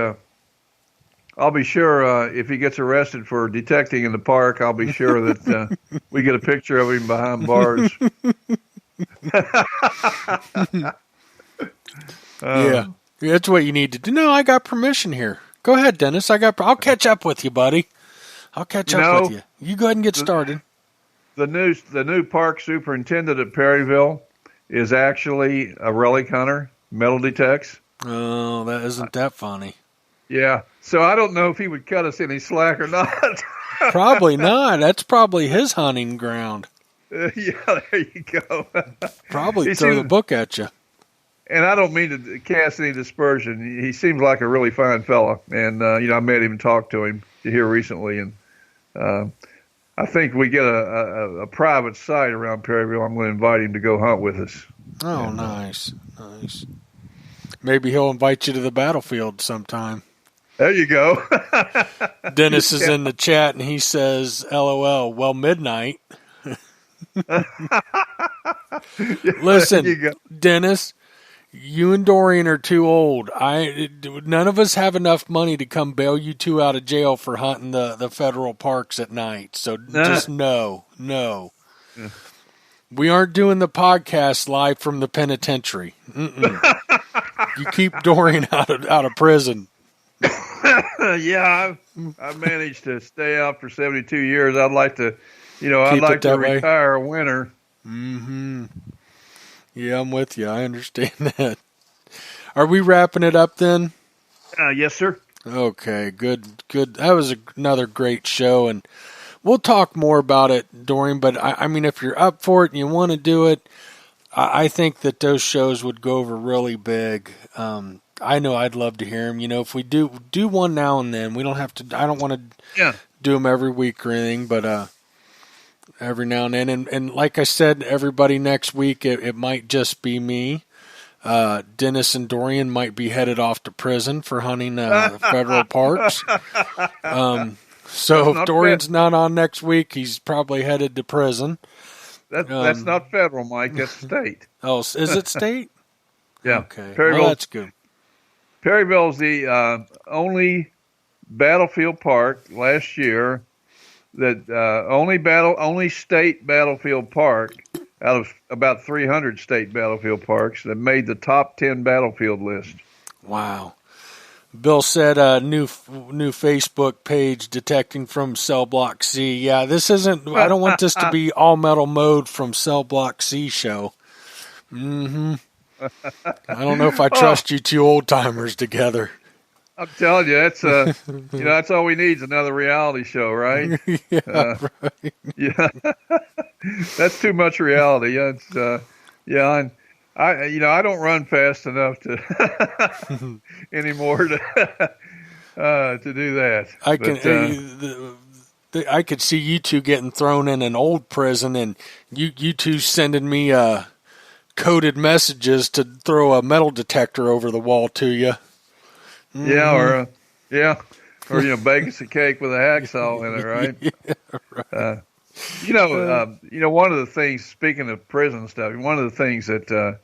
I'll be sure if he gets arrested for detecting in the park, I'll be sure that we get a picture of him behind bars. Yeah. That's what you need to do. No, I got permission here. Go ahead, Dennis. I'll catch up with you, buddy. I'll catch up with you. You go ahead and get started. The new park superintendent at Perryville is actually a relic hunter, metal detects. Oh, that isn't that funny. Yeah. So I don't know if he would cut us any slack or not. Probably not. That's probably his hunting ground. Yeah, there you go. Probably throw the book at you. And I don't mean to cast any dispersion. He seems like a really fine fella, and I met him and talked to him here recently, and I think we get a private site around Perryville. I'm going to invite him to go hunt with us. Oh, nice. Maybe he'll invite you to the battlefield sometime. There you go. Dennis is in the chat, and he says, LOL, well, midnight. Listen, Dennis, you and Dorian are too old. None of us have enough money to come bail you two out of jail for hunting the federal parks at night. So just no. We aren't doing the podcast live from the penitentiary. You keep Dorian out of prison. Yeah, I've managed to stay out for 72 years. I'd like to, I'd like to retire a winter. Mm-hmm. Yeah, I'm with you. I understand that. Are we wrapping it up then? Yes, sir. Okay, good. That was another great show, and we'll talk more about it, Dorian. But I mean, if you're up for it and you want to do it, I think that those shows would go over really big. I know I'd love to hear them. If we do one now and then, we don't have to. I don't want to do them every week or anything, but every now and then. And like I said, everybody next week, it might just be me. Dennis and Dorian might be headed off to prison for hunting federal parks. So if Dorian's not on next week, he's probably headed to prison. That's not federal, Mike. That's state. Oh, is it state? Yeah. Okay. Well, that's good. Perryville's the only battlefield park last year that only state battlefield park out of about 300 state battlefield parks that made the top 10 battlefield list. Wow. Bill said new Facebook page detecting from Cell Block C. Yeah, this isn't. I don't want this to be all metal mode from Cell Block C show. Mm-hmm. I don't know if I trust you two old timers together. I'm telling you, that's that's all we need is another reality show, right? Right. Yeah, that's too much reality. And I don't run fast enough to anymore to do that. I could see you two getting thrown in an old prison, and you two sending me coded messages to throw a metal detector over the wall to you. Mm-hmm. Or bake us a cake with a hacksaw in it, right? Right. One of the things. Speaking of prison stuff, one of the things that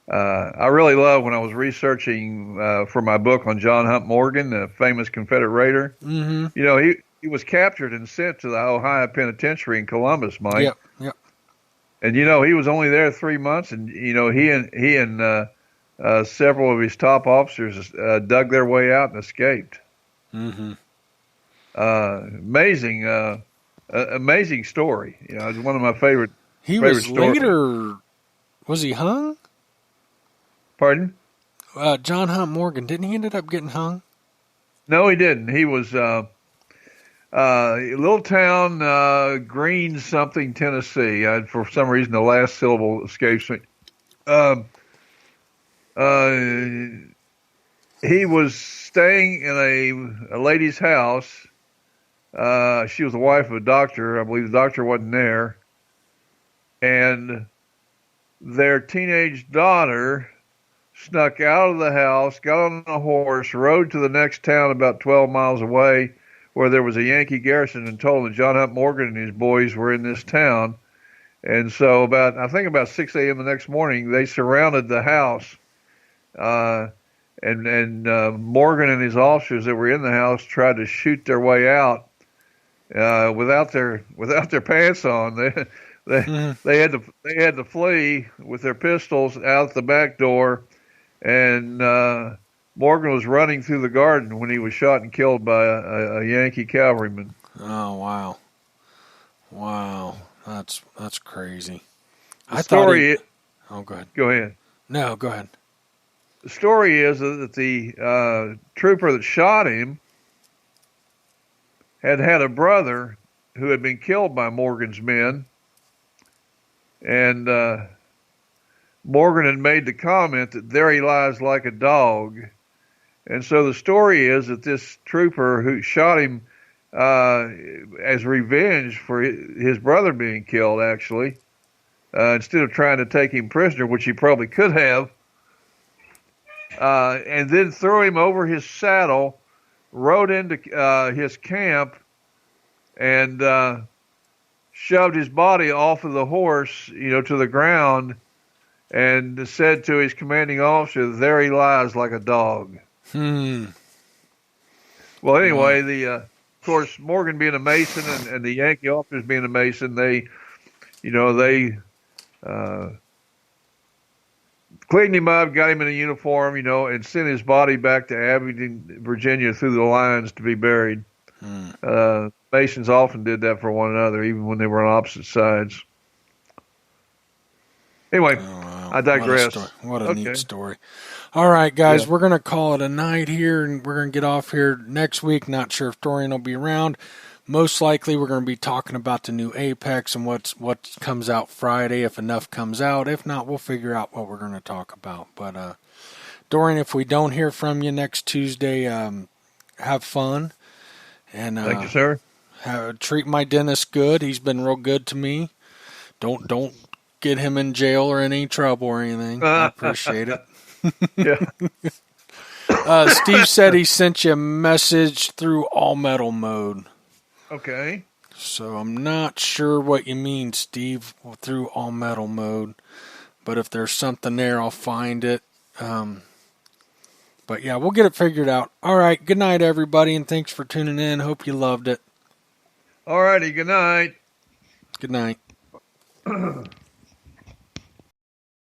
I really love when I was researching for my book on John Hunt Morgan, the famous Confederate raider. Mm-hmm. He was captured and sent to the Ohio Penitentiary in Columbus, Mike. Yep. And he was only there 3 months, and he and several of his top officers dug their way out and escaped. Mm-hmm. Amazing story. It's one of my favorite. He was later. Was he hung? Pardon? John Hunt Morgan, didn't he end up getting hung? No, he didn't. He was a little town, Green something, Tennessee. For some reason, the last syllable escapes me. He was staying in a lady's house. She was the wife of a doctor. I believe the doctor wasn't there. And their teenage daughter snuck out of the house, got on a horse, rode to the next town about 12 miles away where there was a Yankee garrison, and told them that John Hunt Morgan and his boys were in this town. And so about 6 a.m. the next morning, they surrounded the house. And Morgan and his officers that were in the house tried to shoot their way out without their pants on. They had to flee with their pistols out the back door, and Morgan was running through the garden when he was shot and killed by a Yankee cavalryman. Oh wow, that's crazy. Go ahead. Go ahead. No, go ahead. The story is that the trooper that shot him had a brother who had been killed by Morgan's men, and Morgan had made the comment that there he lies like a dog. And so the story is that this trooper who shot him as revenge for his brother being killed, actually, instead of trying to take him prisoner, which he probably could have, and then threw him over his saddle, rode into his camp, and shoved his body off of the horse, to the ground, and said to his commanding officer, "There he lies like a dog." Well, anyway, of course, Morgan being a Mason and the Yankee officers being a Mason, they cleaned him up, got him in a uniform, and sent his body back to Abingdon, Virginia, through the lines to be buried. Masons often did that for one another, even when they were on opposite sides. Anyway, I digress. What a neat story. All right, guys, we're going to call it a night here, and we're going to get off here next week. Not sure if Dorian will be around. Most likely, we're going to be talking about the new Apex and what comes out Friday, if enough comes out. If not, we'll figure out what we're going to talk about. But, Dorian, if we don't hear from you next Tuesday, have fun. And thank you, sir. Treat my dentist good. He's been real good to me. Don't get him in jail or in any trouble or anything. I appreciate it. Steve said he sent you a message through all metal mode. Okay. So I'm not sure what you mean, Steve, through all metal mode. But if there's something there, I'll find it. But yeah, we'll get it figured out. All right. Good night, everybody, and thanks for tuning in. Hope you loved it. All righty. Good night. Good night.